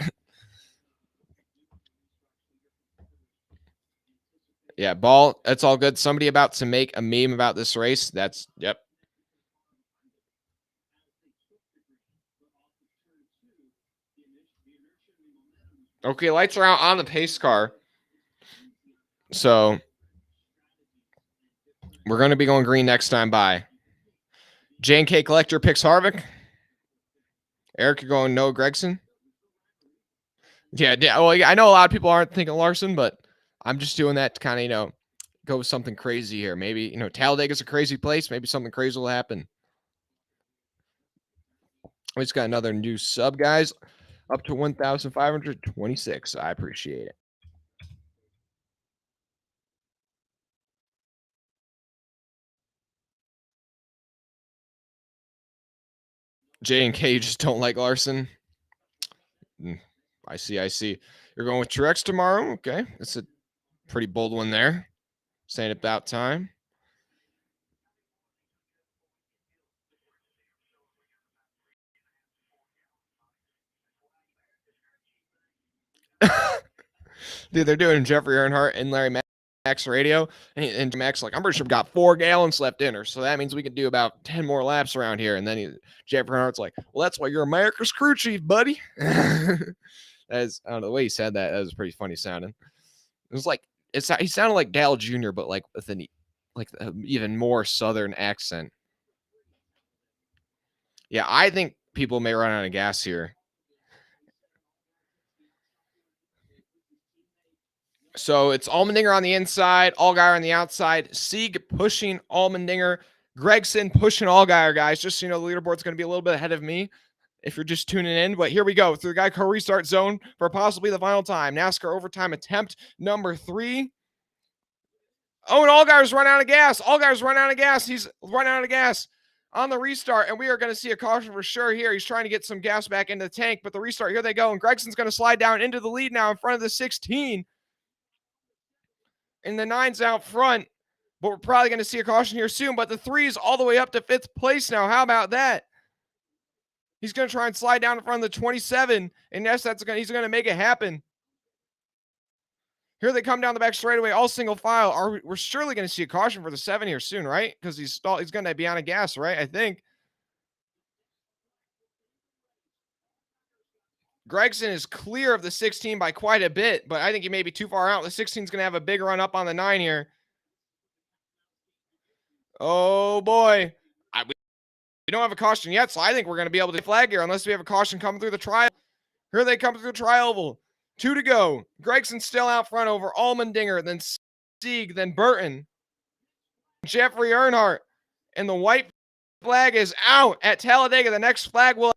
Yeah, ball. That's all good. Somebody about to make a meme about this race. That's, yep. Okay, lights are out on the pace car. So we're going to be going green next time by. J&K Collector picks Harvick. Eric, you're going Noah Gragson. Yeah, well, I know a lot of people aren't thinking Larson, but I'm just doing that to kind of, go with something crazy here. Maybe, Talladega's a crazy place. Maybe something crazy will happen. We just got another new sub, guys, up to 1,526. I appreciate it. J and K, you just don't like Larson. I see. You're going with Truex tomorrow. Okay, that's a pretty bold one there. Saying about time. Dude, they're doing Jeffrey Earnhardt and Larry Max radio, and Max like, I'm pretty sure we got 4 gallons left in her, so that means we can do about 10 more laps around here. And then Jeffrey Earnhardt's like, well, that's why you're America's crew chief, buddy. As I don't know the way he said that. That was pretty funny sounding. It was like he sounded like Dale Jr., but like with an even more southern accent. Yeah, I think people may run out of gas here. So it's Allmendinger on the inside, Allgaier on the outside, Sieg pushing Allmendinger, Gragson pushing Allgaier, guys. Just so you know, the leaderboard's going to be a little bit ahead of me if you're just tuning in. But here we go through the Geico restart zone for possibly the final time. NASCAR overtime attempt number 3. Oh, and Allgaier's run out of gas. Allgaier's run out of gas. He's run out of gas on the restart, and we are going to see a caution for sure here. He's trying to get some gas back into the tank, but the restart, here they go, and Gregson's going to slide down into the lead now in front of the 16. And the 9's out front, but we're probably going to see a caution here soon. But the 3's all the way up to 5th place now. How about that? He's going to try and slide down in front of the 27, and yes, he's going to make it happen. Here they come down the back straightaway, all single file. We're surely going to see a caution for the 7 here soon, right? Because he's going to be out of gas, right? I think. Gragson is clear of the 16 by quite a bit, but I think he may be too far out. The 16 is going to have a big run up on the 9 here. Oh, boy. We don't have a caution yet, so I think we're going to be able to flag here unless we have a caution coming through the trial. Here they come through the tri-oval. 2 to go. Gregson's still out front over Allmendinger, then Sieg, then Burton. Jeffrey Earnhardt. And the white flag is out at Talladega. The next flag will...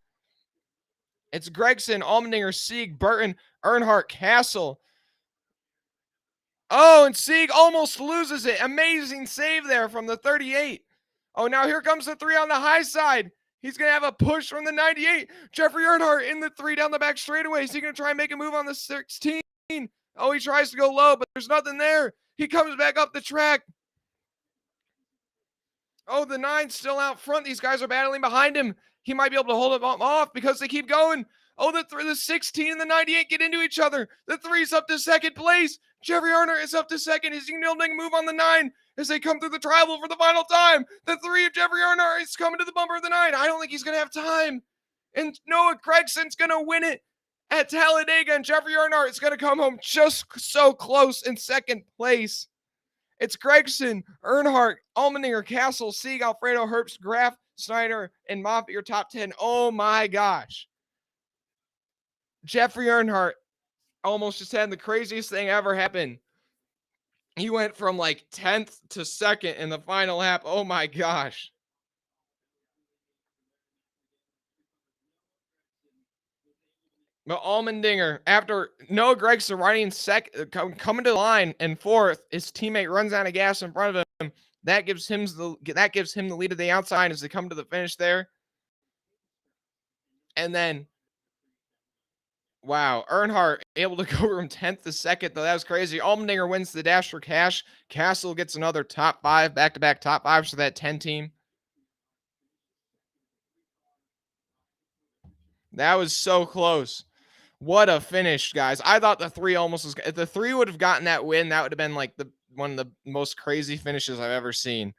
It's Gragson, Allmendinger, Sieg, Burton, Earnhardt, Castle. Oh, and Sieg almost loses it. Amazing save there from the 38. Oh, now here comes the 3 on the high side. He's going to have a push from the 98. Jeffrey Earnhardt in the 3 down the back straightaway. Is he going to try and make a move on the 16? Oh, he tries to go low, but there's nothing there. He comes back up the track. Oh, the 9's still out front. These guys are battling behind him. He might be able to hold him off because they keep going. Oh, the 16 and the 98 get into each other. The 3's up to 2nd place. Jeffrey Earnhardt is up to 2nd. Is he going to make a move on the 9 as they come through the tribal for the final time? The 3 of Jeffrey Earnhardt is coming to the bumper of the 9. I don't think he's going to have time. And Noah Gregson's going to win it at Talladega, and Jeffrey Earnhardt is going to come home just so close in 2nd place. It's Gragson, Earnhardt, Allmendinger, Castle, Sieg, Alfredo, Herbst, Graf, Snyder, and Moffitt, your top 10. Oh my gosh. Jeffrey Earnhardt. almost just had the craziest thing ever happen. He went from like 10th to 2nd in the final lap. Oh my gosh. But Allmendinger, after Noah Gragson running coming to the line and 4th, his teammate runs out of gas in front of him. That gives him the lead of the outside as they come to the finish there. And then, wow, Earnhardt able to go from 10th to 2nd, though. That was crazy. Allmendinger wins the Dash for Cash. Castle gets another top 5, back-to-back top 5s for that 10 team. That was so close. What a finish, guys. I thought the 3 almost was. If the 3 would have gotten that win, that would have been like one of the most crazy finishes I've ever seen.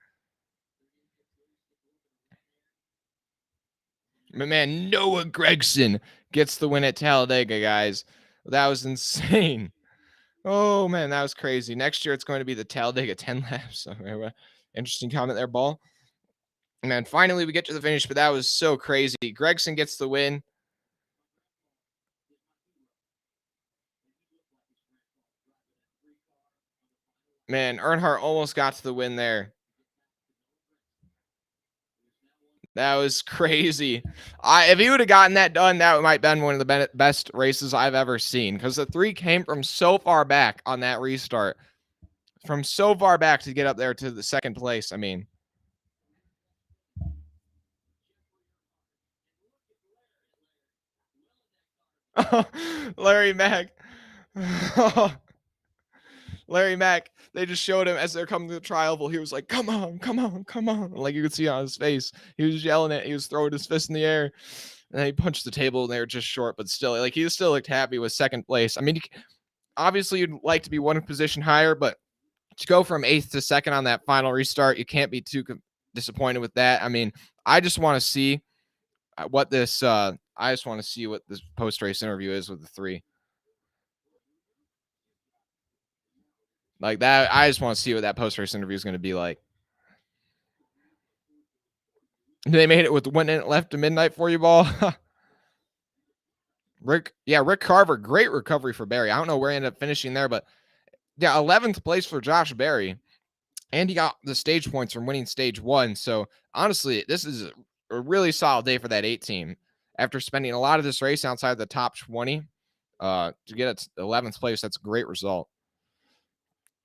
But man, Noah Gragson gets the win at Talladega, guys. That was insane. Oh man, that was crazy. Next year it's going to be the Talladega 10 laps. So, interesting comment there, Ball. Man, finally we get to the finish, but that was so crazy. Gragson gets the win. Man, Earnhardt almost got to the win there. That was crazy. If he would have gotten that done, that might have been one of the best races I've ever seen, because the 3 came from so far back on that restart. From so far back to get up there to the 2nd place. I mean, Larry Mack. Larry Mack, they just showed him as they're coming to the tri-oval. He was like, come on, come on, come on. Like you could see on his face. He was yelling it. He was throwing his fist in the air. And then he punched the table and they were just short, but still, like he still looked happy with 2nd place. I mean, obviously you'd like to be one position higher, but to go from 8th to 2nd on that final restart, you can't be too disappointed with that. I mean, I just want to see what this post-race interview is with the 3. Like that, I just want to see what that post-race interview is going to be like. They made it with 1 minute left to midnight for you, Ball. Rick Carver, great recovery for Barry. I don't know where he ended up finishing there, but yeah, 11th place for Josh Berry. And he got the stage points from winning stage 1. So honestly, this is a really solid day for that 8 team. After spending a lot of this race outside the top 20, to get its 11th place, that's a great result.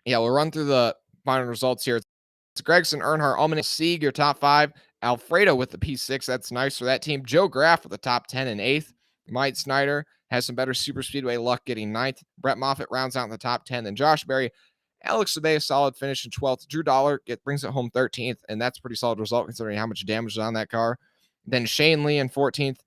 Yeah, we'll run through the final results here. It's Gragson, Earnhardt, Allmendinger, Sieg, your top 5. Alfredo with the P6. That's nice for that team. Joe Graff with the top 10 and 8th. Mike Snyder has some better super speedway luck getting 9th. Brett Moffitt rounds out in the top 10. Then Josh Berry. Alex Sabay, a solid finish in 12th. Drew Dollar brings it home 13th, and that's a pretty solid result considering how much damage is on that car. Then Shane Lee in 14th.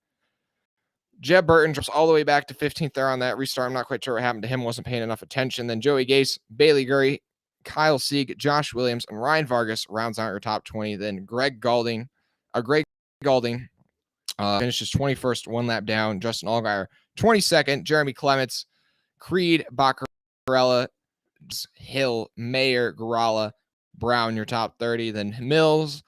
Jeb Burton drops all the way back to 15th there on that restart. I'm not quite sure what happened to him. Wasn't paying enough attention. Then Joey Gase, Bailey Gurry, Kyle Sieg, Josh Williams, and Ryan Vargas rounds out your top 20. Then Greg Gaulding finishes 21st, 1 lap down. Justin Allgaier, 22nd. Jeremy Clements, Creed, Baccarella, Hill, Mayer, Garala, Brown, your top 30. Then Mills,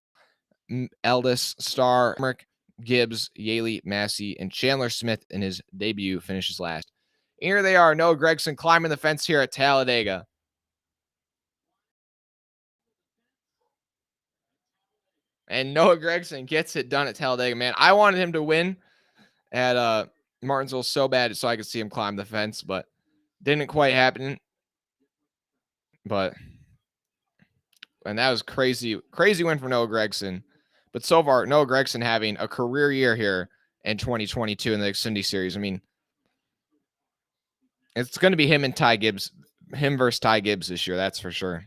Eldis, Starr, Merck, Gibbs, Yaley, Massey, and Chandler Smith in his debut finishes last. Here they are, Noah Gragson climbing the fence here at Talladega. And Noah Gragson gets it done at Talladega, man. I wanted him to win at Martinsville so bad so I could see him climb the fence, but didn't quite happen. And that was crazy win for Noah Gragson. But so far, Noah Gragson having a career year here in 2022 in the Xfinity Series. I mean, it's going to be him versus Ty Gibbs this year. That's for sure.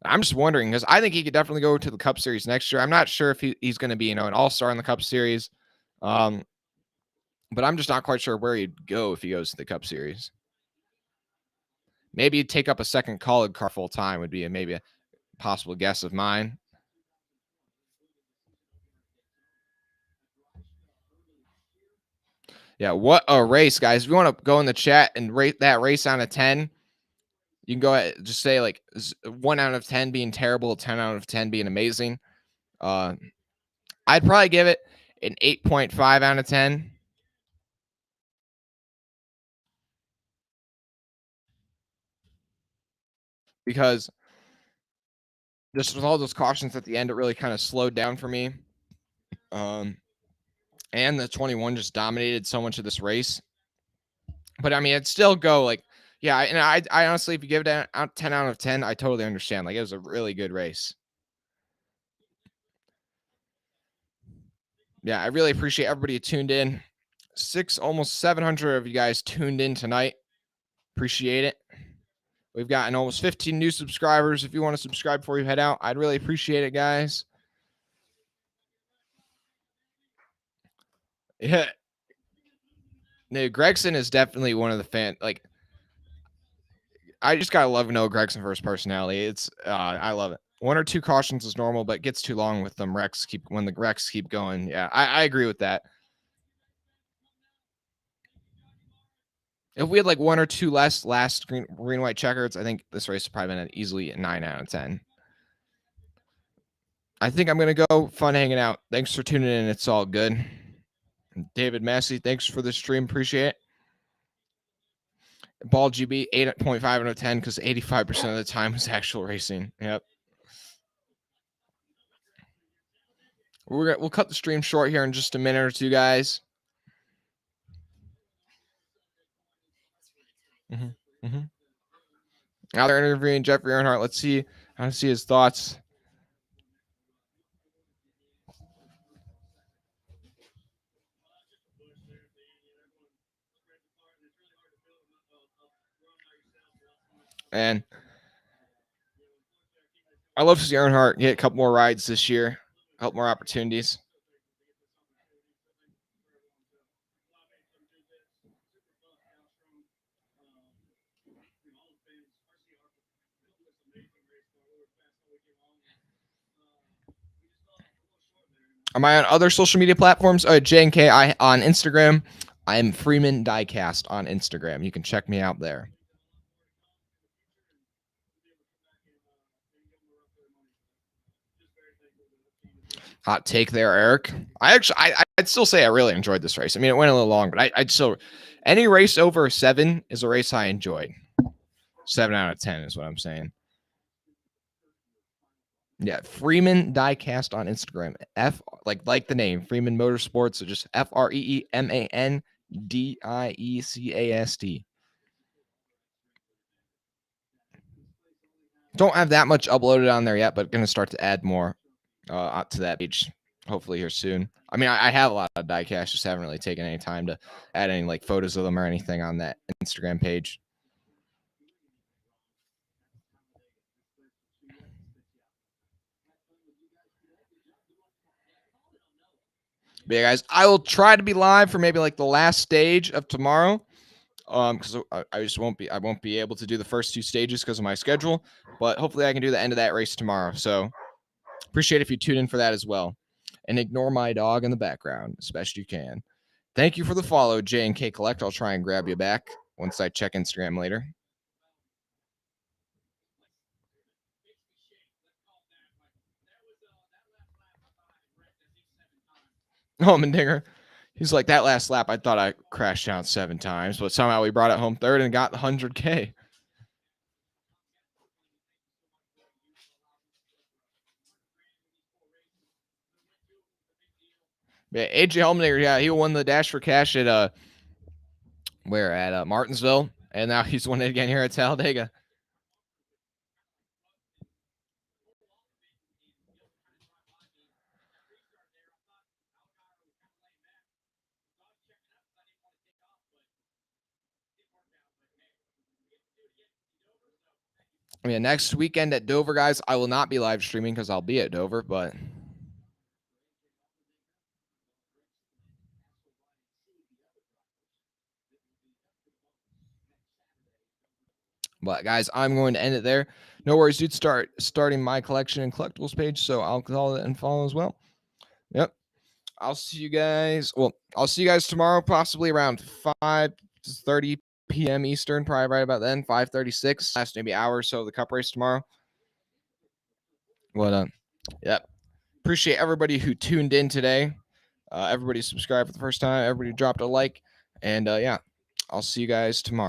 I'm just wondering because I think he could definitely go to the Cup Series next year. I'm not sure if he's going to be, an all-star in the Cup Series. But I'm just not quite sure where he'd go if he goes to the Cup Series. Maybe he'd take up a second college car full time would be maybe a possible guess of mine. Yeah, what a race, guys. If you want to go in the chat and rate that race on a 10, you can go ahead just say like 1 out of 10 being terrible, 10 out of 10 being amazing. I'd probably give it an 8.5 out of 10. because just with all those cautions at the end, it really kind of slowed down for me. And the 21 just dominated so much of this race. But I mean, it'd still go like, yeah. And I honestly, if you give it a 10 out of 10, I totally understand. Like, it was a really good race. Yeah, I really appreciate everybody who tuned in. Almost 700 of you guys tuned in tonight. Appreciate it. We've gotten almost 15 new subscribers. If you want to subscribe before you head out, I'd really appreciate it, guys. Yeah. No, Gregson is definitely one of the like, I just gotta love Noah Gregson for his personality. It's I love it. 1 or 2 cautions is normal, but it gets too long with them. When the wrecks keep going. Yeah, I agree with that. If we had like 1 or 2 last green white checkers, I think this race would probably been easily a 9 out of 10. I think I'm gonna go. Fun hanging out. Thanks for tuning in. It's all good. David Massey, thanks for the stream. Appreciate it. Ball GB 8.5 out of 10 because 85% of the time was actual racing. Yep. We'll cut the stream short here in just a minute or two, guys. Now they're interviewing Jeffrey Earnhardt. Let's see how to see his thoughts. And I love to see Earnhardt get a couple more rides this year, a couple more opportunities. Am I on other social media platforms? J&K on Instagram. I'm Freeman Diecast on Instagram. You can check me out there. Hot take there, Eric. I'd still say I really enjoyed this race. I mean, it went a little long, but I'd still, any race over 7 is a race I enjoyed. 7 out of 10 is what I'm saying. Yeah, Freeman Diecast on Instagram. Like the name Freeman Motorsports, so just FREEMAN DIECAST. Don't have that much uploaded on there yet, but going to start to add more to that page hopefully here soon. I mean, I have a lot of diecast, just haven't really taken any time to add any like photos of them or anything on that Instagram page. But yeah, guys, I will try to be live for maybe like the last stage of tomorrow. Because I just won't be able to do the first 2 stages because of my schedule, but hopefully I can do the end of that race tomorrow. So appreciate if you tune in for that as well, and ignore my dog in the background as best you can. Thank you for the follow, J&K Collect. I'll try and grab you back once I check Instagram later. Oh, Mendinger. He's like, that last lap, I thought I crashed out 7 times, but somehow we brought it home third and got the 100K. Yeah, AJ Allmendinger, yeah, he won the Dash for Cash at Martinsville, and now he's won it again here at Talladega. I mean, next weekend at Dover, guys, I will not be live streaming because I'll be at Dover, but guys, I'm going to end it there. No worries, dude. Starting my collection and collectibles page, so I'll call it and follow as well. Yep. I'll see you guys. Well, I'll see you guys tomorrow, possibly around 5:30 p.m. Eastern, probably right about then, 5:36. Last maybe hour or so of the Cup race tomorrow. Well, yep. Appreciate everybody who tuned in today. Everybody subscribed for the first time. Everybody dropped a like, and yeah, I'll see you guys tomorrow.